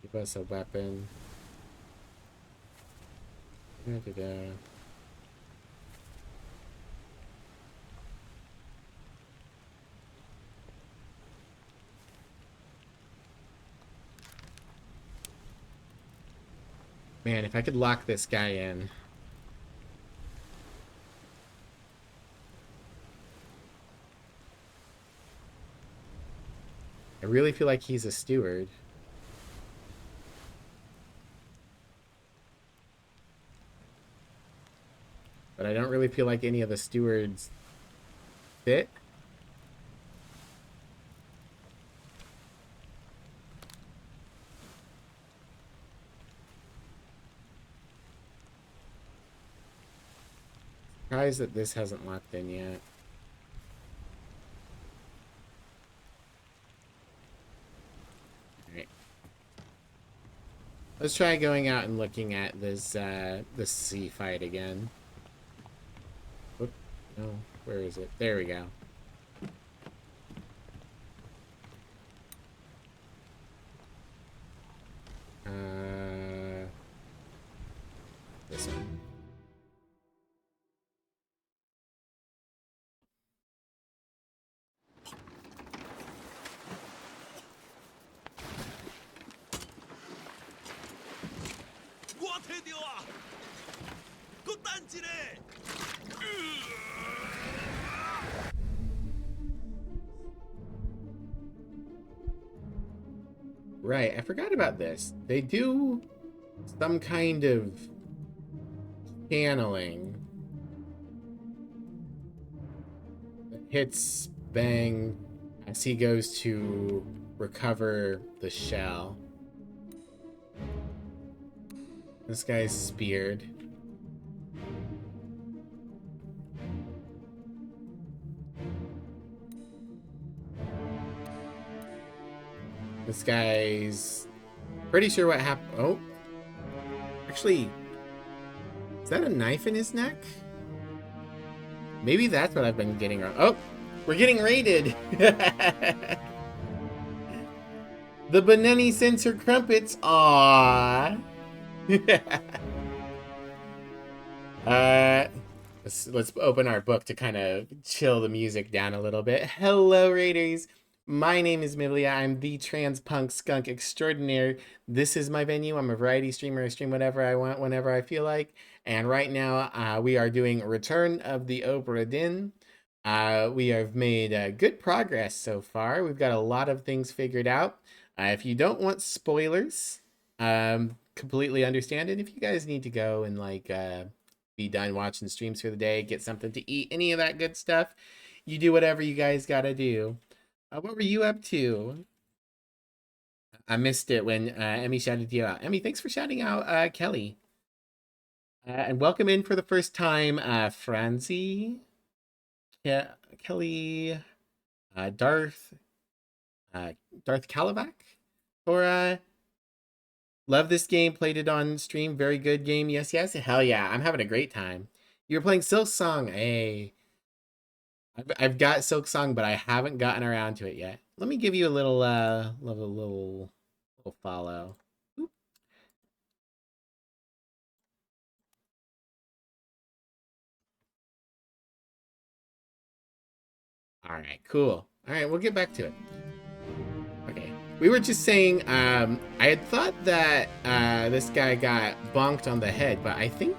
Speaker 1: Give us a weapon. Da-da-da. Man, if I could lock this guy in. I really feel like he's a steward. But I don't really feel like any of the stewards fit. Surprised that this hasn't locked in yet. Alright. Let's try going out and looking at this sea fight again. Whoop. No, where is it? There we go. This one. Right, I forgot about this. They do some kind of channeling. That hits Bang as he goes to recover the shell. This guy's speared. This guy's pretty sure what happened. Oh, actually, is that a knife in his neck? Maybe that's what I've been getting wrong. Oh, we're getting raided. The Beneni sends her crumpets. Aww. Let's open our book to kind of chill the music down a little bit. Hello, Raiders. My name is Miblia. I'm the trans punk skunk extraordinaire. This is my venue. I'm a variety streamer. I stream whatever I want, whenever I feel like. And right now, we are doing Return of the Obra Dinn. We have made good progress so far. We've got a lot of things figured out. If you don't want spoilers, completely understand it. If you guys need to go and like be done watching streams for the day, get something to eat, any of that good stuff, you do whatever you guys gotta do. What were you up to? I missed it when Emmy shouted you out. Emmy, thanks for shouting out Kelly. And welcome in for the first time, Franzi, Kelly, Darth, Darth Kalavac, Cora. Love this game. Played it on stream. Very good game. Yes, yes. Hell yeah. I'm having a great time. You were playing Silk Song. Hey. I've got Silk Song, but I haven't gotten around to it yet. Let me give you a little follow. Oop. All right, cool. All right, we'll get back to it. Okay. We were just saying, I had thought that this guy got bonked on the head, but I think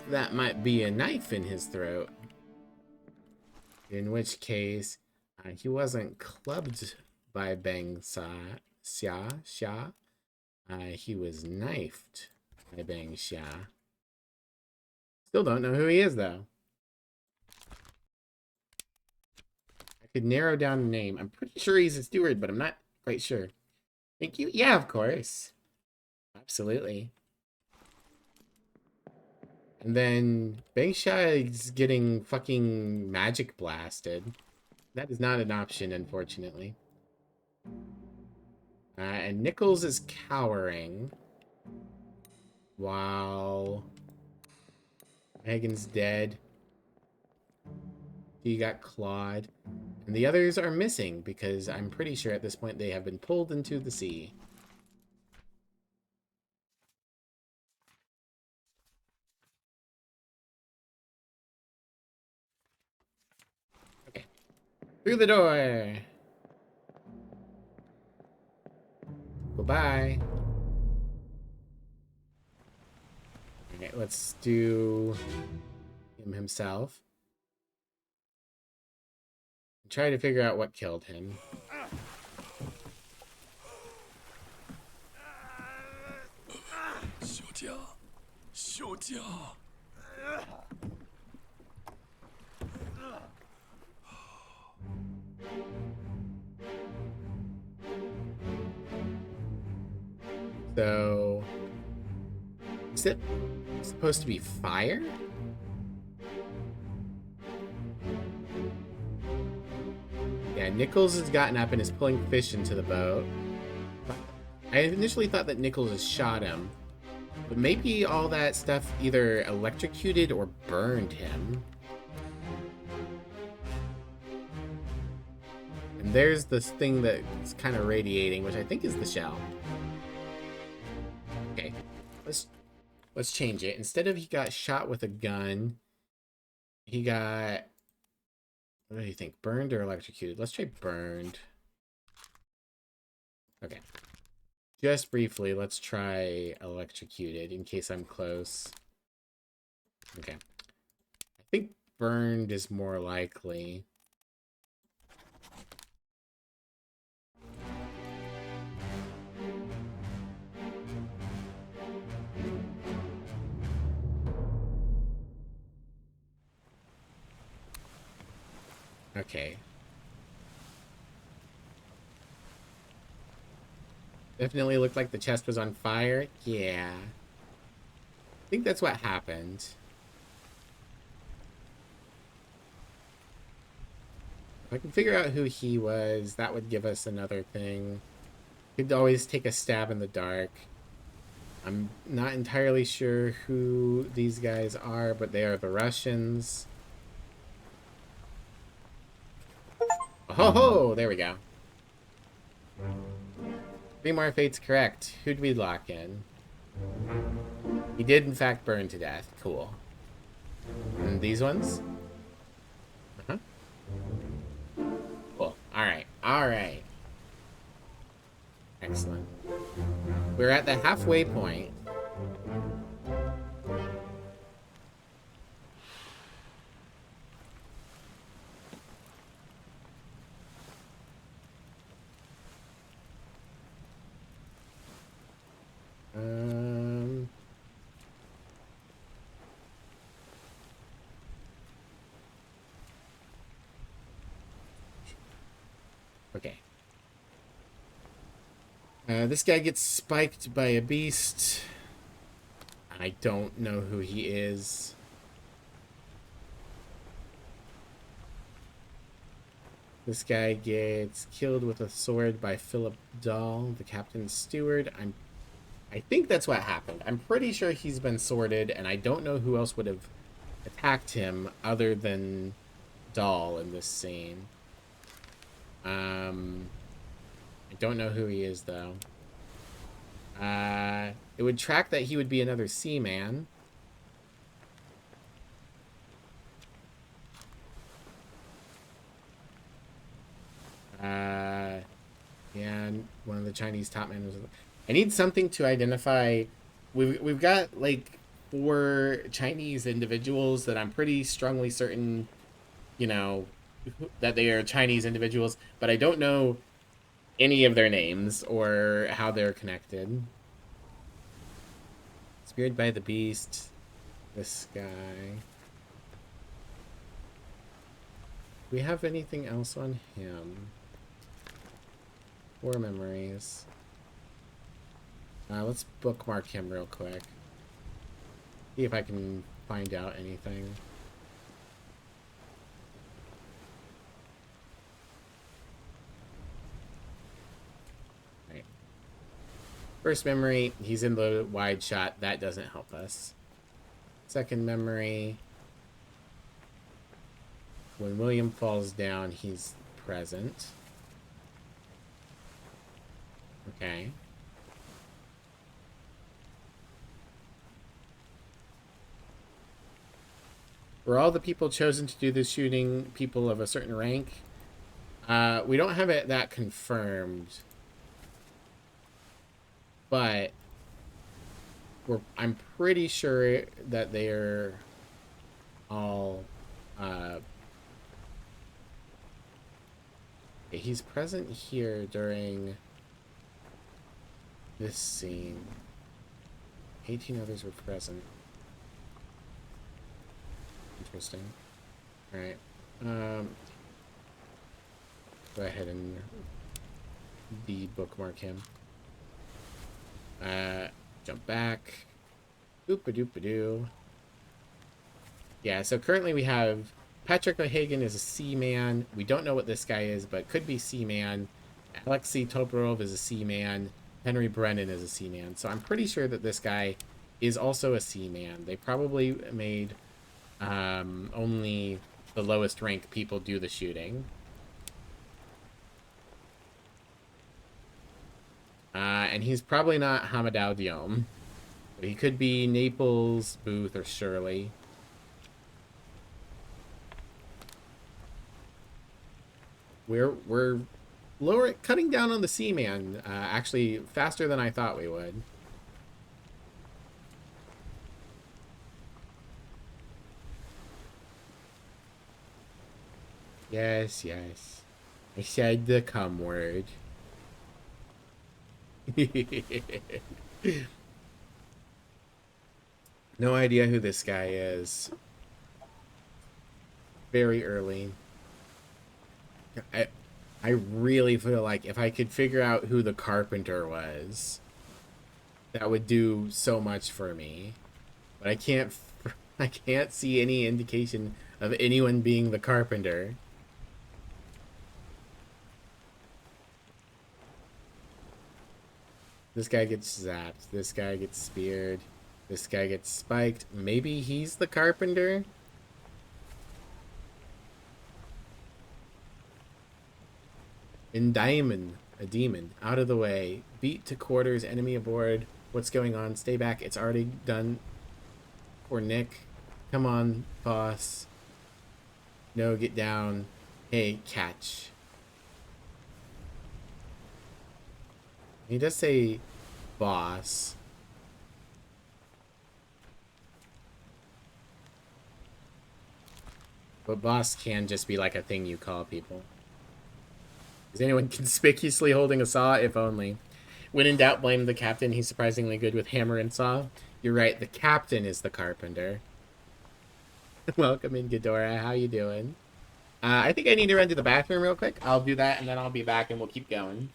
Speaker 1: that might be a knife in his throat. In which case, he wasn't clubbed by Bang Xia. He was knifed by Bang Xia. Still don't know who he is, though. I could narrow down a name. I'm pretty sure he's a steward, but I'm not quite sure. Thank you. Yeah, of course. Absolutely. And then Bang Xia is getting fucking magic blasted. That is not an option, unfortunately. And Nichols is cowering. While Megan's dead. He got clawed. And the others are missing because I'm pretty sure at this point they have been pulled into the sea. Okay. Through the door! Goodbye. Okay, let's do him himself. Try to figure out what killed him. So, is it supposed to be fire? Yeah, Nichols has gotten up and is pulling fish into the boat. I initially thought that Nichols has shot him, but maybe all that stuff either electrocuted or burned him. And there's this thing that's kind of radiating, which I think is the shell. Okay, let's change it. Instead of he got shot with a gun, he got, what do you think, burned or electrocuted? Let's try burned. Okay. Just briefly, let's try electrocuted in case I'm close. Okay. I think burned is more likely. Okay. Definitely looked like the chest was on fire. Yeah. I think that's what happened. If I can figure out who he was, that would give us another thing. Could always take a stab in the dark. I'm not entirely sure who these guys are, but they are the Russians. Oh ho! There we go. Three more fates correct. Who'd we lock in? He did, in fact, burn to death. Cool. And these ones? Uh-huh. Cool. Alright. Alright. Excellent. We're at the halfway point. Okay. This guy gets spiked by a beast. And I don't know who he is. This guy gets killed with a sword by Philip Dahl, the captain's steward. I think that's what happened. I'm pretty sure he's been sworded, and I don't know who else would have attacked him other than Dahl in this scene. I don't know who he is, though. It would track that he would be another seaman. Yeah, one of the Chinese top men was. I need something to identify. We've got like 4 Chinese individuals that I'm pretty strongly certain, you know, that they are Chinese individuals, but I don't know any of their names or how they're connected. Speared by the beast. This guy. Do we have anything else on him? 4 memories. Let's bookmark him real quick. See if I can find out anything. Right. First memory, he's in the wide shot. That doesn't help us. Second memory, when William falls down, he's present. Okay. Were all the people chosen to do the shooting people of a certain rank? We don't have it that confirmed. But I'm pretty sure that they're all he's present here during this scene. 18 others were present. Interesting. Alright. Go ahead and de-bookmark him. Jump back. Boop-a-doop-a-doo. Yeah, so currently we have Patrick O'Hagan is a seaman. We don't know what this guy is, but could be seaman. Alexei Toporov is a seaman. Henry Brennan is a seaman. So I'm pretty sure that this guy is also a seaman. They probably made only the lowest rank people do the shooting. And he's probably not Hamadou Diom. He could be Naples, Booth, or Shirley. We're cutting down on the seaman, actually faster than I thought we would. Yes, yes. I said the cum word. No idea who this guy is. Very early. I really feel like if I could figure out who the carpenter was, that would do so much for me. But I can't see any indication of anyone being the carpenter. This guy gets zapped. This guy gets speared. This guy gets spiked. Maybe he's the carpenter? Indictment. A demon. Out of the way. Beat to quarters. Enemy aboard. What's going on? Stay back. It's already done. Poor Nick. Come on, boss. No, get down. Hey, catch. He does say boss. But boss can just be like a thing you call people. Is anyone conspicuously holding a saw? If only. When in doubt, blame the captain. He's surprisingly good with hammer and saw. You're right, the captain is the carpenter. Welcome in, Ghidorah. How you doing? I think I need to run to the bathroom real quick. I'll do that, and then I'll be back, and we'll keep going.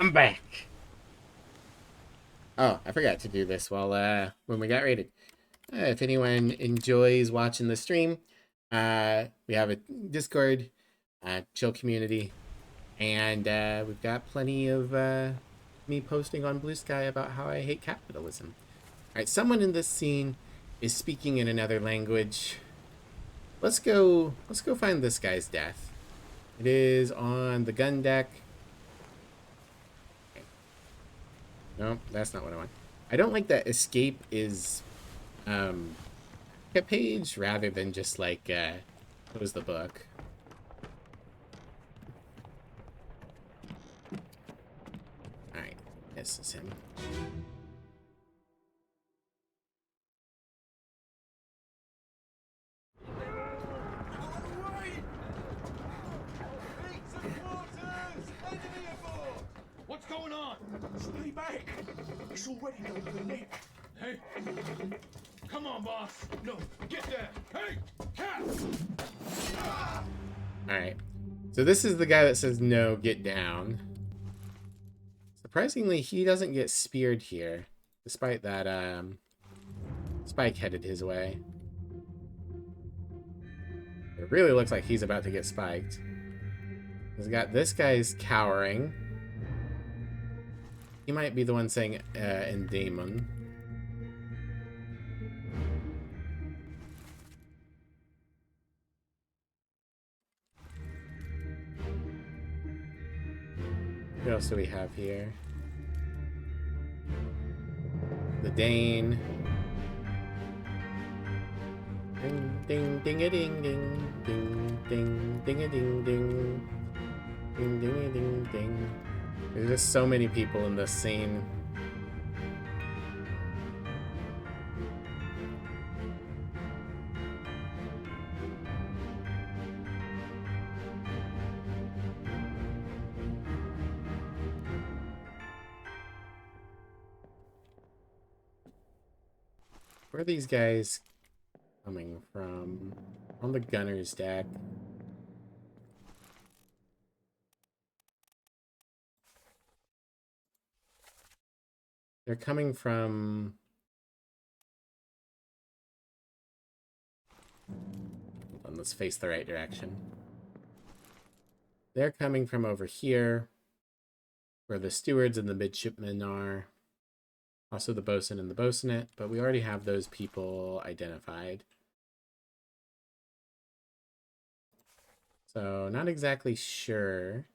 Speaker 1: I'm back. Oh, I forgot to do this while when we got rated. If anyone enjoys watching the stream, we have a Discord, chill community, and we've got plenty of me posting on Blue Sky about how I hate capitalism. All right, someone in this scene is speaking in another language. Let's go find this guy's death. It is on the gun deck. Okay. No, that's not what I want. I don't like that escape is a page rather than just like close the book. Alright, this is him.
Speaker 3: What's going on? Stay back! It's already going to the neck. Hey! Come on, boss! No, get there! Hey! Cat!
Speaker 1: Alright. So this is the guy that says no, get down. Surprisingly, he doesn't get speared here. Despite that, Spike headed his way. It really looks like he's about to get spiked. He's got this guy's cowering. He might be the one saying in Damon. What else do we have here? The Dane. Ding ding ding a ding ding ding ding ding a ding ding ding ding a ding ding. There's just so many people in this scene. Where are these guys coming from? On the gunner's deck. They're coming from... Hold on, let's face the right direction. They're coming from over here, where the stewards and the midshipmen are. Also the bosun and the bosunet, but we already have those people identified. So, not exactly sure.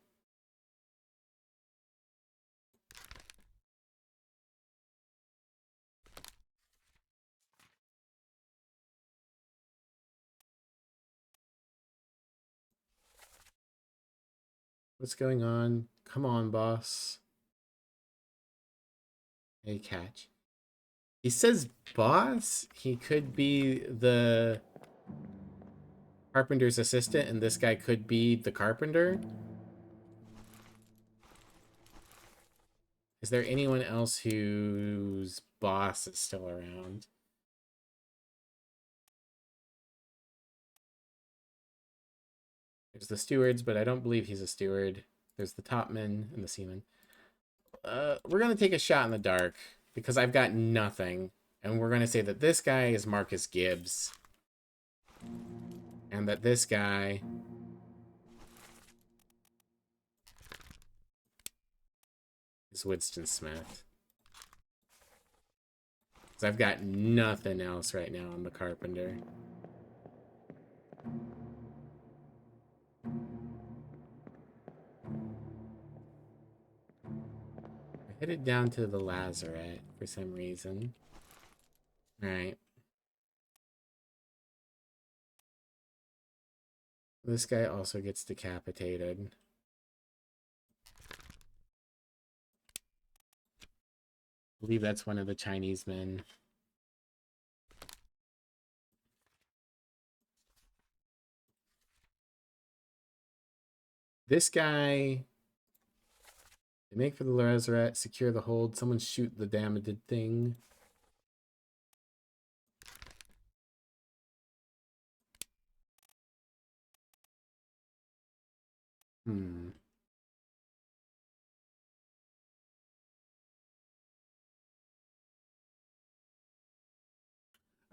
Speaker 1: What's going on? Come on, boss. Hey, catch. He says boss? He could be the carpenter's assistant, and this guy could be the carpenter? Is there anyone else whose boss is still around? There's the stewards, but I don't believe he's a steward. There's the topman and the seaman. We're going to take a shot in the dark because I've got nothing. And we're going to say that this guy is Marcus Gibbs. And that this guy is Winston Smith. Because I've got nothing else right now on the carpenter. I headed down to the lazarette for some reason. Alright. This guy also gets decapitated. I believe that's one of the Chinese men. This guy... They make for the lazarette, secure the hold, someone shoot the damaged thing.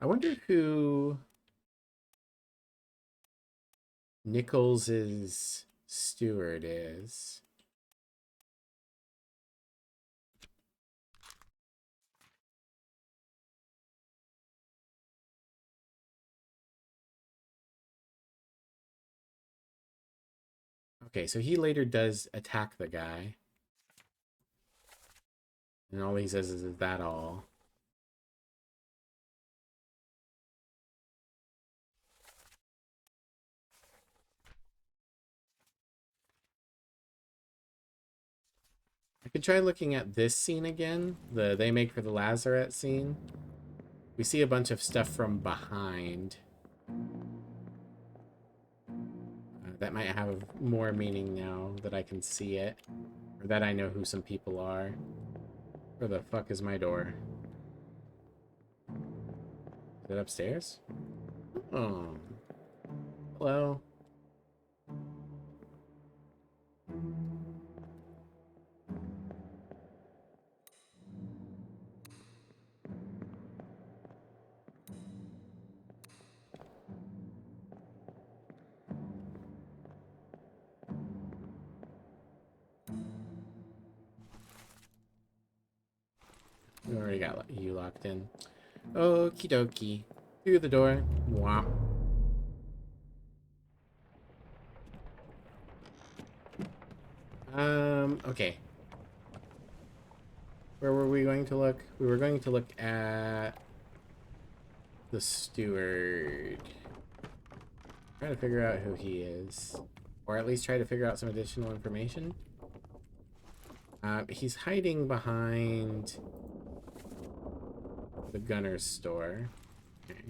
Speaker 1: I wonder who Nichols's steward is. Okay, so he later does attack the guy. And all he says is that all? I could try looking at this scene again. The they make for the Lazarette scene. We see a bunch of stuff from behind. That might have more meaning now that I can see it. Or that I know who some people are. Where the fuck is my door? Is it upstairs? Oh. Hello. We already got you locked in. Okie dokie. Through the door. Womp. Okay. Where were we going to look? We were going to look at the steward. Try to figure out who he is. Or at least try to figure out some additional information. He's hiding behind the gunner's store. Okay.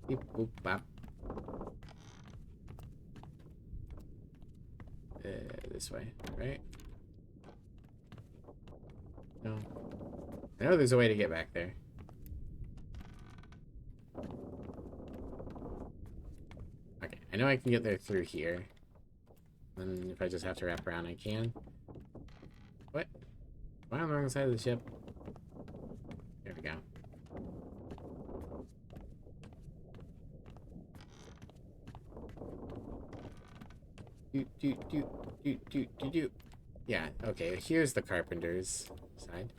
Speaker 1: Beep, boop, bop. This way, right? No. I know there's a way to get back there. Okay, I know I can get there through here. And if I just have to wrap around, I can. What? Am I on the wrong side of the ship? There we go. Do. Yeah, okay, here's the carpenter's side.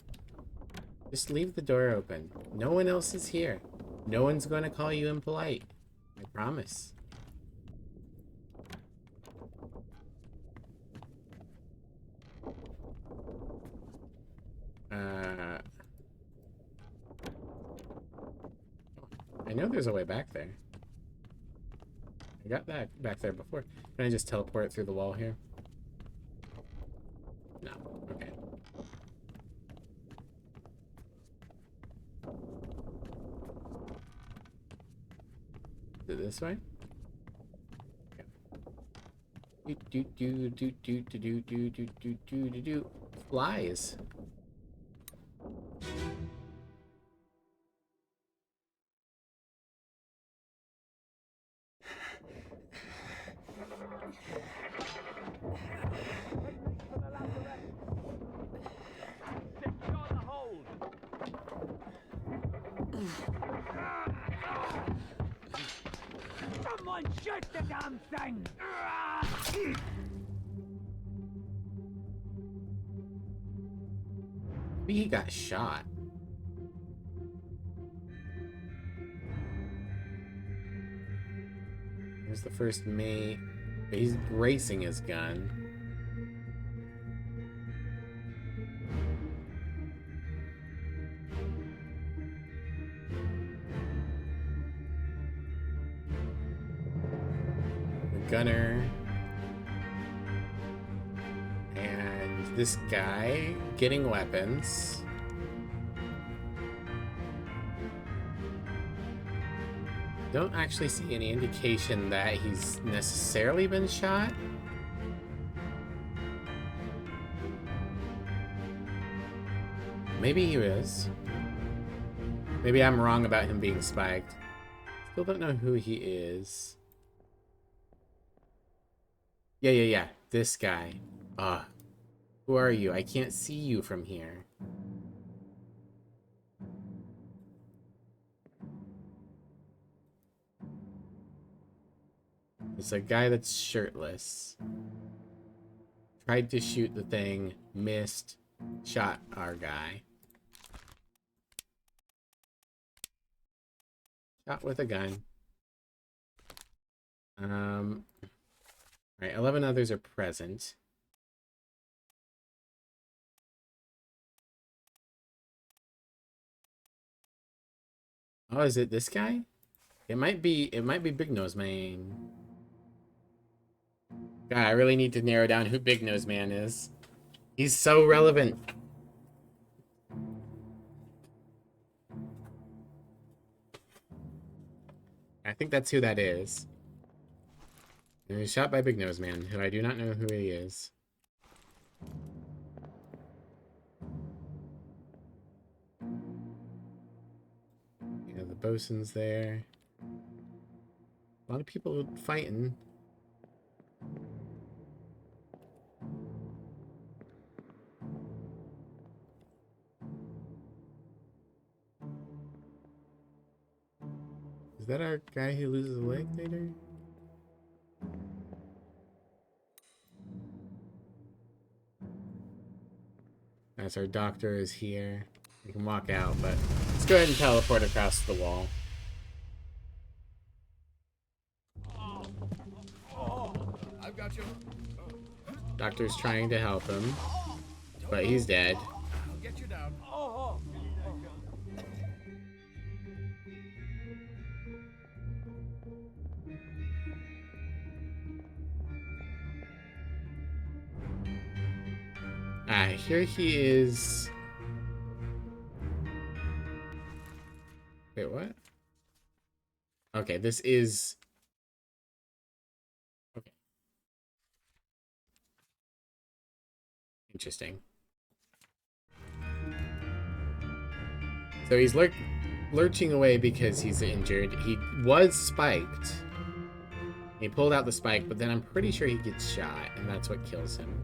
Speaker 1: Just leave the door open. No one else is here. No one's going to call you impolite. I promise. I know there's a way back there. I got that back there before. Can I just teleport through the wall here? No. Okay. Is it this way? Do. Flies.
Speaker 9: Someone shoot the damn thing!
Speaker 1: Maybe he got shot. Here's the first mate. He's bracing his gun. The gunner. And this guy getting weapons. Don't actually see any indication that he's necessarily been shot. Maybe he is. Maybe I'm wrong about him being spiked. Still don't know who he is. Yeah. This guy. Who are you? I can't see you from here. It's a guy that's shirtless. Tried to shoot the thing, missed, shot our guy. Shot with a gun. Right, 11 others are present. Oh, is it this guy? It might be Big Nose Man. God, I really need to narrow down who Big Nose Man is. He's so relevant. I think that's who that is. And he's shot by Big Nose Man, who I do not know who he is. Yeah, the bosun's there. A lot of people fighting. Is that our guy who loses a leg later? That's our doctor is here. We can walk out, but let's go ahead and teleport across the wall.
Speaker 3: I've got you.
Speaker 1: Doctor's trying to help him, but he's dead.
Speaker 3: I'll get you down.
Speaker 1: Here he is. Wait, what? Okay, this is... Okay. Interesting. So he's lurching away because he's injured. He was spiked. He pulled out the spike, but then I'm pretty sure he gets shot, and that's what kills him.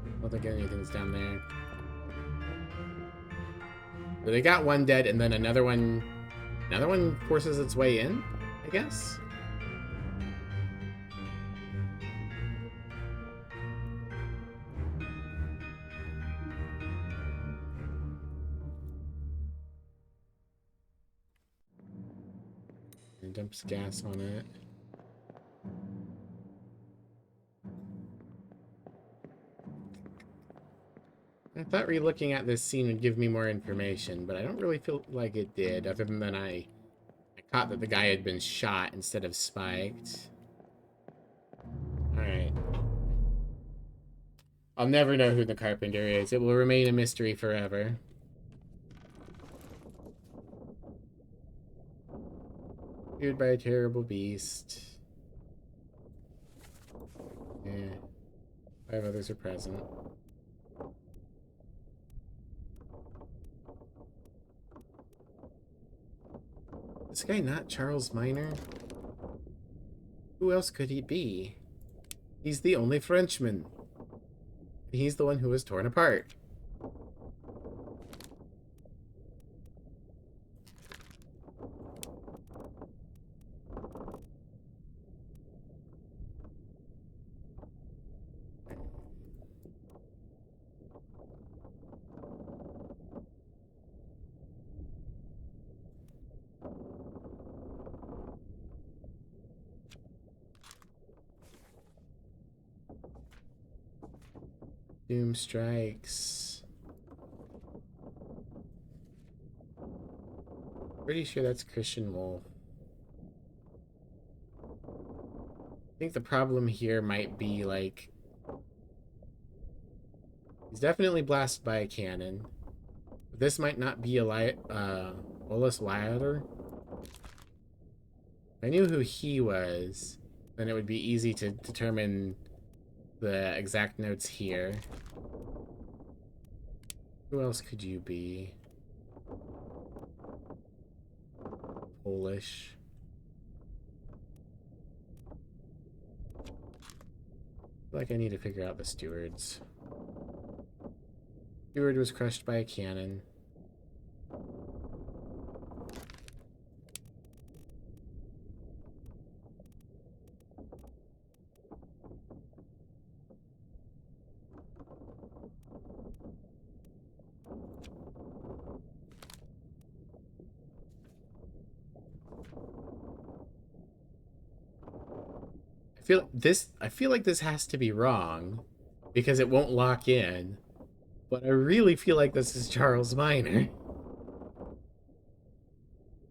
Speaker 1: I don't think anything's down there. So they got one dead, and then another one forces its way in, I guess? And dumps gas on it. I thought re-looking at this scene would give me more information, but I don't really feel like it did, other than I caught that the guy had been shot instead of spiked. Alright. I'll never know who the carpenter is. It will remain a mystery forever. Feared by a terrible beast. Yeah. 5 others are present. This guy not Charles Minor? Who else could he be? He's the only Frenchman. He's the one who was torn apart. Doom strikes. Pretty sure that's Christian Wolf. I think the problem here might be, like... He's definitely blasted by a cannon. But this might not be a Olus Wilder. If I knew who he was, then it would be easy to determine the exact notes here. Who else could you be? Polish. feel like I need to figure out the stewards. Steward was crushed by a cannon. I feel like this has to be wrong because it won't lock in. But I really feel like this is Charles Minor.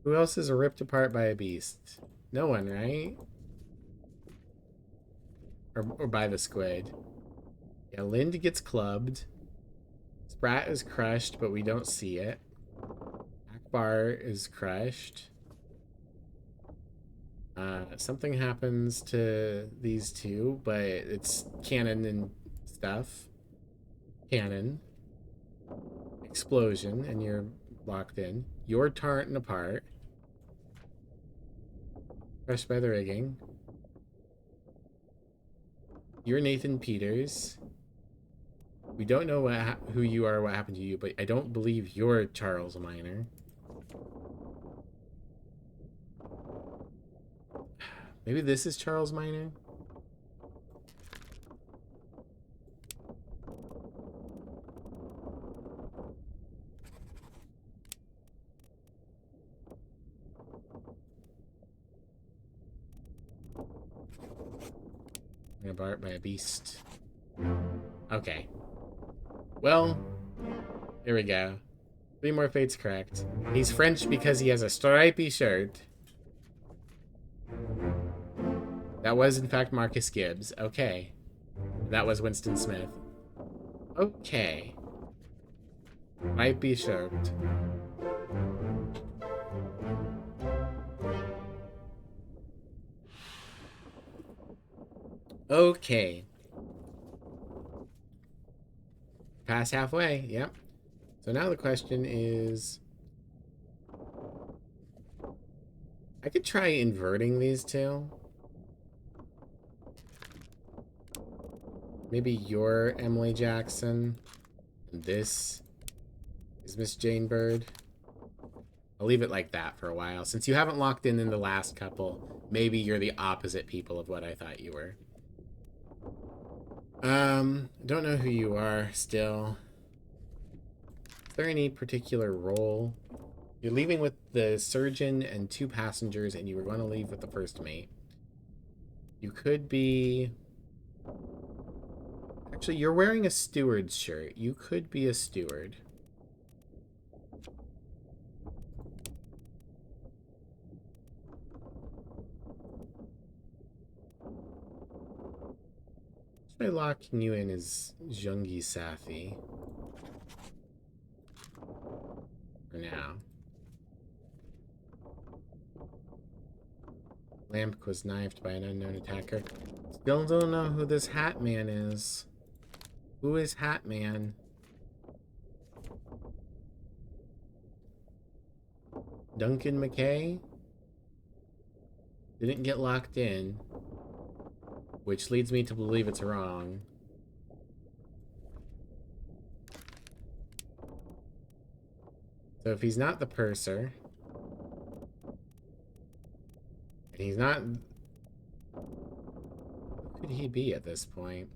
Speaker 1: Who else is ripped apart by a beast? No one, right? Or by the squid. Yeah, Lind gets clubbed. Sprat is crushed, but we don't see it. Akbar is crushed. Something happens to these two, but it's cannon and stuff. Cannon. Explosion, and you're locked in. You're torn apart. Crushed by the rigging. You're Nathan Peters. We don't know who you are, what happened to you, but I don't believe you're Charles Minor. Maybe this is Charles Minor? Bart by a beast. Okay. Well, here we go. 3 more fates correct. He's French because he has a stripy shirt. That was, in fact, Marcus Gibbs. Okay. That was Winston Smith. Okay. Stripy shirt. Okay. Pass halfway, yep. So now the question is... I could try inverting these two. Maybe you're Emily Jackson. And this is Miss Jane Bird. I'll leave it like that for a while. Since you haven't locked in the last couple, maybe you're the opposite people of what I thought you were. Don't know who you are still. Is there any particular role? You're leaving with the surgeon and 2 passengers, and you were going to leave with the first mate. You could be... Actually, you're wearing a steward's shirt. You could be a steward. Try locking you in as Jungi Safi. For now. Lamp was knifed by an unknown attacker. Still don't know who this Hat Man is. Who is Hat Man? Duncan McKay? Didn't get locked in. Which leads me to believe it's wrong. So if he's not the purser, and he's not... Who could he be at this point?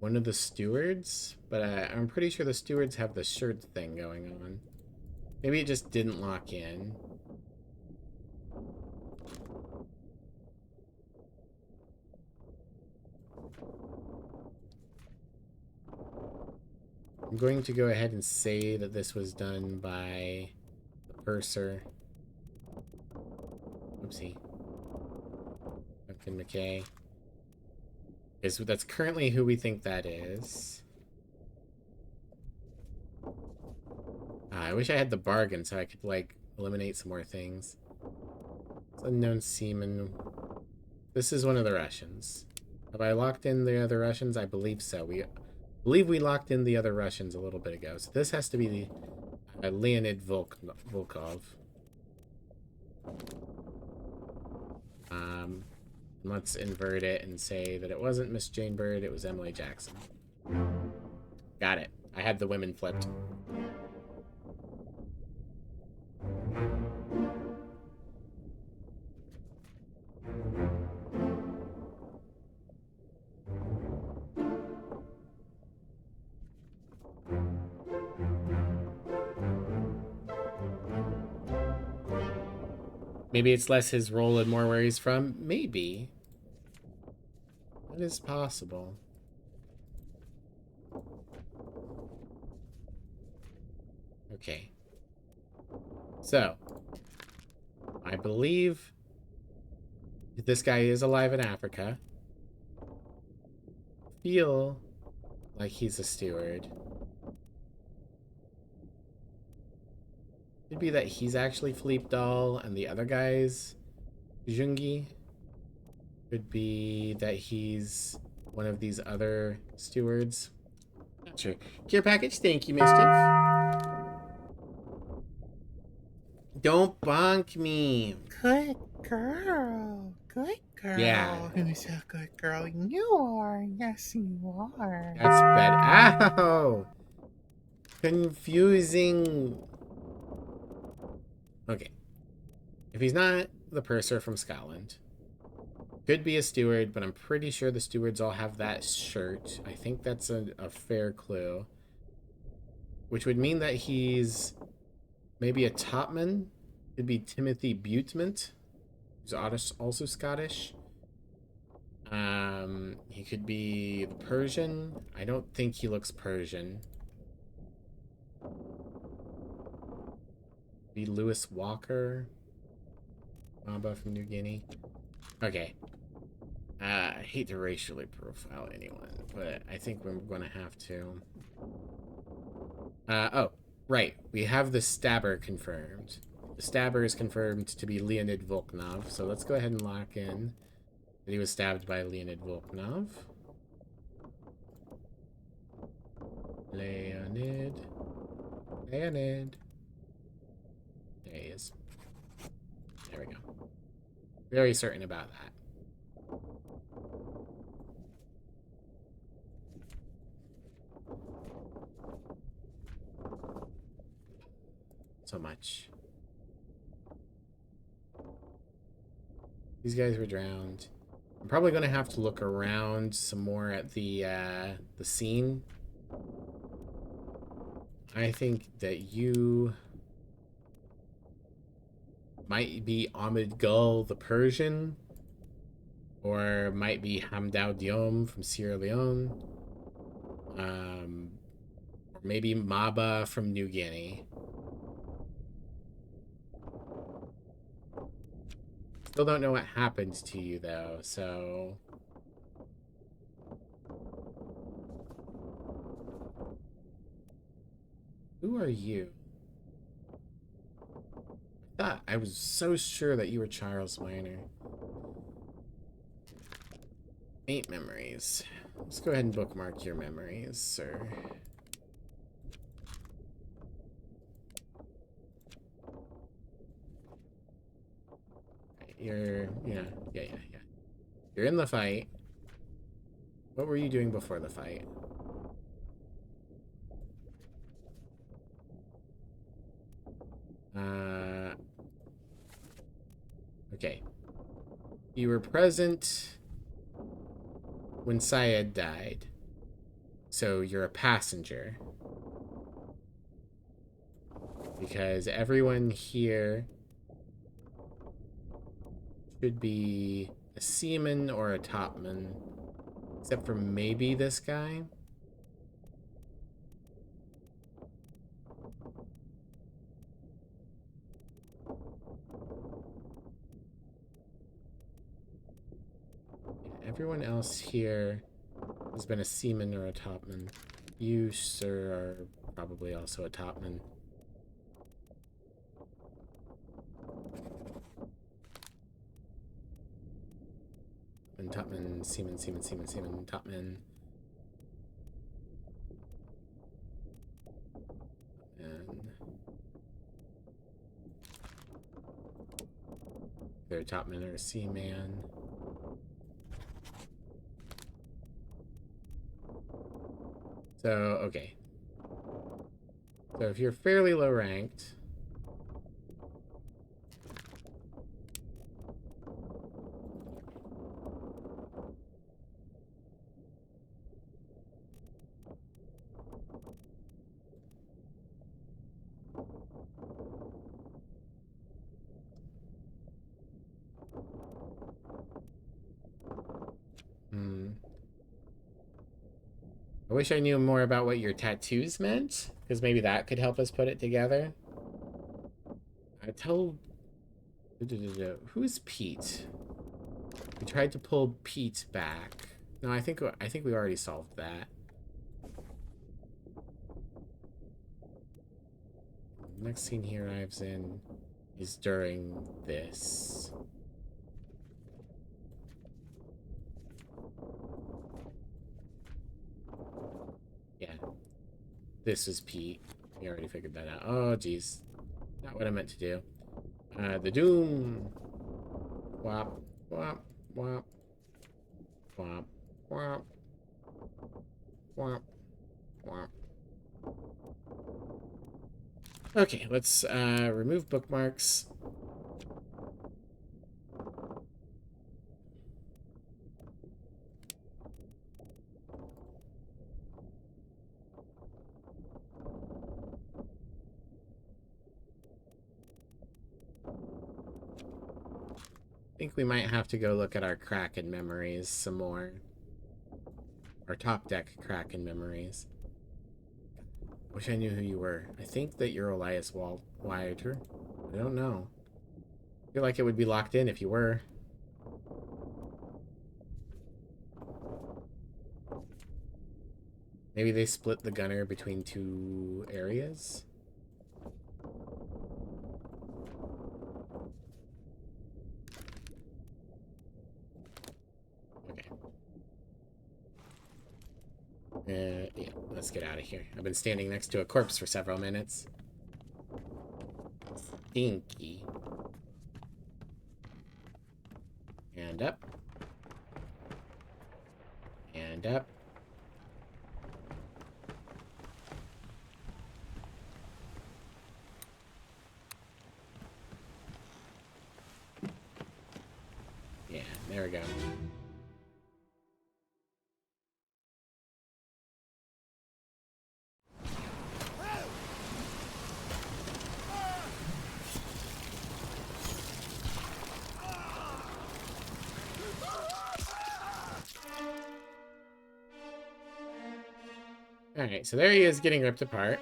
Speaker 1: One of the stewards? But I'm pretty sure the stewards have the shirt thing going on. Maybe it just didn't lock in. I'm going to go ahead and say that this was done by the purser. Oopsie. Duncan McKay. Okay, so that's currently who we think that is. I wish I had the bargain so I could, like, eliminate some more things. It's unknown seaman. This is one of the Russians. Have I locked in the other Russians? I believe so. I believe we locked in the other Russians a little bit ago. So this has to be the Leonid Volkov. Let's invert it and say that it wasn't Miss Jane Bird, it was Emily Jackson. Got it. I had the women flipped. Maybe it's less his role and more where he's from. Maybe. That is possible. Okay. So, I believe this guy is alive in Africa. Feel like he's a steward. Could be that he's actually Philippe Dahl and the other guy's Jungi. Could be that he's one of these other stewards. Not sure. Care package, thank you, Mischief. Don't bonk me.
Speaker 8: Good girl. Good girl.
Speaker 1: Yeah.
Speaker 8: Who's a good girl? You are. Yes, you are.
Speaker 1: That's bad. Ow! Confusing. Okay. If he's not the purser from Scotland, could be a steward, but I'm pretty sure the stewards all have that shirt. I think that's a fair clue. Which would mean that he's maybe a topman. Could be Timothy Butement, who's also Scottish. He could be the Persian. I don't think he looks Persian. Be Lewis Walker. Mamba from New Guinea. Okay. I hate to racially profile anyone, but I think we're going to have to. Oh, right. We have the stabber confirmed. The stabber is confirmed to be Leonid Volknov, so let's go ahead and lock in that he was stabbed by Leonid Volknov. Leonid. Leonid. There he is. There we go. Very certain about that. So much. These guys were drowned. I'm probably going to have to look around some more at the scene. I think that you might be Ahmed Gul the Persian, or might be Hamdou Diom from Sierra Leone, or maybe Maba from New Guinea. Still don't know what happened to you though, so who are you? I was so sure that you were Charles Minor. 8 memories. Let's go ahead and bookmark your memories, sir. You're, yeah. You're in the fight. What were you doing before the fight? Okay. You were present when Syed died. So you're a passenger. Because everyone here should be a seaman or a topman. Except for maybe this guy. Everyone else here has been a seaman or a topman. You, sir, are probably also a topman. And topman, seaman, topman. And they're a topman or a seaman. So, okay. So if you're fairly low ranked... I wish I knew more about what your tattoos meant, because maybe that could help us put it together. I told... Who's Pete? We tried to pull Pete back. No, I think we already solved that. Next scene he arrives in is during this. Yeah. This is Pete. We already figured that out. Oh, geez. Not what I meant to do. The Doom. Wop, wop, wop. Wop, wop. Wop, wop. Okay, let's remove bookmarks. I think we might have to go look at our Kraken memories some more. Our top deck Kraken memories. Wish I knew who you were. I think that you're Elias Wilder. I don't know. I feel like it would be locked in if you were. Maybe they split the gunner between two areas? Okay. Yeah, let's get out of here. I've been standing next to a corpse for several minutes. Stinky. And up. And up. Yeah, there we go. Alright, so there he is getting ripped apart.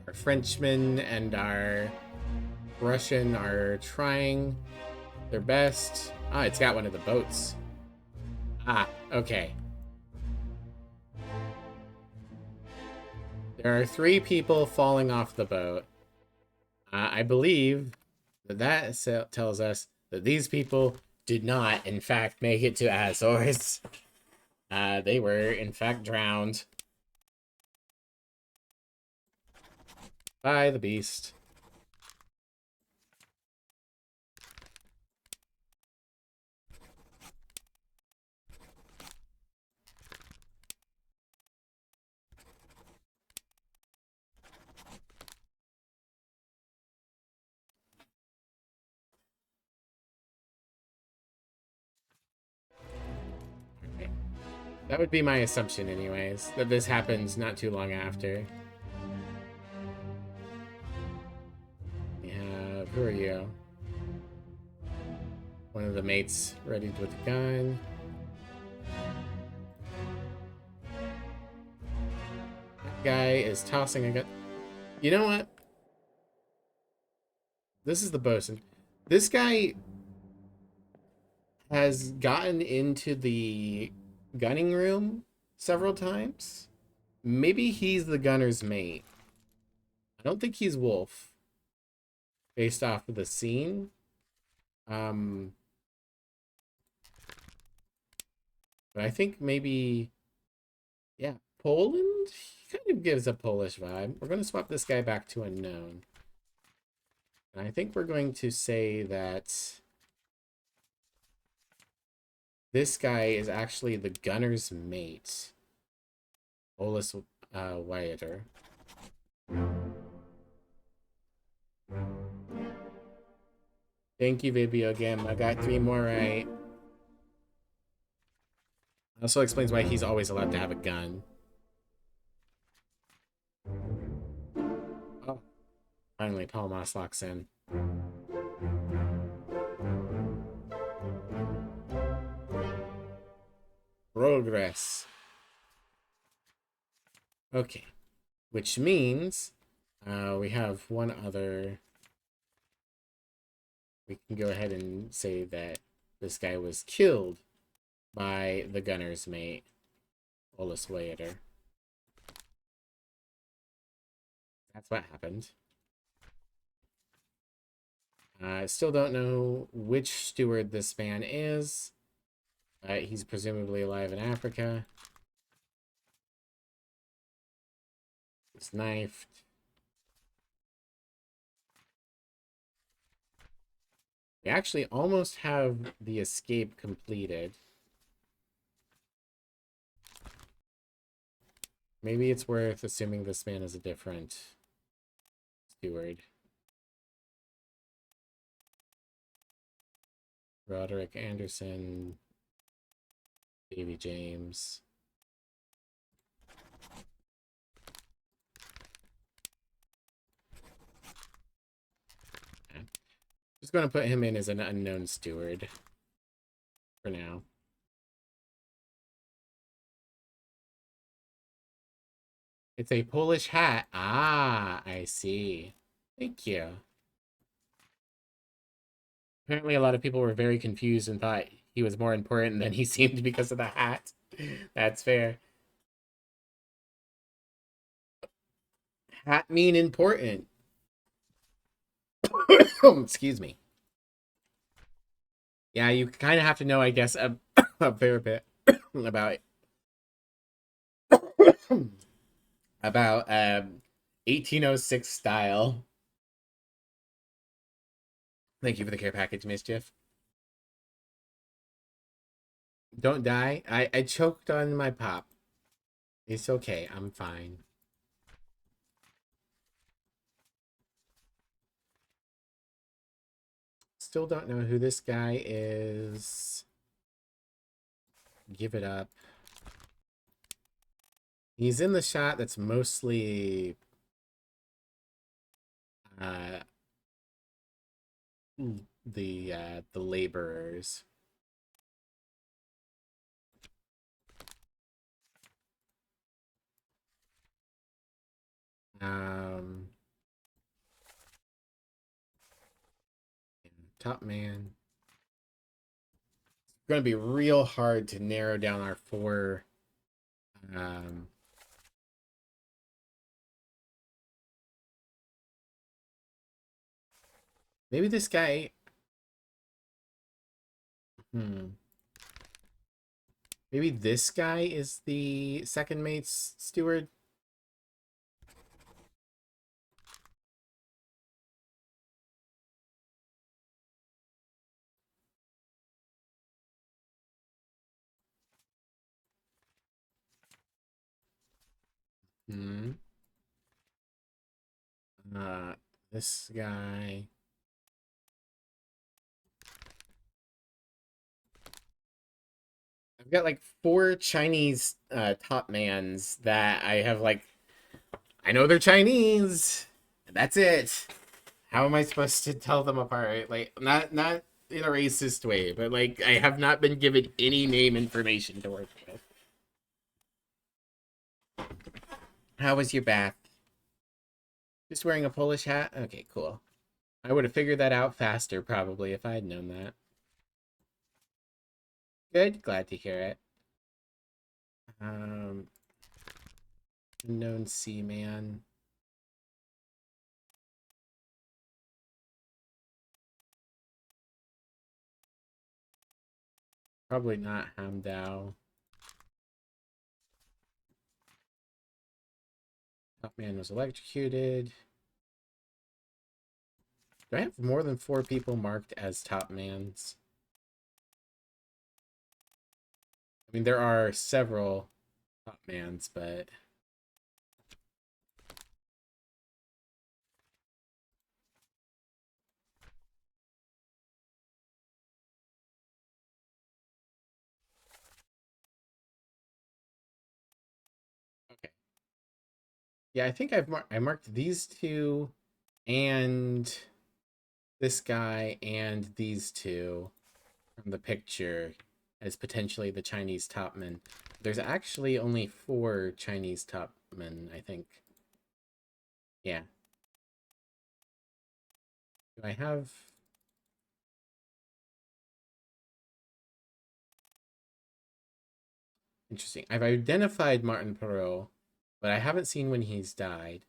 Speaker 1: Our Frenchman and our Russian are trying their best. Ah, it's got one of the boats. Ah, okay. There are 3 people falling off the boat. I believe that tells us that these people did not, in fact, make it to Azores. They were, in fact, drowned by the beast. That would be my assumption anyways, that this happens not too long after. Yeah, who are you? One of the mates ready with the gun. That guy is tossing a gun. You know what? This is the bosun. This guy has gotten into the gunning room several times. Maybe he's the gunner's mate. I don't think he's Wolf, based off of the scene. But I think maybe, yeah, Poland? he kind of gives a Polish vibe. We're going to swap this guy back to unknown. And I think we're going to say that this guy is actually the gunner's mate. Olus Wyatter. Thank you, Vibio Game. I got 3 more right. Also explains why he's always allowed to have a gun. Oh, finally, Palmas locks in. Progress. Okay, which means we have one other. We can go ahead and say that this guy was killed by the gunner's mate, Olus Wader. That's what happened. I still don't know which steward this man is. He's presumably alive in Africa. He's knifed. We actually almost have the escape completed. Maybe it's worth assuming this man is a different steward. Roderick Anderson, Davy James. Okay. Just going to put him in as an unknown steward for now. It's a Polish hat. Ah, I see. Thank you. Apparently, a lot of people were very confused and thought he was more important than he seemed because of the hat. That's fair. Hat mean important. Excuse me. Yeah, you kind of have to know, I guess, a fair bit about about 1806 style. Thank you for the care package, Mischief. Don't die. I choked on my pop. It's okay. I'm fine. Still don't know who this guy is. Give it up. He's in the shot that's mostly the laborers. Top man. It's going to be real hard to narrow down our 4 maybe this guy. Maybe this guy is the second mate's steward. This guy. I've got like 4 Chinese top mans that I have like. I know they're Chinese. That's it. How am I supposed to tell them apart? Like, not in a racist way, but like I have not been given any name information to work with. How was your bath? Just wearing a Polish hat? Okay, cool. I would have figured that out faster, probably, if I had known that. Good, glad to hear it. Unknown Seaman. Probably not Hamdao. Top man was electrocuted. Do I have more than 4 people marked as top mans? I mean, there are several top mans, but... Okay. Yeah, I think I marked these 2 and this guy and these 2 from the picture as potentially the Chinese topmen. There's actually only 4 Chinese topmen, I think. Yeah. Do I have... Interesting. I've identified Martin Perot, but I haven't seen when he's died.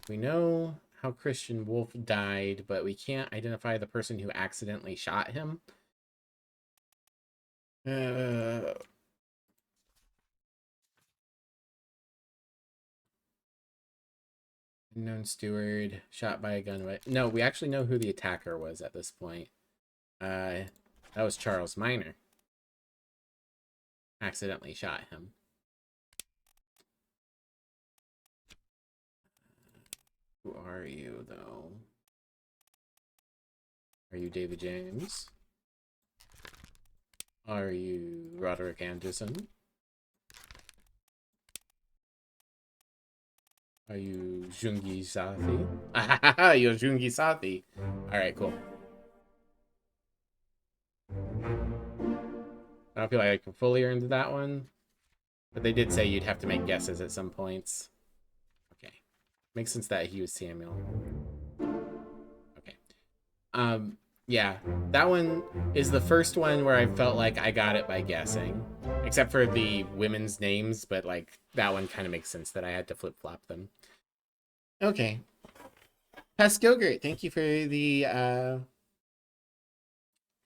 Speaker 1: We know how Christian Wolf died, but we can't identify the person who accidentally shot him. Unknown steward shot by a gun. No, we actually know who the attacker was at this point. That was Charles Minor. Accidentally shot him. Who are you, though? Are you David James? Are you Roderick Anderson? Are you Jungi Sathi? You're Jungi Sathi. Alright, cool. I don't feel like I can fully earn that one. But they did say you'd have to make guesses at some points. Okay. Makes sense that he was Samuel. Okay. Yeah. That one is the first one where I felt like I got it by guessing. Except for the women's names, but like that one kind of makes sense that I had to flip-flop them. Okay. Past Yogurt, thank you for the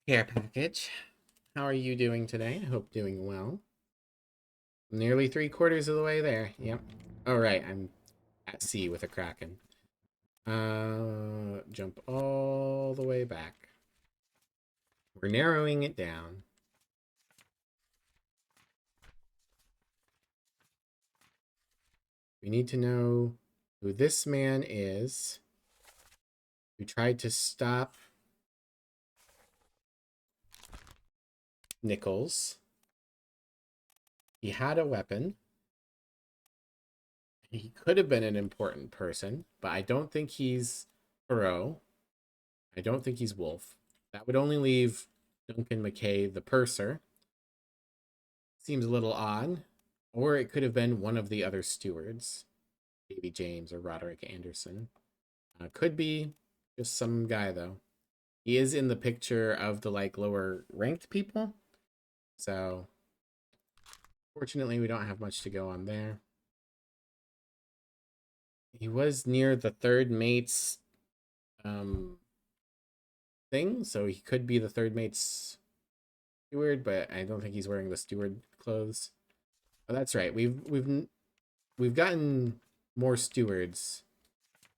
Speaker 1: care package. How are you doing today? I hope doing well. Nearly 3/4 of the way there. Yep. All right, I'm at sea with a Kraken. Jump all the way back. We're narrowing it down. We need to know who this man is who tried to stop Nichols. He had a weapon. He could have been an important person, but I don't think he's Perot. I don't think he's Wolf. That would only leave Duncan McKay, the purser. Seems a little odd. Or it could have been one of the other stewards. Davy James or Roderick Anderson. Could be just some guy, though. He is in the picture of the, like, lower ranked people. So, fortunately, we don't have much to go on there. He was near the third mate's thing, so he could be the third mate's steward, but I don't think he's wearing the steward clothes. Oh, that's right. We've gotten more stewards.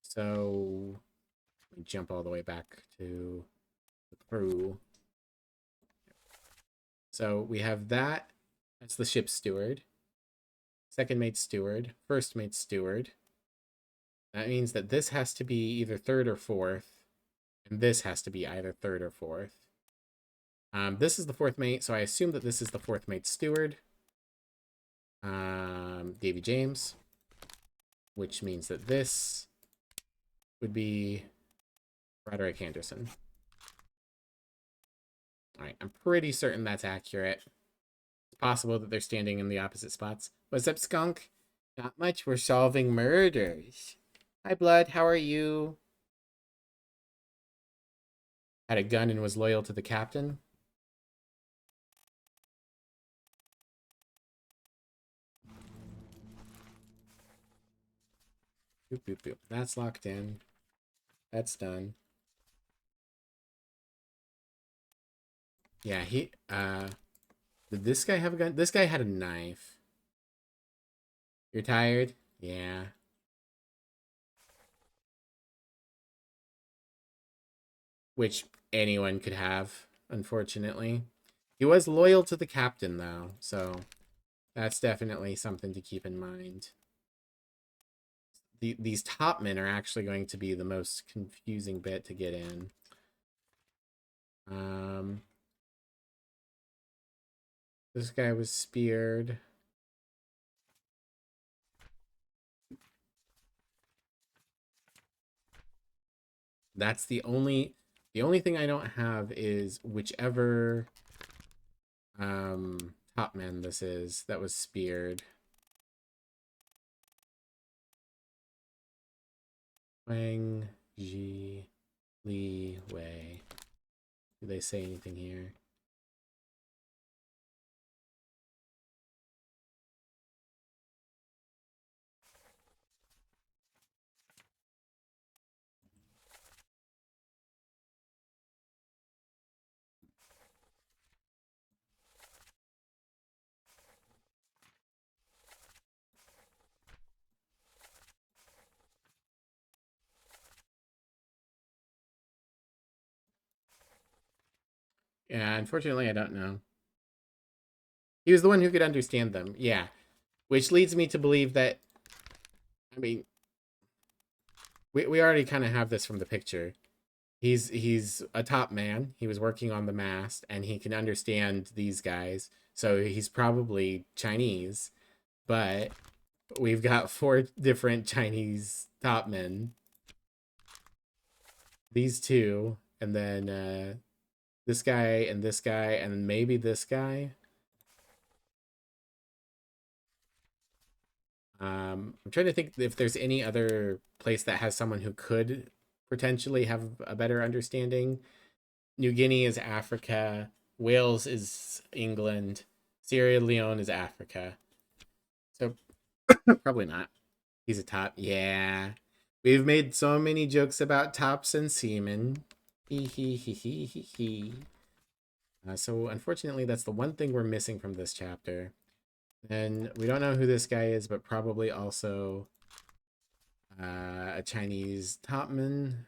Speaker 1: So let me jump all the way back to the crew. So we have that. That's the ship's steward. Second mate steward. First mate steward. That means that this has to be either third or fourth. And this has to be either third or fourth. This is the fourth mate, so I assume that this is the fourth mate steward. Davy James. Which means that this would be Roderick Anderson. Alright, I'm pretty certain that's accurate. It's possible that they're standing in the opposite spots. What's up, Skunk? Not much, we're solving murders. Hi, Blood, how are you? Had a gun and was loyal to the captain. Boop, boop, boop. That's locked in. That's done. Yeah, did this guy have a gun? This guy had a knife. You're tired? Yeah. Which anyone could have, unfortunately. He was loyal to the captain, though, so that's definitely something to keep in mind. These top men are actually going to be the most confusing bit to get in. This guy was speared. That's the only thing I don't have is whichever top man this is that was speared. Wang Ji Li Wei. Do they say anything here? Yeah, unfortunately, I don't know. He was the one who could understand them. Yeah. Which leads me to believe that, I mean, we already kind of have this from the picture. He's a top man. He was working on the mast, and he can understand these guys. So he's probably Chinese, but we've got 4 different Chinese top men. These 2, and then this guy, and then maybe this guy. I'm trying to think if there's any other place that has someone who could potentially have a better understanding. New Guinea is Africa. Wales is England. Sierra Leone is Africa. So probably not. He's a top. Yeah. We've made so many jokes about tops and seamen. Hee hee hee hee hee hee. So unfortunately, that's the one thing we're missing from this chapter. And we don't know who this guy is, but probably also a Chinese topman.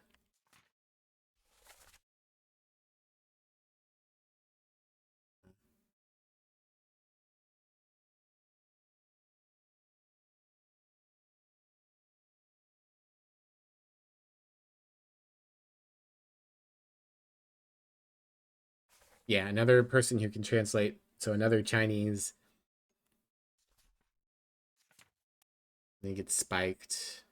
Speaker 1: Yeah, another person who can translate. So another Chinese. They get spiked.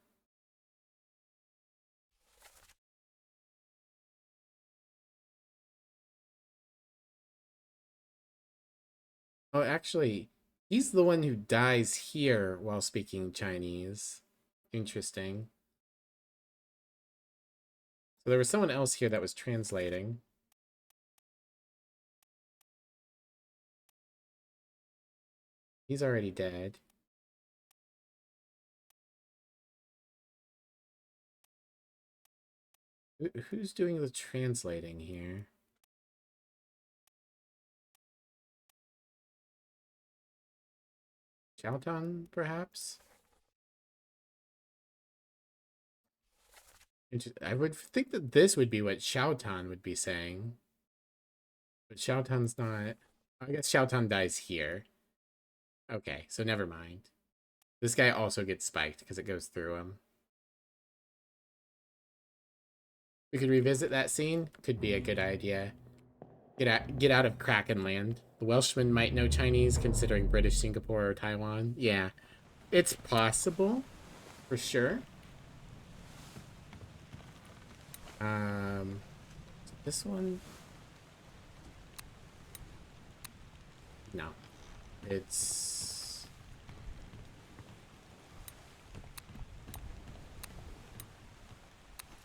Speaker 1: Oh, actually, he's the one who dies here while speaking Chinese. Interesting. So there was someone else here that was translating. He's already dead. Who's doing the translating here? Chowton, perhaps? I would think that this would be what Chowton would be saying. But Chowton's not... I guess Chowton dies here. Okay, so never mind. This guy also gets spiked because it goes through him. We could revisit that scene. Could be a good idea. Get out of Krakenland. The Welshman might know Chinese, considering British Singapore or Taiwan. Yeah, it's possible, for sure. This one. No, it's.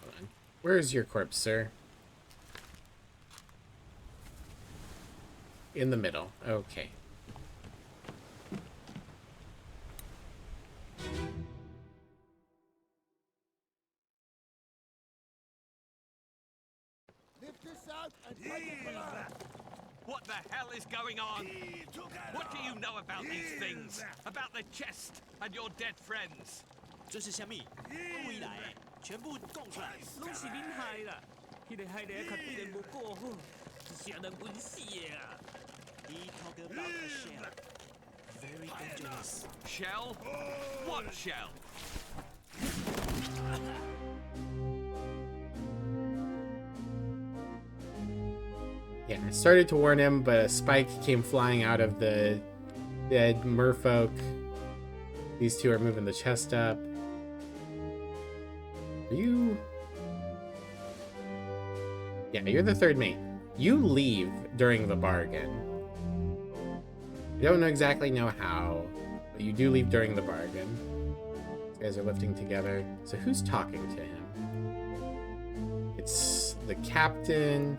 Speaker 1: Hold on. Where is your corpse, sir? In the middle. Okay.
Speaker 7: Lift this out and take it below.
Speaker 9: What the hell is going on? What do you know about these things? About the chest and your dead friends?
Speaker 2: 这是虾米？未来全部供出来，拢是恁害啦！迄个害得较对人无过好，是啥人温死的啊？He talk about a shell, very dangerous.
Speaker 9: Shell? What shell?
Speaker 1: Yeah, I started to warn him, but a spike came flying out of the dead merfolk. These two are moving the chest up. Are you... Yeah, you're the third mate. You leave during the bargain. I don't exactly know how, but you do leave during the bargain. These guys are lifting together. So who's talking to him? It's the captain...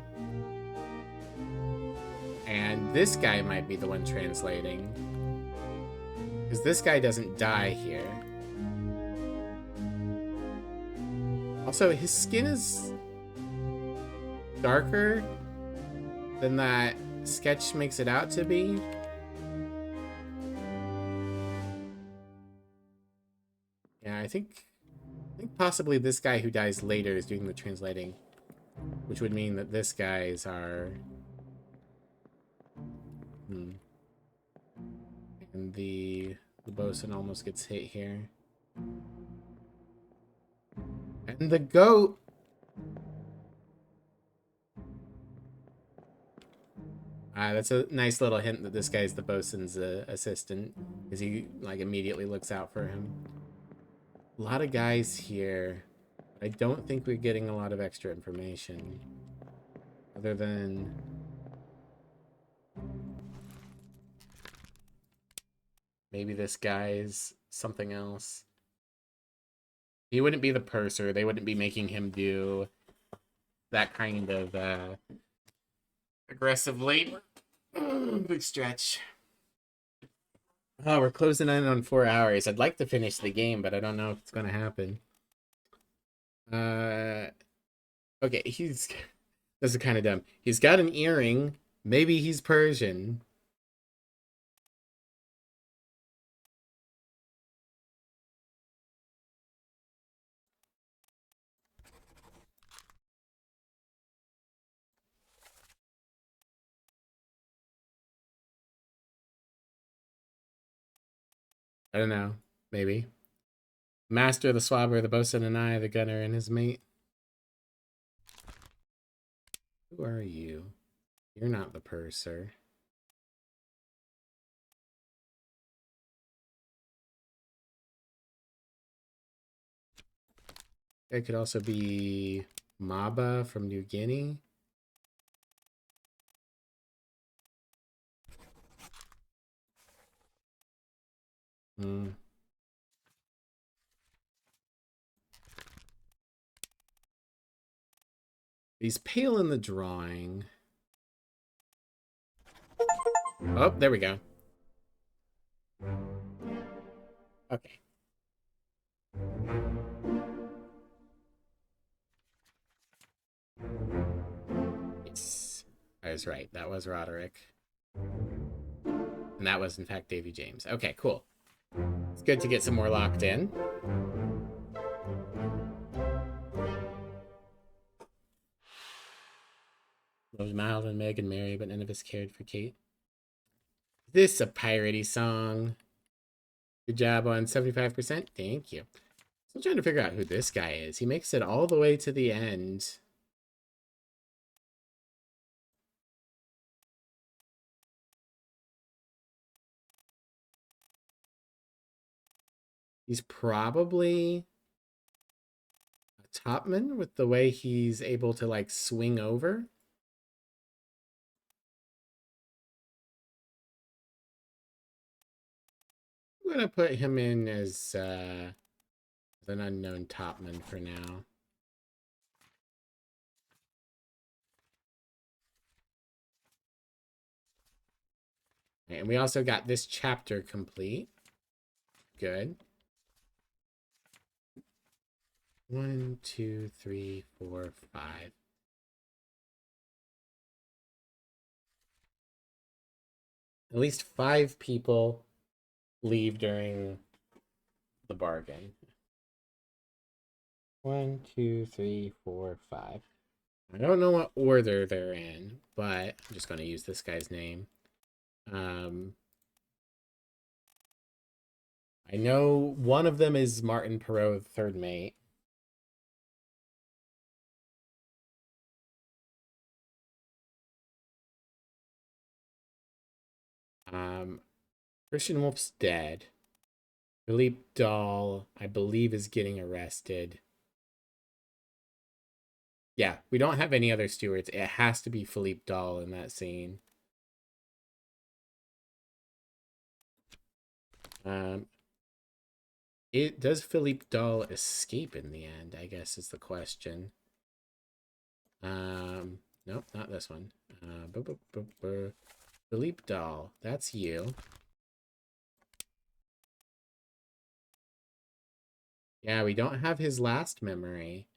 Speaker 1: And this guy might be the one translating. Because this guy doesn't die here. Also, his skin is darker than that sketch makes it out to be. Yeah, I think possibly this guy who dies later is doing the translating. Which would mean that this guy's are... And the bosun almost gets hit here. And the goat! That's a nice little hint that this guy's the bosun's assistant. Because he, like, immediately looks out for him. A lot of guys here. I don't think we're getting a lot of extra information. Other than... Maybe this guy's something else. He wouldn't be the purser. They wouldn't be making him do that kind of aggressive labor. Big stretch. Oh, we're closing in on 4 hours. I'd like to finish the game, but I don't know if it's going to happen. Okay, this is kind of dumb. He's got an earring. Maybe he's Persian. I don't know. Maybe. Master, the swabber, the bosun, and I, the gunner, and his mate. Who are you? You're not the purser. It could also be Maba from New Guinea. He's pale in the drawing. Oh, there we go. Okay. Yes. I was right. That was Roderick. And that was, in fact, Davy James. Okay, cool. It's good to get some more locked in. Loved Mild and Meg and Mary, but none of us cared for Kate. Is this a piratey song? Good job on 75%. Thank you. Still trying to figure out who this guy is. He makes it all the way to the end. He's probably a topman with the way he's able to, like, swing over. I'm going to put him in as an unknown topman for now. And we also got this chapter complete. Good. 1, 2, 3, 4, 5. At least 5 people leave during the bargain. 1, 2, 3, 4, 5. I don't know what order they're in, but I'm just going to use this guy's name. I know one of them is Martin Perot, third mate. Christian Wolf's dead. Philippe Dahl, I believe, is getting arrested. Yeah, we don't have any other stewards. It has to be Philippe Dahl in that scene. Does Philippe Dahl escape in the end, I guess is the question. Nope, not this one. Philippe Dahl, that's you. Yeah, we don't have his last memory.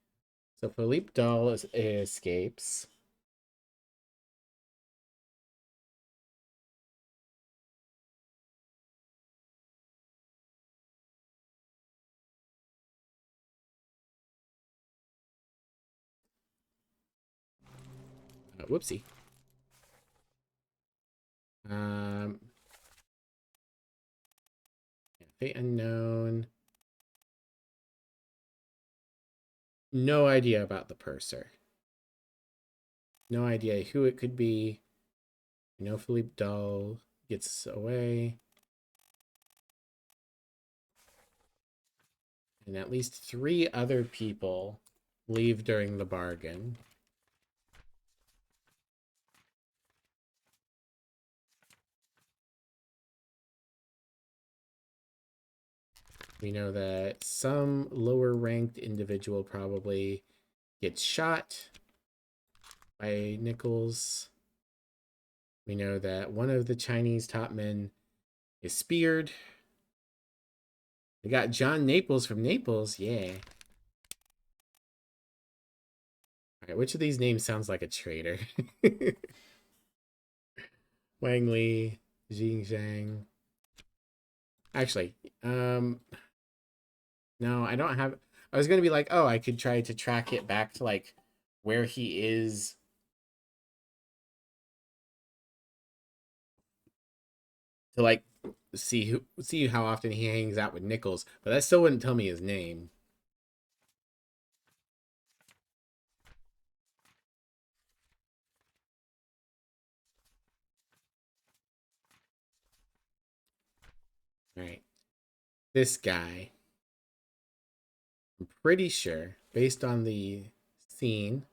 Speaker 1: So Philippe Dahl escapes. Whoopsie. Fate unknown. No idea about the purser. No idea who it could be. You know, Philippe Dahl gets away. And at least 3 other people leave during the bargain. We know that some lower ranked individual probably gets shot by Nichols. We know that one of the Chinese top men is speared. We got John Naples from Naples, yeah. Alright, which of these names sounds like a traitor? Wang Li, Jing Zhang. Actually, no, I don't have... I was gonna be like, oh, I could try to track it back to, like, where he is... to, like, see how often he hangs out with Nichols, but that still wouldn't tell me his name. Alright. This guy. I'm pretty sure, based on the scene,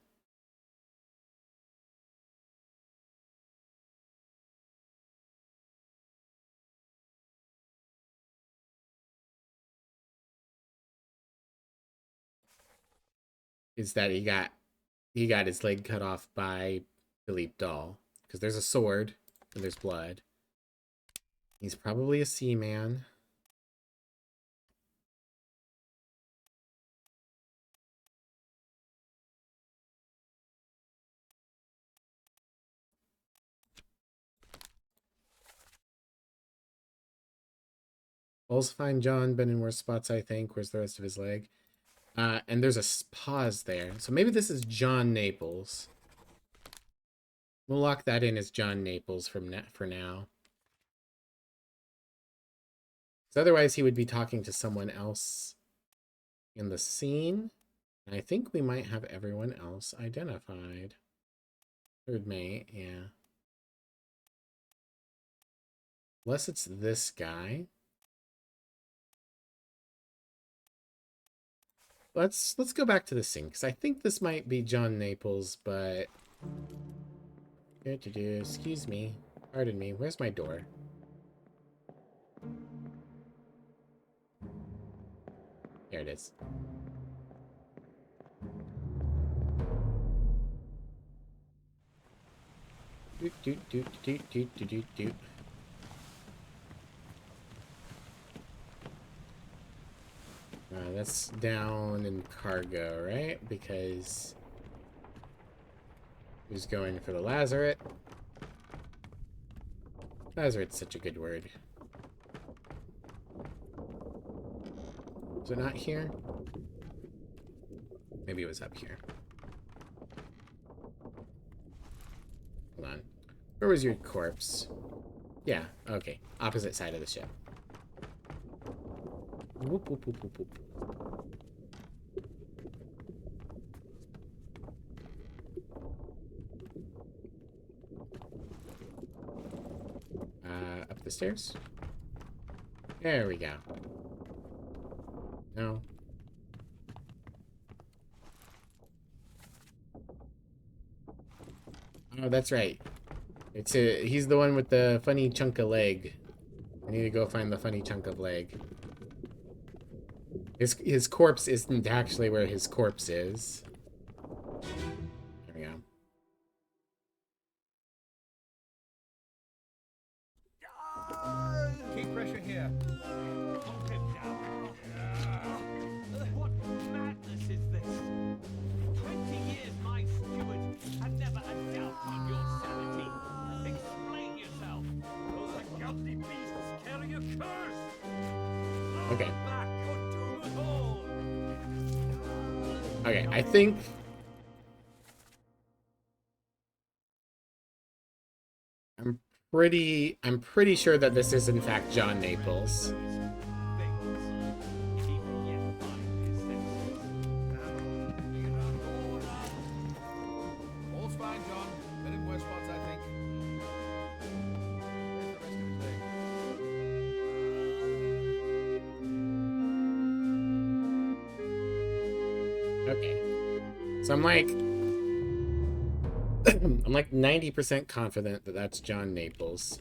Speaker 1: is that he got his leg cut off by Philippe Dahl. Because there's a sword and there's blood. He's probably a seaman. Also find John, been in worse spots, I think. Where's the rest of his leg? And there's a pause there. So maybe this is John Naples. We'll lock that in as John Naples for now. Because otherwise he would be talking to someone else in the scene. And I think we might have everyone else identified. Third mate, yeah. Unless it's this guy. Let's go back to the scene, because I think this might be John Naples, but... Excuse me. Pardon me. Where's my door? There it is. Doot. That's down in cargo, right? Because who's going for the Lazaret? Buzzard's such a good word. Is it not here? Maybe it was up here. Hold on. Where was your corpse? Yeah, okay. Opposite side of the ship. Whoop, whoop, whoop, whoop, whoop. Up the stairs? There we go. No. Oh, that's right. He's the one with the funny chunk of leg. I need to go find the funny chunk of leg. His corpse isn't actually where his corpse is. There we go.
Speaker 3: Keep pressure here.
Speaker 9: Hold him down. What madness is this? 20 years my steward, and never a doubt on your sanity. Explain yourself. Those ungodly beasts carry a curse.
Speaker 1: Okay.
Speaker 9: Back or doom at all.
Speaker 1: Okay, I think... I'm pretty sure that this is in fact John Naples.
Speaker 3: All's fine, John. Been in worse spots, I think. Where's the rest of his leg?
Speaker 1: Okay. So I'm like... I'm like 90% confident that that's John Naples.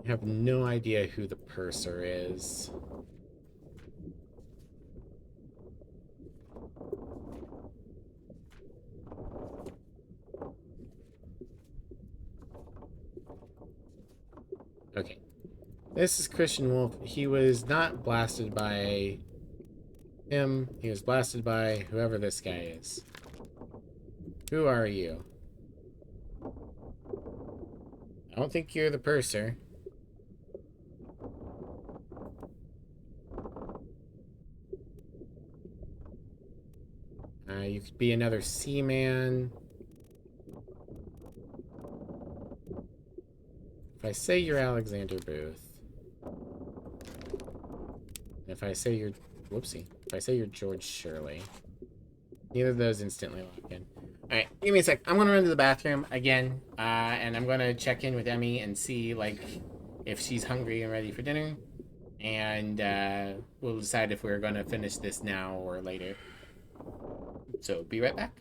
Speaker 1: I have no idea who the purser is. Okay. This is Christian Wolf. He was not blasted by him. He was blasted by whoever this guy is. Who are you? I don't think you're the purser. You could be another seaman. If I say you're Alexander Booth, if I say you're... Whoopsie. If I say you're George Shirley, neither of those instantly lock in. Alright, give me a sec. I'm gonna run to the bathroom again, and I'm gonna check in with Emmy and see, like, if she's hungry and ready for dinner. And, we'll decide if we're gonna finish this now or later. So, be right back.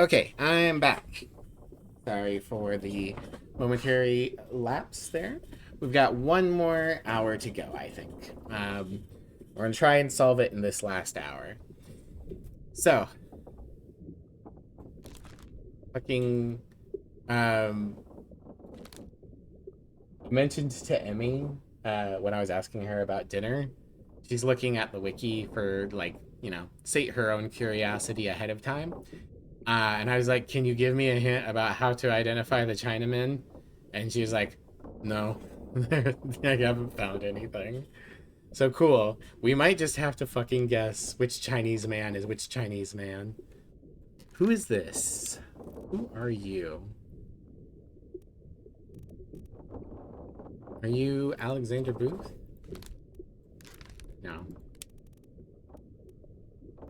Speaker 1: Okay, I'm back. Sorry for the momentary lapse there. We've got one more hour to go, I think. We're gonna try and solve it in this last hour. So, fucking, mentioned to Emmy when I was asking her about dinner. She's looking at the wiki for, like, you know, sate her own curiosity ahead of time. And I was like, can you give me a hint about how to identify the Chinaman? And she was like, no, I haven't found anything. So cool. We might just have to fucking guess which Chinese man is which Chinese man. Who is this? Who are you? Are you Alexander Booth? No.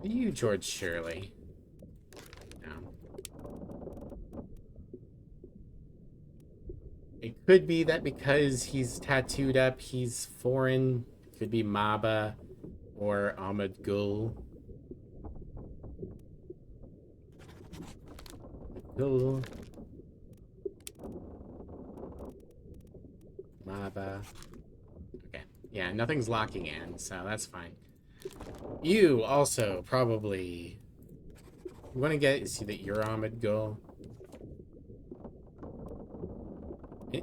Speaker 1: Are you George Shirley? No. It could be that because he's tattooed up, he's foreign. Could be Maba or Ahmed Gul. Gul. Maba. Okay. Yeah, nothing's locking in, so that's fine. You also probably... You want to see that you're Ahmed Gul?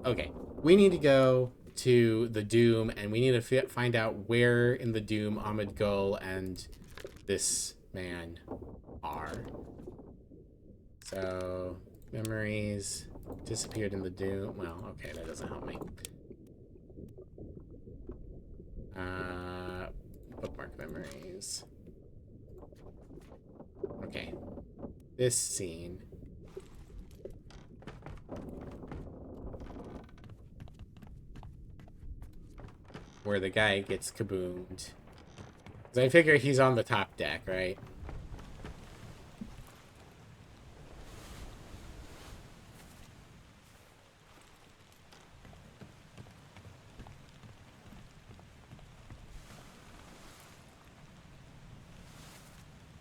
Speaker 1: Okay. We need to go to the Doom, and we need to find out where in the Doom Ahmed Gul and this man are. So, memories disappeared in the Doom. Well, okay, that doesn't help me. Bookmark memories. Okay. This scene. Where the guy gets kaboomed. Because I figure he's on the top deck, right?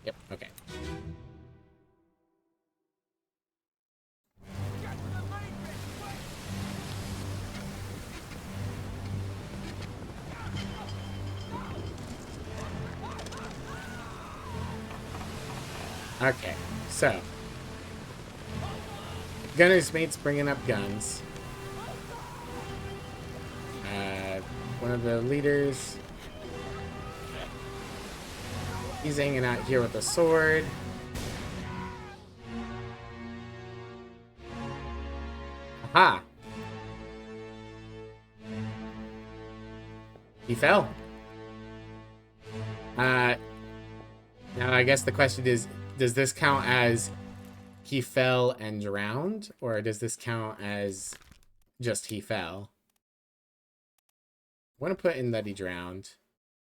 Speaker 1: Yep, okay. Okay, so. Gunner's mate's bringing up guns. One of the leaders. He's hanging out here with a sword. Aha! He fell. Now I guess the question is, does this count as he fell and drowned? Or does this count as just he fell? I want to put in that he drowned.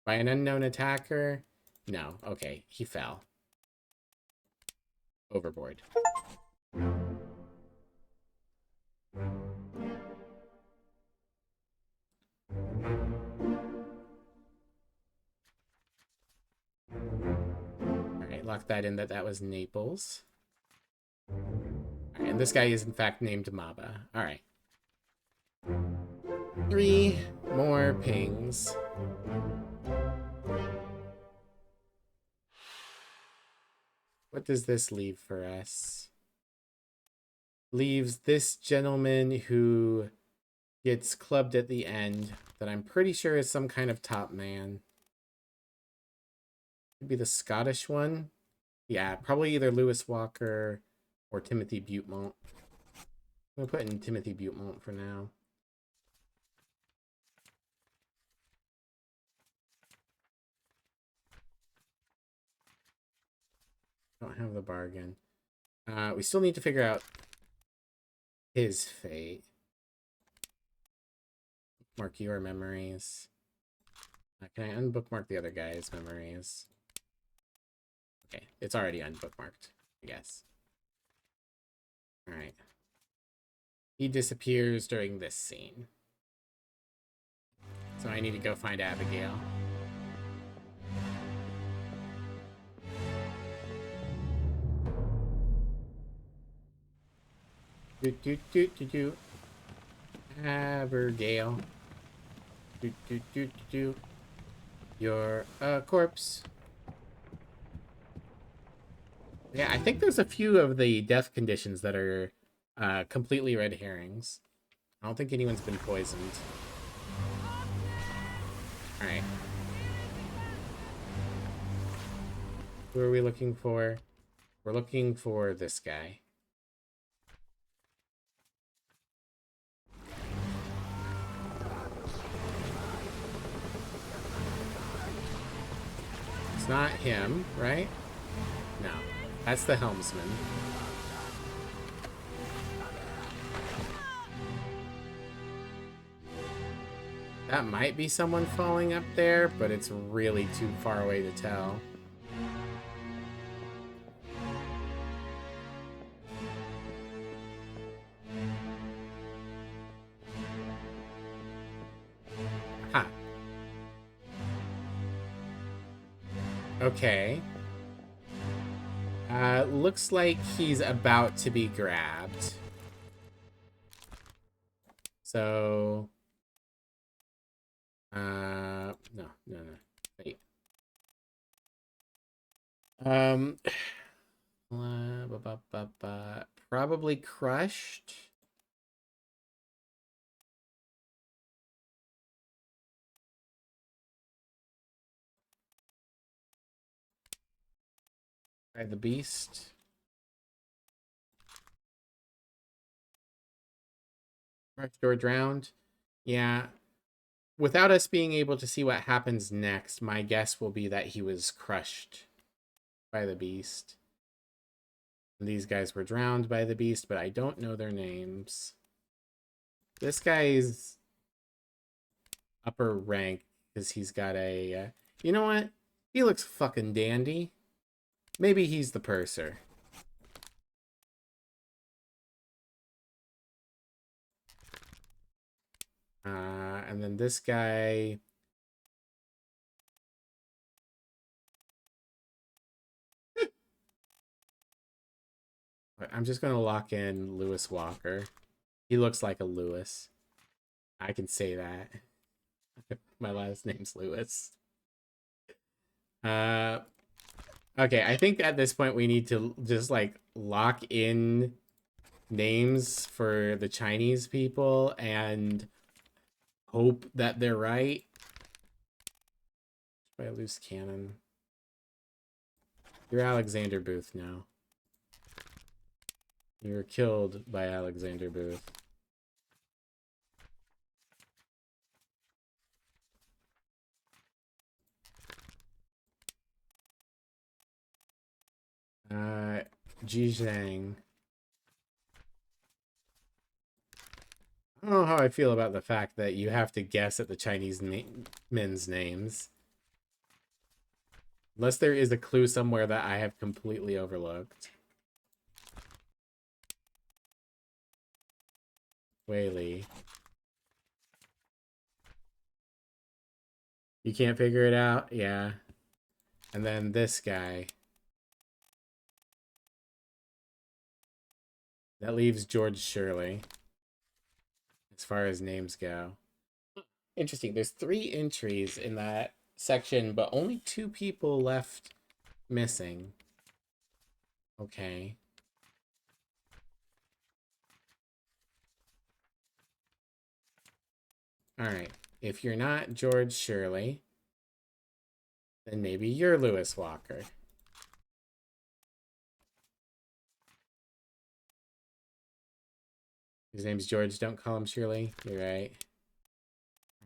Speaker 1: By an unknown attacker? No. Okay, he fell. Overboard. Alright, lock that in that was Naples. Alright, and this guy is in fact named Maba. Alright. 3 more pings. What does this leave for us? Leaves this gentleman who gets clubbed at the end that I'm pretty sure is some kind of top man. Could be the Scottish one. Yeah, probably either Lewis Walker or Timothy Butemont. I'm gonna put in Timothy Butemont for now. Don't have the bargain. We still need to figure out his fate. Mark your memories. Can I unbookmark the other guy's memories? Okay, it's already unbookmarked, I guess. Alright. He disappears during this scene. So I need to go find Abigail. Do do do do do. Abigail. Do do do do do. You're a corpse. Yeah, I think there's a few of the death conditions that are completely red herrings. I don't think anyone's been poisoned. Alright. Who are we looking for? We're looking for this guy. It's not him, right? No. That's the helmsman. That might be someone falling up there, but it's really too far away to tell. Huh. Okay. Looks like he's about to be grabbed. So... no. Wait. Probably crushed. By the beast. Crushed or drowned. Yeah. Without us being able to see what happens next, my guess will be that he was crushed by the beast. And these guys were drowned by the beast, but I don't know their names. This guy's upper rank because he's got a... you know what? He looks fucking dandy. Maybe he's the purser. And then this guy... I'm just going to lock in Lewis Walker. He looks like a Lewis. I can say that. My last name's Lewis. Okay, I think at this point we need to just, like, lock in names for the Chinese people and hope that they're right. By a loose cannon. You're Alexander Booth now. You were killed by Alexander Booth. Ji Zhang. I don't know how I feel about the fact that you have to guess at the Chinese men's names. Unless there is a clue somewhere that I have completely overlooked. Whaley. You can't figure it out? Yeah. And then this guy. That leaves George Shirley. As far as names go. Interesting. There's 3 entries in that section, but only 2 people left missing. Okay. Alright. If you're not George Shirley, then maybe you're Lewis Walker. His name's George. Don't call him Shirley. You're right.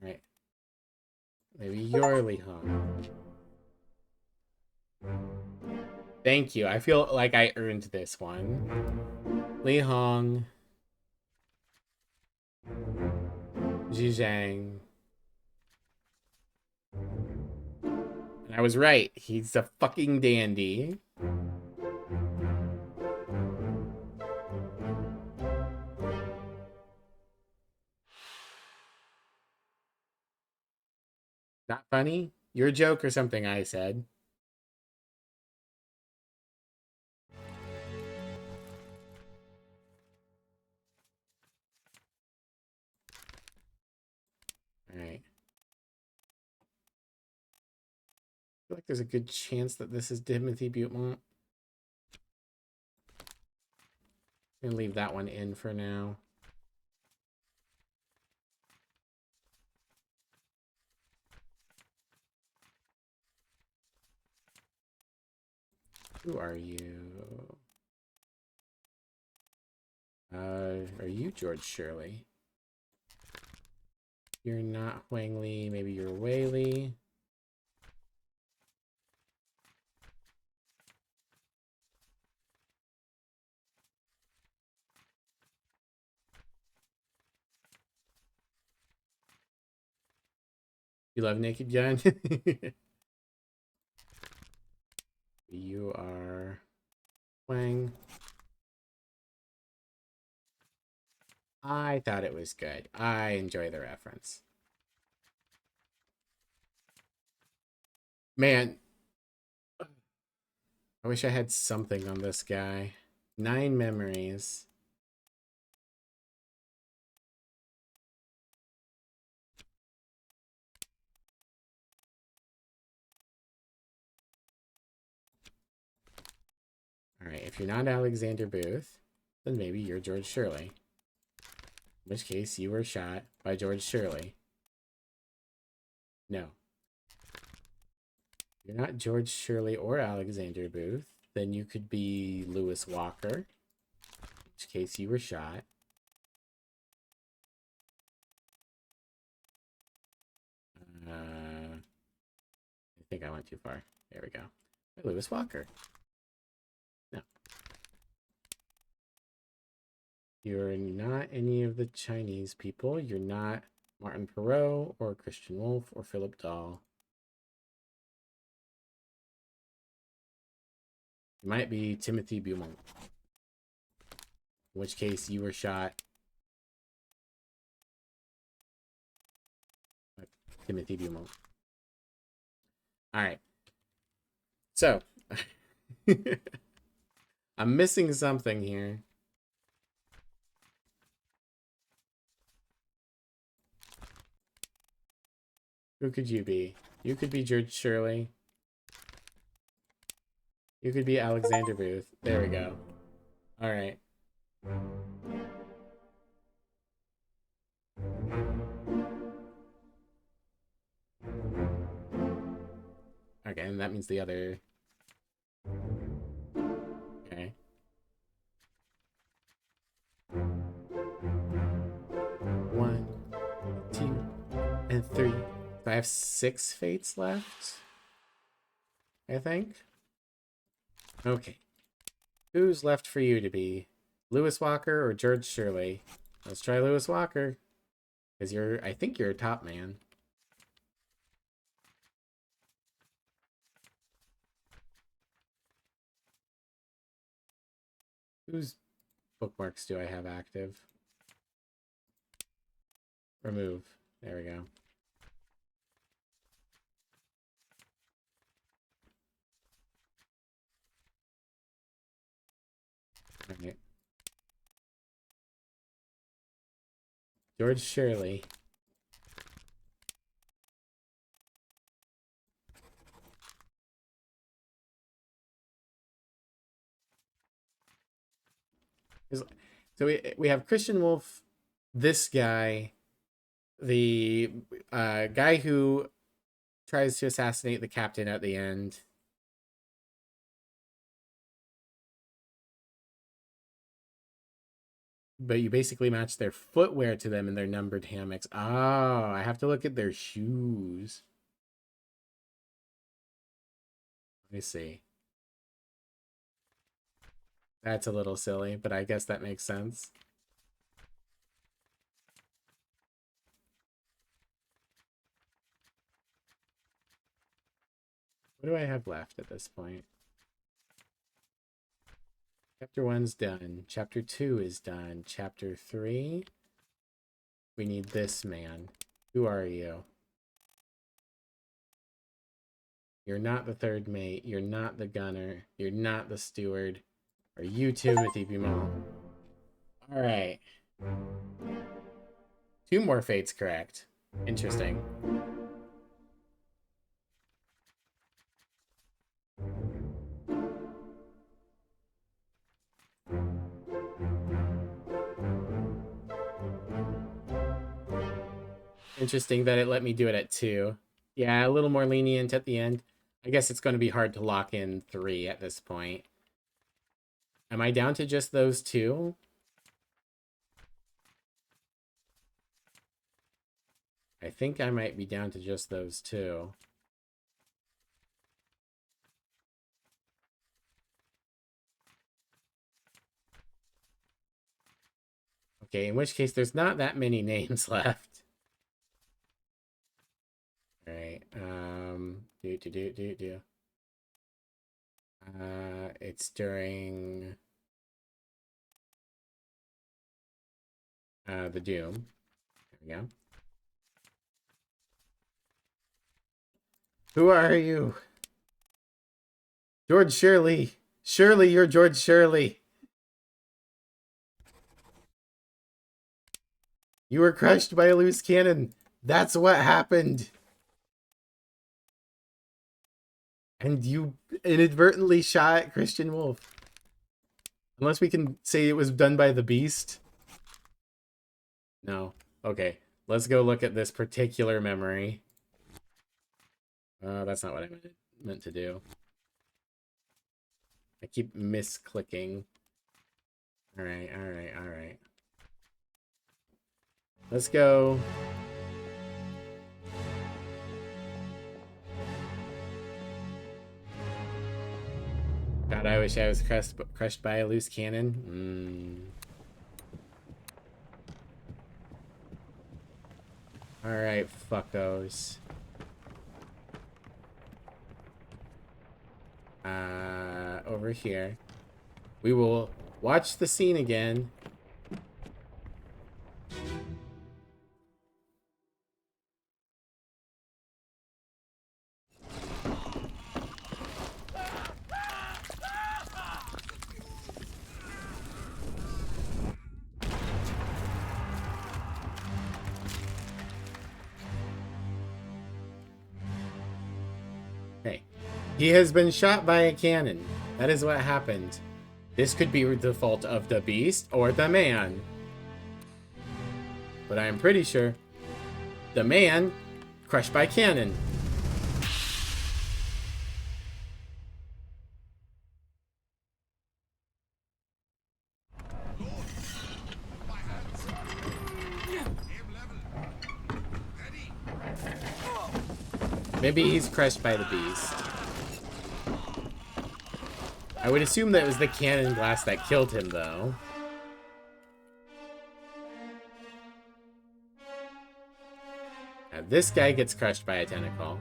Speaker 1: Alright. Maybe you're Li Hong. Thank you. I feel like I earned this one. Li Hong. Ji Zhang. And I was right. He's a fucking dandy. Not funny? You're a joke or something, I said. feel like there's a good chance that this is Timothy Beaumont. I'm gonna leave that one in for now. Who are you? Are you George Shirley? You're not Huang Li. Maybe you're Wei Li. You love Naked Gun? You are Wang. I thought it was good. I enjoy the reference. Man, I wish I had something on this guy. 9 memories. Alright, if you're not Alexander Booth, then maybe you're George Shirley. In which case, you were shot by George Shirley. No. If you're not George Shirley or Alexander Booth, then you could be Lewis Walker. In which case, you were shot. I think I went too far. There we go. Lewis Walker. No. You're not any of the Chinese people. You're not Martin Perot or Christian Wolff or Philip Dahl. You might be Timothy Beaumont. In which case you were shot by Timothy Beaumont. Alright. So I'm missing something here. Who could you be? You could be George Shirley. You could be Alexander Booth. There we go. Alright. Okay, and that means the other... Okay. One, two, and three. So I have 6 fates left, I think. Okay. Who's left for you to be? Lewis Walker or George Shirley? Let's try Lewis Walker. Because I think you're a top man. Whose bookmarks do I have active? Remove. There we go. Alright. George Shirley. So we have Christian Wolff, this guy, the guy who tries to assassinate the captain at the end. But you basically match their footwear to them and their numbered hammocks. Oh, I have to look at their shoes. Let me see. That's a little silly, but I guess that makes sense. What do I have left at this point? Chapter 1's done. Chapter 2 is done. Chapter 3. We need this man. Who are you? You're not the third mate. You're not the gunner. You're not the steward. Are you Timothy Beaumont? Alright. 2 more fates correct. Interesting. Interesting that it let me do it at 2. Yeah, a little more lenient at the end. I guess it's going to be hard to lock in 3 at this point. Am I down to just those 2? I think I might be down to just those 2. Okay, in which case there's not that many names left. Alright, it's during the Doom. There we go. Who are you? George Shirley. Shirley, you're George Shirley. You were crushed by a loose cannon. That's what happened. And you inadvertently shot Christian Wolf. Unless we can say it was done by the Beast. No. Okay. Let's go look at this particular memory. That's not what I meant to do. I keep misclicking. Alright, alright, alright. Let's go. God, I wish I was crushed by a loose cannon. Alright, fuckos. Over here. We will watch the scene again. Hey, he has been shot by a cannon. That is what happened. This could be the fault of the Beast or the man. But I am pretty sure the man crushed by cannon. Maybe he's crushed by the Beast. I would assume that it was the cannon blast that killed him, though. Now, this guy gets crushed by a tentacle.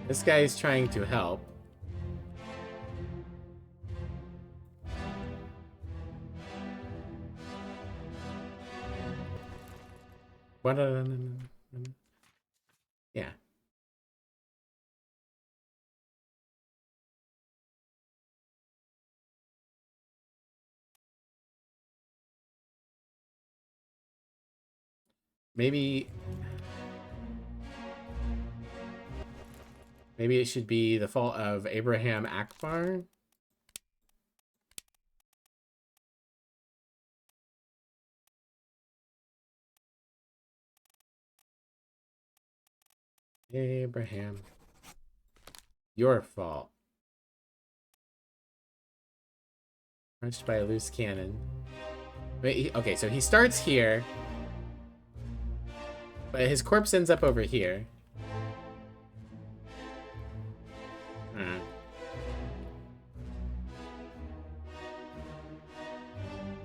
Speaker 1: This guy is trying to help. What? Yeah. Maybe it should be the fault of Abraham Akbar. Abraham. Your fault. Punched by a loose cannon. Wait, okay, so he starts here. But his corpse ends up over here.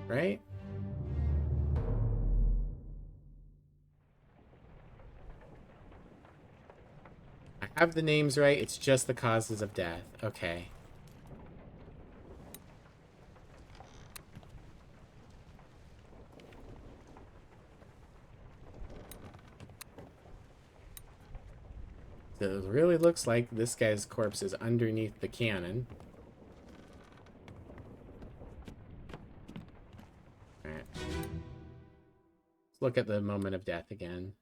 Speaker 1: Right? I have the names right, it's just the causes of death. Okay. So it really looks like this guy's corpse is underneath the cannon. Alright. Let's look at the moment of death again.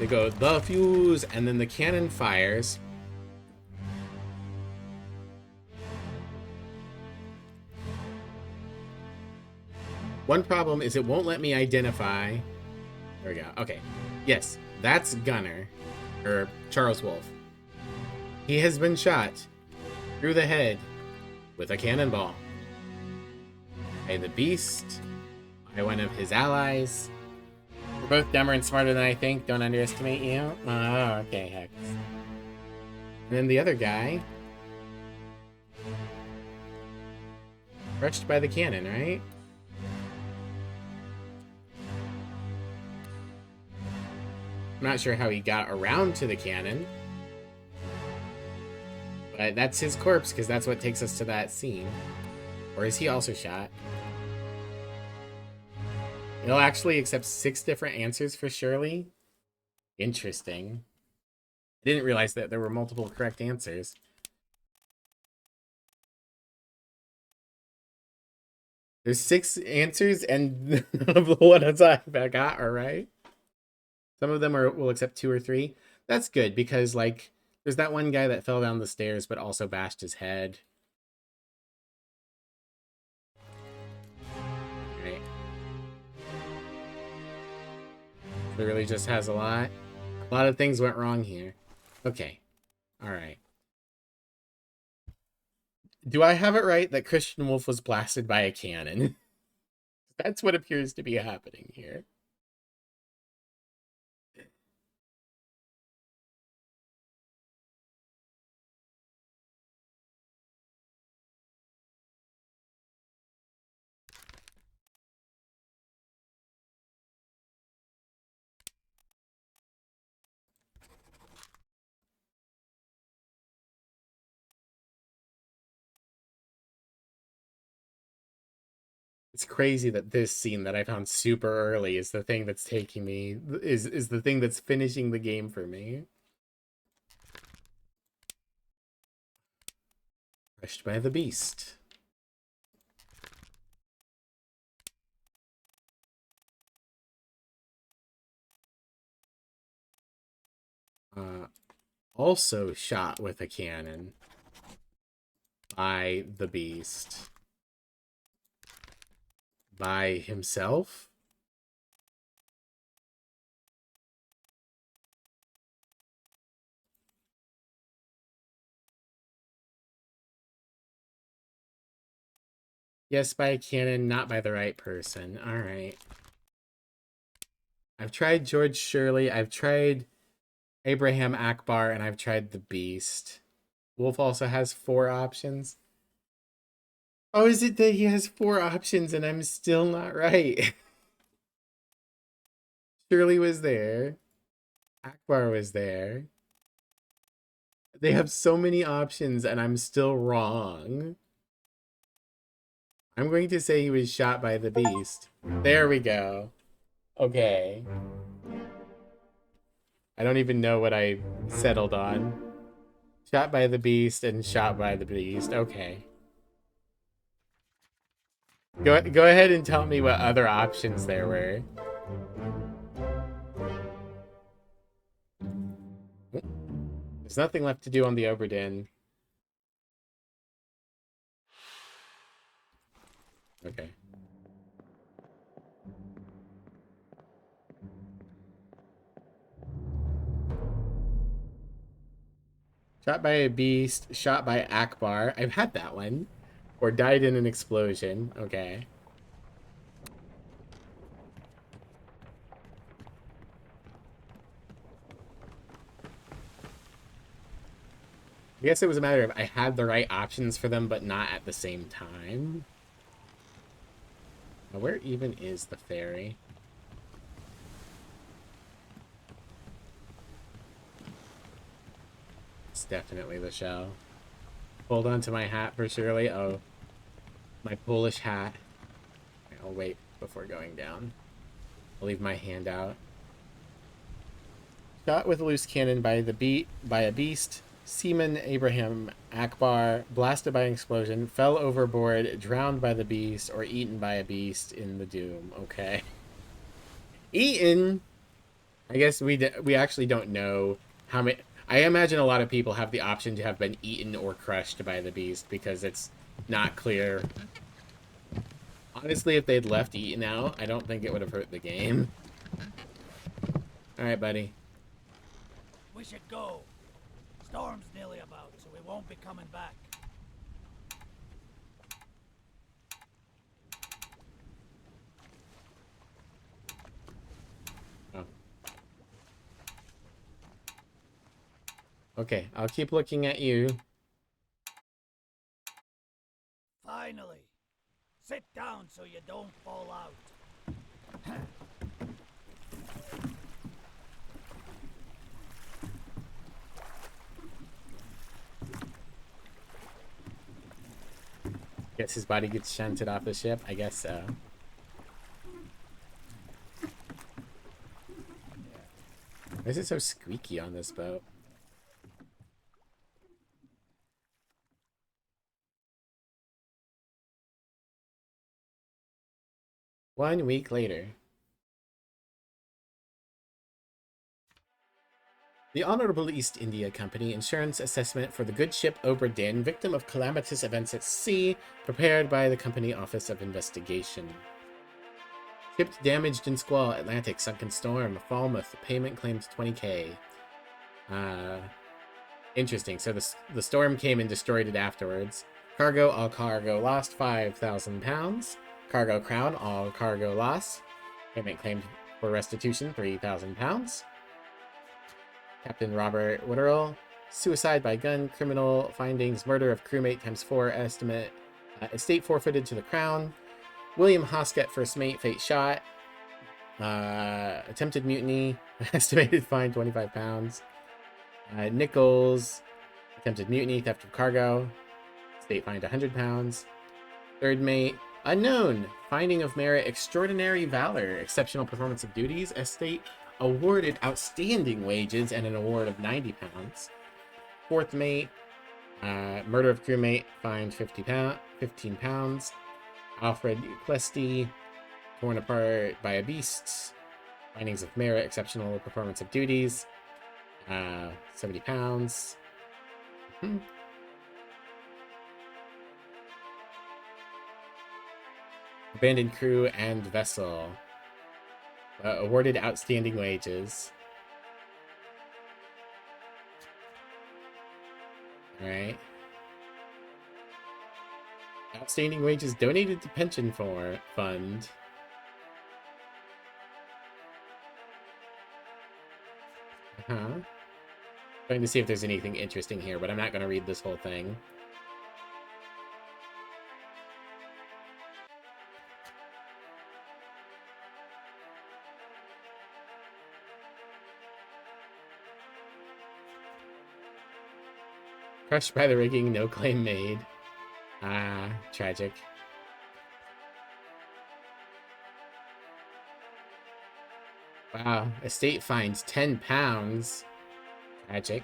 Speaker 1: They go, the fuse, and then the cannon fires. One problem is it won't let me identify. There we go. Okay. Yes, that's Gunner, or Charles Wolf. He has been shot through the head with a cannonball by the Beast, by one of his allies. We're both dumber and smarter than I think. Don't underestimate you. Oh, okay, Hex. And then the other guy, crushed by the cannon, right? I'm not sure how he got around to the cannon. But that's his corpse, because that's what takes us to that scene. Or is he also shot? It'll actually accept 6 different answers for Shirley. Interesting. I didn't realize that there were multiple correct answers. There's 6 answers, and none of the ones I got are right. Some of them will accept 2 or 3. That's good, because, like, there's that one guy that fell down the stairs but also bashed his head. Right. Literally just has a lot. A lot of things went wrong here. Okay. Alright. Do I have it right that Christian Wolf was blasted by a cannon? That's what appears to be happening here. It's crazy that this scene that I found super early is the thing that's taking me, is the thing that's finishing the game for me. Crushed by the Beast. Also shot with a cannon by the Beast. By himself? Yes, by a cannon, not by the right person. Alright. I've tried George Shirley, I've tried Abraham Akbar, and I've tried the Beast. Wolf also has 4 options. Oh, is it that he has 4 options and I'm still not right? Shirley was there. Akbar was there. They have so many options and I'm still wrong. I'm going to say he was shot by the Beast. There we go. Okay. I don't even know what I settled on. Shot by the Beast and shot by the Beast. Okay. Go ahead and tell me what other options there were. There's nothing left to do on the Obra Dinn. Okay. Shot by a Beast, shot by Akbar. I've had that one. Or died in an explosion. Okay. I guess it was a matter of I had the right options for them, but not at the same time. Now, where even is the ferry? It's definitely the shell. Hold on to my hat for Shirley. Oh, my Polish hat. I'll wait before going down. I'll leave my hand out. Shot with a loose cannon by a Beast. Seaman Abraham Akbar, blasted by an explosion, fell overboard, drowned by the Beast, or eaten by a Beast in the Doom. Okay. Eaten? I guess we actually don't know how many. I imagine a lot of people have the option to have been eaten or crushed by the beast because it's not clear. Honestly, if they'd left eaten out, I don't think it would have hurt the game. All right, buddy.
Speaker 11: We should go. Storm's nearly about, so we won't be coming back.
Speaker 1: Oh. Okay, I'll keep looking at you.
Speaker 11: Finally. Sit down so you don't fall out.
Speaker 1: Guess his body gets shunted off the ship. I guess so. Why is it so squeaky on this boat? One week later. The Honorable East India Company insurance assessment for the good ship Obra Dinn, victim of calamitous events at sea, prepared by the Company Office of Investigation. Ship damaged in squall, Atlantic, sunken storm, Falmouth, payment claimed 20K. Interesting. So the storm came and destroyed it afterwards. Cargo, all cargo lost, £5,000. Cargo crown, all cargo loss. Payment claimed for restitution, £3,000. Captain Robert Witterell, suicide by gun, criminal findings, murder of crewmate ×4 estimate, estate forfeited to the crown. William Hoskett, first mate, fate shot. Attempted mutiny, estimated fine £25. Nichols, attempted mutiny, theft of cargo, estate fined £100. Third mate, unknown, finding of merit, extraordinary valor, exceptional performance of duties, estate awarded outstanding wages and an award of £90. Fourth mate, murder of crewmate, fined £15. Alfred Clesty, torn apart by a beast, findings of merit, exceptional performance of duties, £70. Abandoned crew and vessel. Awarded outstanding wages. Alright. Outstanding wages donated to pension fund. Trying to see if there's anything interesting here, but I'm not going to read this whole thing. Crushed by the rigging, no claim made. Tragic. Wow, estate fines £10. Tragic.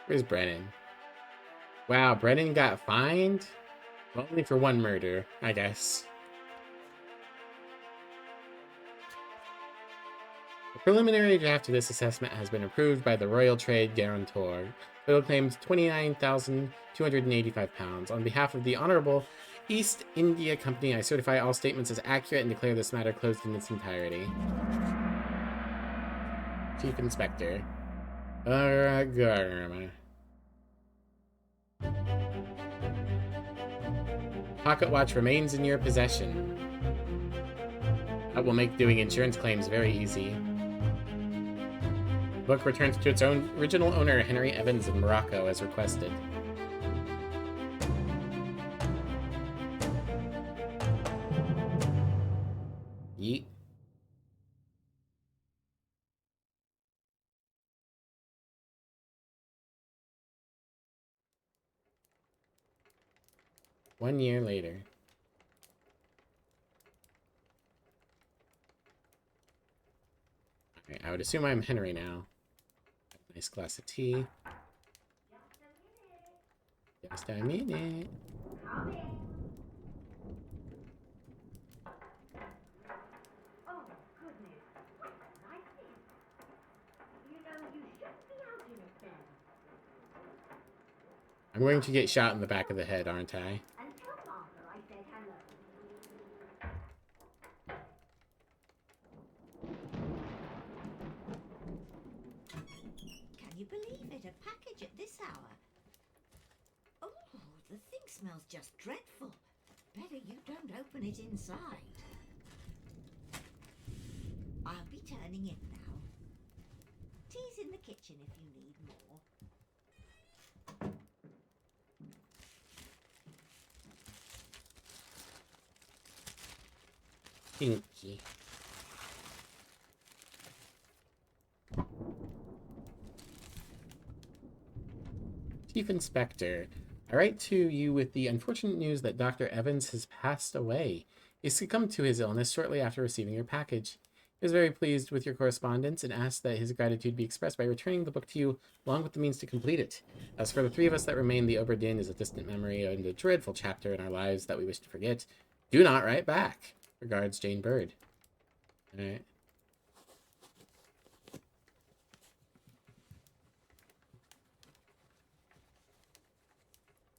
Speaker 1: Where's Brennan? Wow, Brennan got fined? Well, only for one murder, I guess. The preliminary draft of this assessment has been approved by the Royal Trade Guarantor. Total claims £29,285. On behalf of the Honorable East India Company, I certify all statements as accurate and declare this matter closed in its entirety. Chief Inspector. Pocket watch remains in your possession. will make doing insurance claims very easy. The book returns to its own original owner, Henry Evans in Morocco, as requested. Yeet. One year later. Alright, I would assume I'm Henry now. Nice glass of tea. Just a minute. I'm going to get shot in the back of the head, aren't I?
Speaker 7: Can you believe it? A package at this hour. Oh, the thing smells just dreadful. Better you don't open it inside. I'll be turning in now. Tea's in the kitchen if you need more.
Speaker 1: Pinky. Chief Inspector, I write to you with the unfortunate news that Dr. Evans has passed away. He succumbed to his illness shortly after receiving your package. He was very pleased with your correspondence and asked that his gratitude be expressed by returning the book to you, along with the means to complete it. As for the three of us that remain, the Obra Dinn is a distant memory and a dreadful chapter in our lives that we wish to forget. Do not write back. Regards, Jane Bird. Alright.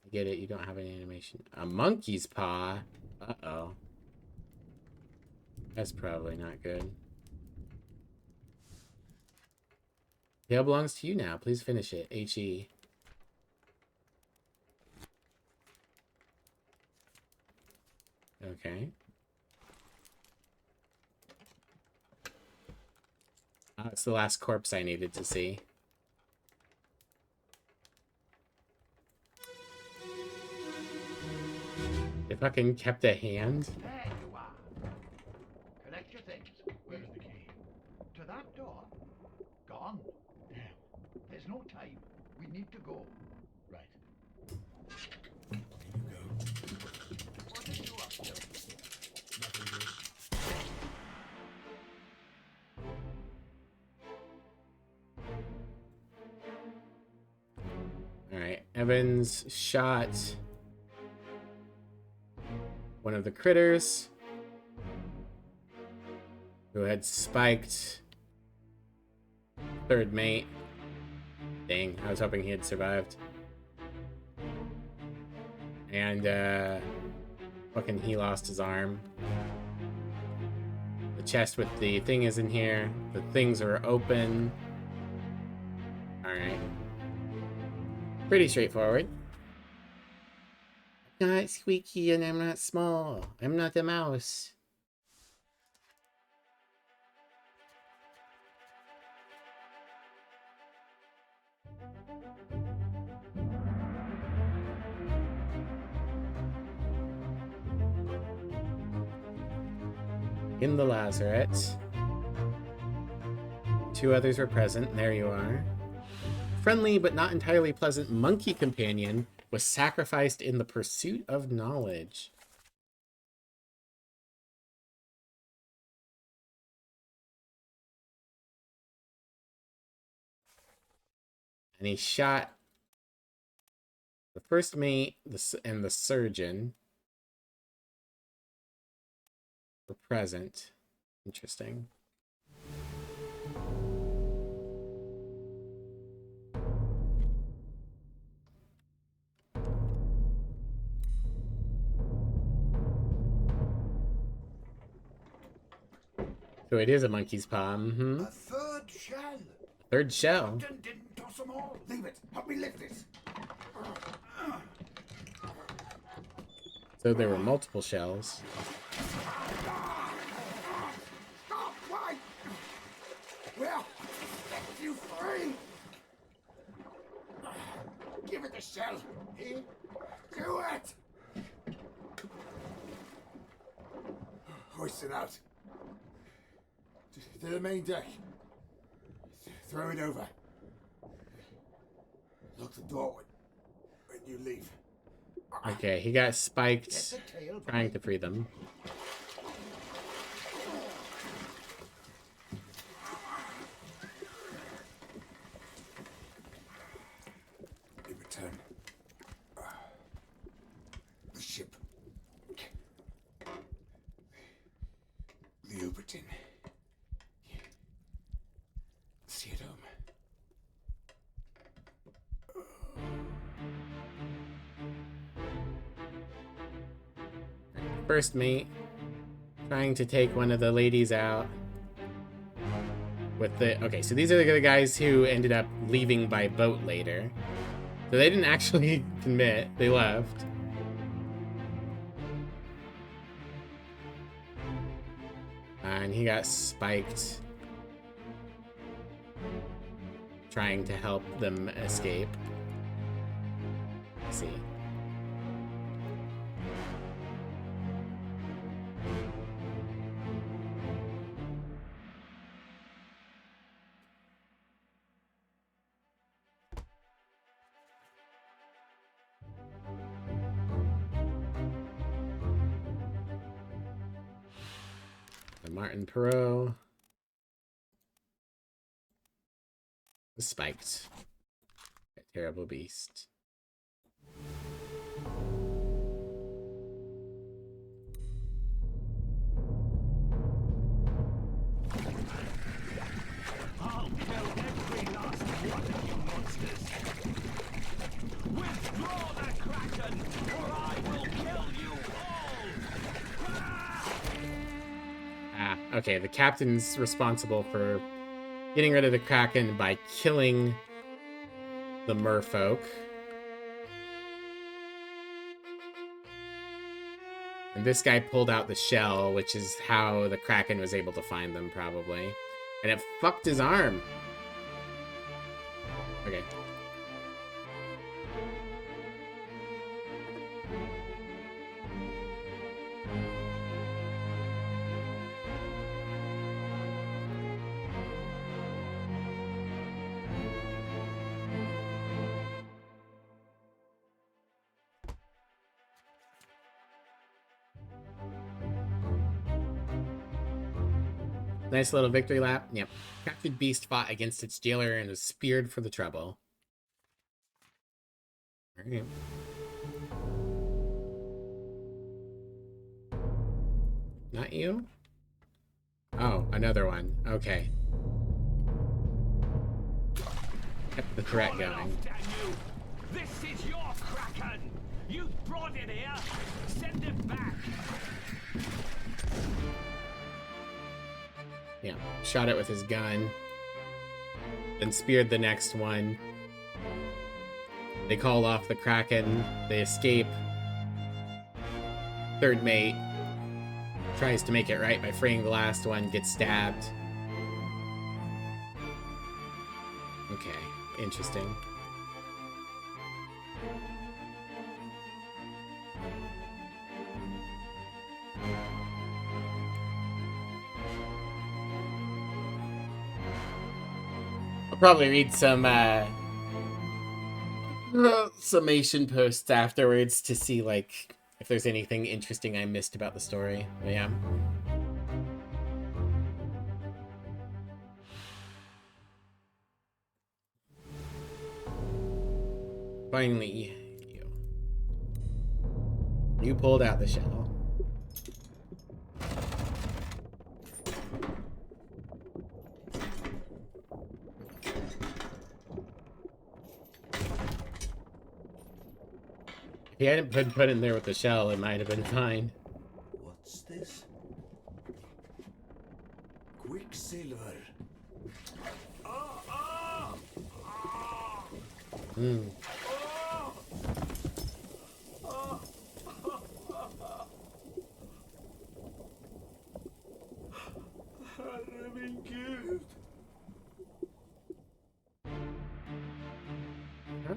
Speaker 1: I get it, you don't have any animation. A monkey's paw? Uh-oh. That's probably not good. Tale belongs to you now. Please finish it. H.E. Okay. It's the last corpse I needed to see. They fucking kept a hand?
Speaker 4: There you are. Collect your things. Where's the key? To that door. Gone. Damn. There's no time. We need to go. Right. Here you go. What are you up to? Nothing good.
Speaker 1: Alright, Evans shot one of the critters who had spiked third mate. Dang, I was hoping he had survived. And fucking he lost his arm. The chest with the thing is in here. The things are open. Alright. Pretty straightforward. I'm not squeaky and I'm not small. I'm not a mouse. In the lazaret. Two others were present. There you are. Friendly but not entirely pleasant monkey companion was sacrificed in the pursuit of knowledge. And he shot the first mate and the surgeon were present. Interesting. So it is a monkey's paw. Mm-hmm.
Speaker 4: A third shell.
Speaker 1: Third shell.
Speaker 4: Captain didn't toss them all. Leave it. Help me lift this.
Speaker 1: So there were multiple shells.
Speaker 3: shell, eh? Do it! Hoist it out. To the main deck. Throw it over. Lock the door when you leave.
Speaker 1: Okay, he got spiked trying to free them.
Speaker 3: In return, the ship. The Obra Dinn. See it home.
Speaker 1: First mate trying to take one of the ladies out with the... Okay, so these are the guys who ended up leaving by boat later. So they didn't actually commit, they left. And he got spiked trying to help them escape. Let's see. Martin Perot was spiked. A terrible beast.
Speaker 9: I'll kill every last one of you monsters. Withdraw the Kraken, or I will kill you all!
Speaker 1: Ah, okay, the captain's responsible for getting rid of the Kraken by killing the merfolk. And this guy pulled out the shell, which is how the Kraken was able to find them, probably. And it fucked his arm. Okay. Nice little victory lap. Yep. Captured beast fought against its jailer and was speared for the trouble. Alright. Not you? Oh, another one. Okay. Kept the threat going.
Speaker 9: This is your Kraken! You brought it here! Send it back!
Speaker 1: Yeah, shot it with his gun. Then speared the next one. They call off the Kraken. They escape. Third mate tries to make it right by freeing the last one, gets stabbed. Okay, interesting. I'll probably read some summation posts afterwards to see like if there's anything interesting I missed about the story. But yeah. Finally, you pulled out the shell. If he hadn't been put in there with the shell, it might have been fine.
Speaker 2: What's this? Quicksilver.
Speaker 1: Hmm.
Speaker 2: I've been killed.
Speaker 1: Huh?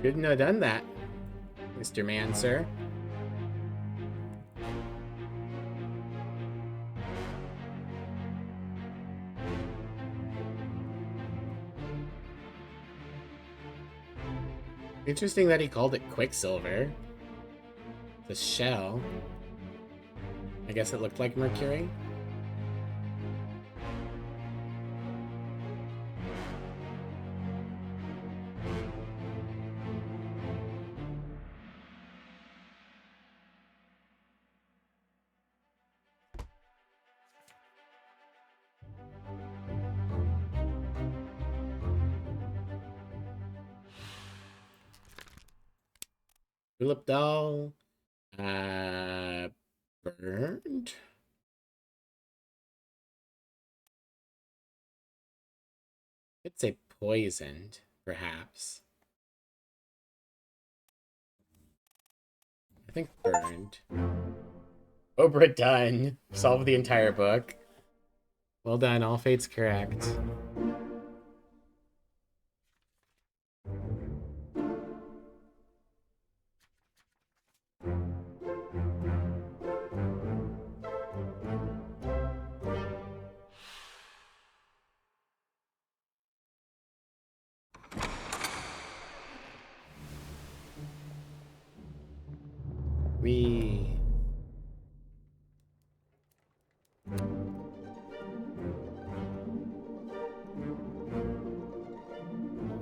Speaker 1: Couldn't have done that, Mr. Man, sir. Interesting that he called it Quicksilver. The shell. I guess it looked like mercury. Tulip doll. Burned? I'd say poisoned, perhaps. I think burned. Obra done. Solve the entire book. Well done, all fates correct.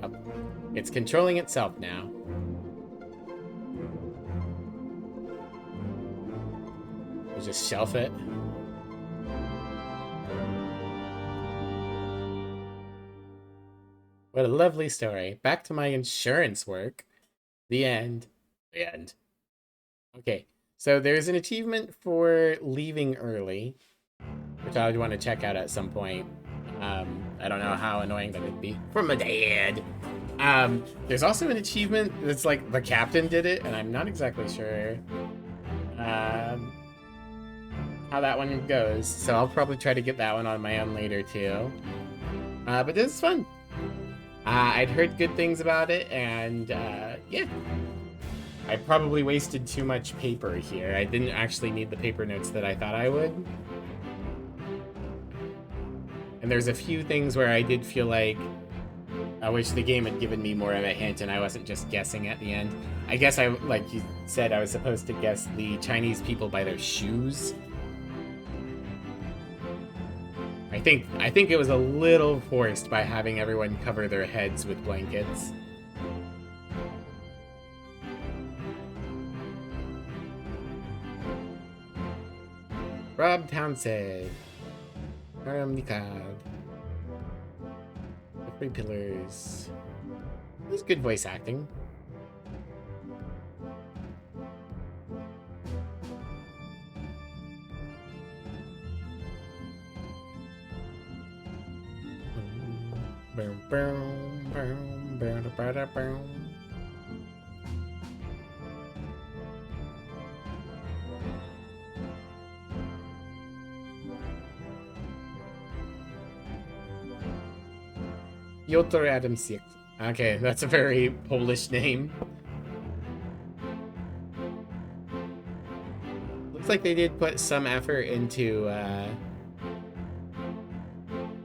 Speaker 1: Oh, it's controlling itself now. We'll just shelf it. What a lovely story. Back to my insurance work. The end. The end. Okay, so there's an achievement for leaving early, which I would want to check out at some point. I don't know how annoying that would be. For my dad. There's also an achievement that's like the captain did it, and I'm not exactly sure how that one goes. So I'll probably try to get that one on my own later too. But this is fun. I'd heard good things about it, and yeah. I probably wasted too much paper here. I didn't actually need the paper notes that I thought I would. And there's a few things where I did feel like I wish the game had given me more of a hint and I wasn't just guessing at the end. I guess I, like you said, I was supposed to guess the Chinese people by their shoes. I think it was a little forced by having everyone cover their heads with blankets. Rob Townsend. Nikad. The Three Pillars. It was good voice acting. Piotr Adamczyk. Okay, that's a very Polish name. Looks like they did put some effort into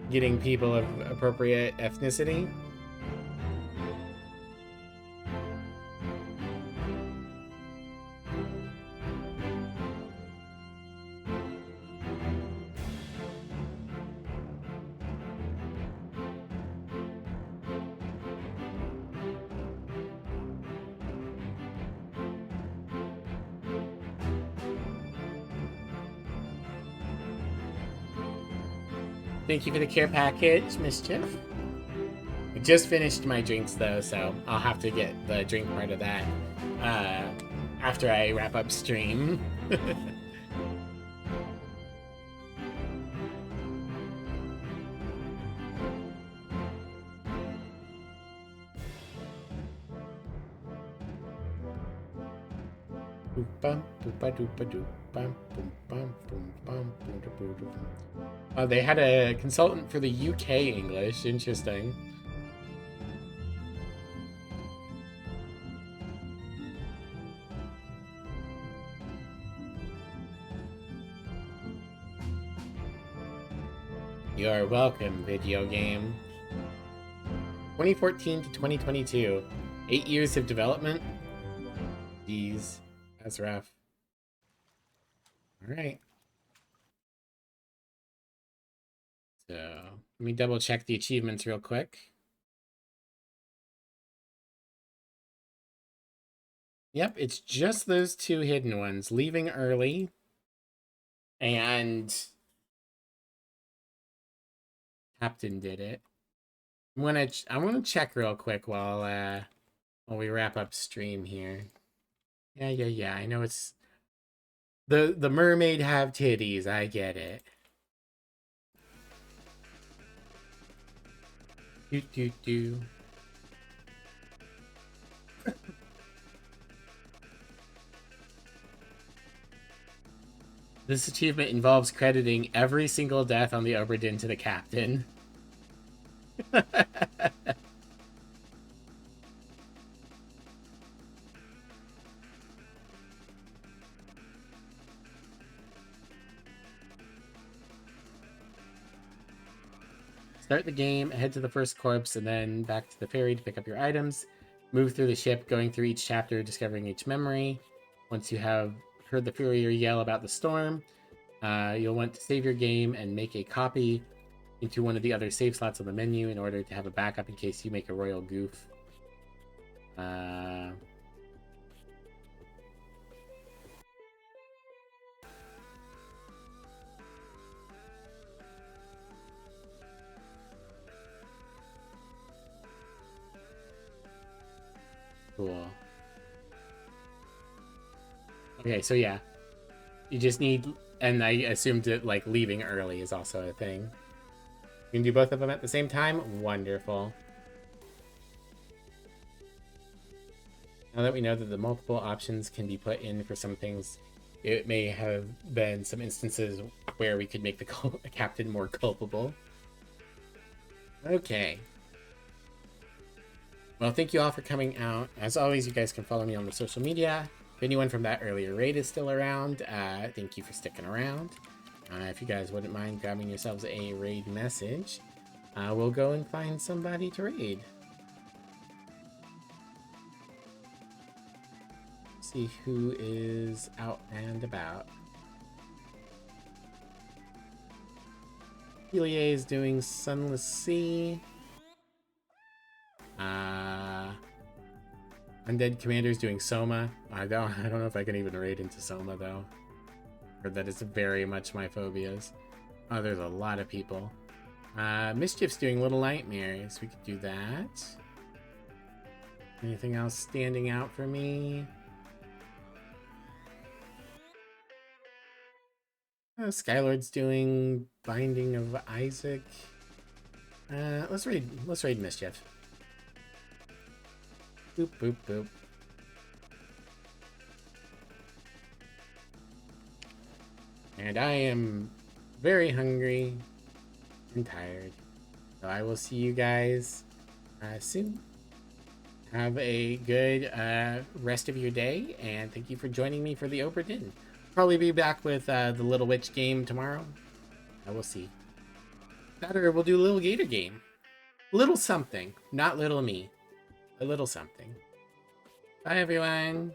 Speaker 1: getting people of appropriate ethnicity. Thank you for the care package, Mischief. I just finished my drinks though, so I'll have to get the drink part of that after I wrap up stream. They had a consultant for the UK English. Interesting. You're welcome, video game. 2014 to 2022. 8 years of development? Jeez, that's rough. Alright. So, let me double check the achievements real quick. Yep, it's just those 2 hidden ones. Leaving early. And Captain did it. I want to check real quick while we wrap up stream here. Yeah. I know it's the mermaid have titties. I get it. Do. This achievement involves crediting every single death on the Obra Dinn to the captain. Start the game, head to the first corpse, and then back to the ferry to pick up your items. Move through the ship, going through each chapter, discovering each memory. Once you have heard the Furrier yell about the storm, you'll want to save your game and make a copy into one of the other save slots on the menu in order to have a backup in case you make a royal goof. Cool. Okay, so yeah. You just need... And I assumed that, like, leaving early is also a thing. You can do both of them at the same time? Wonderful. Now that we know that the multiple options can be put in for some things, it may have been some instances where we could make the captain more culpable. Okay. Well, thank you all for coming out. As always, you guys can follow me on the social media. If anyone from that earlier raid is still around, thank you for sticking around. If you guys wouldn't mind grabbing yourselves a raid message, we'll go and find somebody to raid. See who is out and about. Helier is doing Sunless Sea. Undead Commander's doing Soma. I don't know if I can even raid into Soma though. Or that is very much my phobias. Oh, there's a lot of people. Mischief's doing Little Nightmares. We could do that. Anything else standing out for me? Skylord's doing Binding of Isaac. Let's raid Mischief. Boop, boop, boop. And I am very hungry and tired. So I will see you guys soon. Have a good rest of your day, and thank you for joining me for the Obra Dinn. Probably be back with the Little Witch game tomorrow. I will see. Better, we'll do a Little Gator game. Little something. Not little me. A little something. Bye, everyone.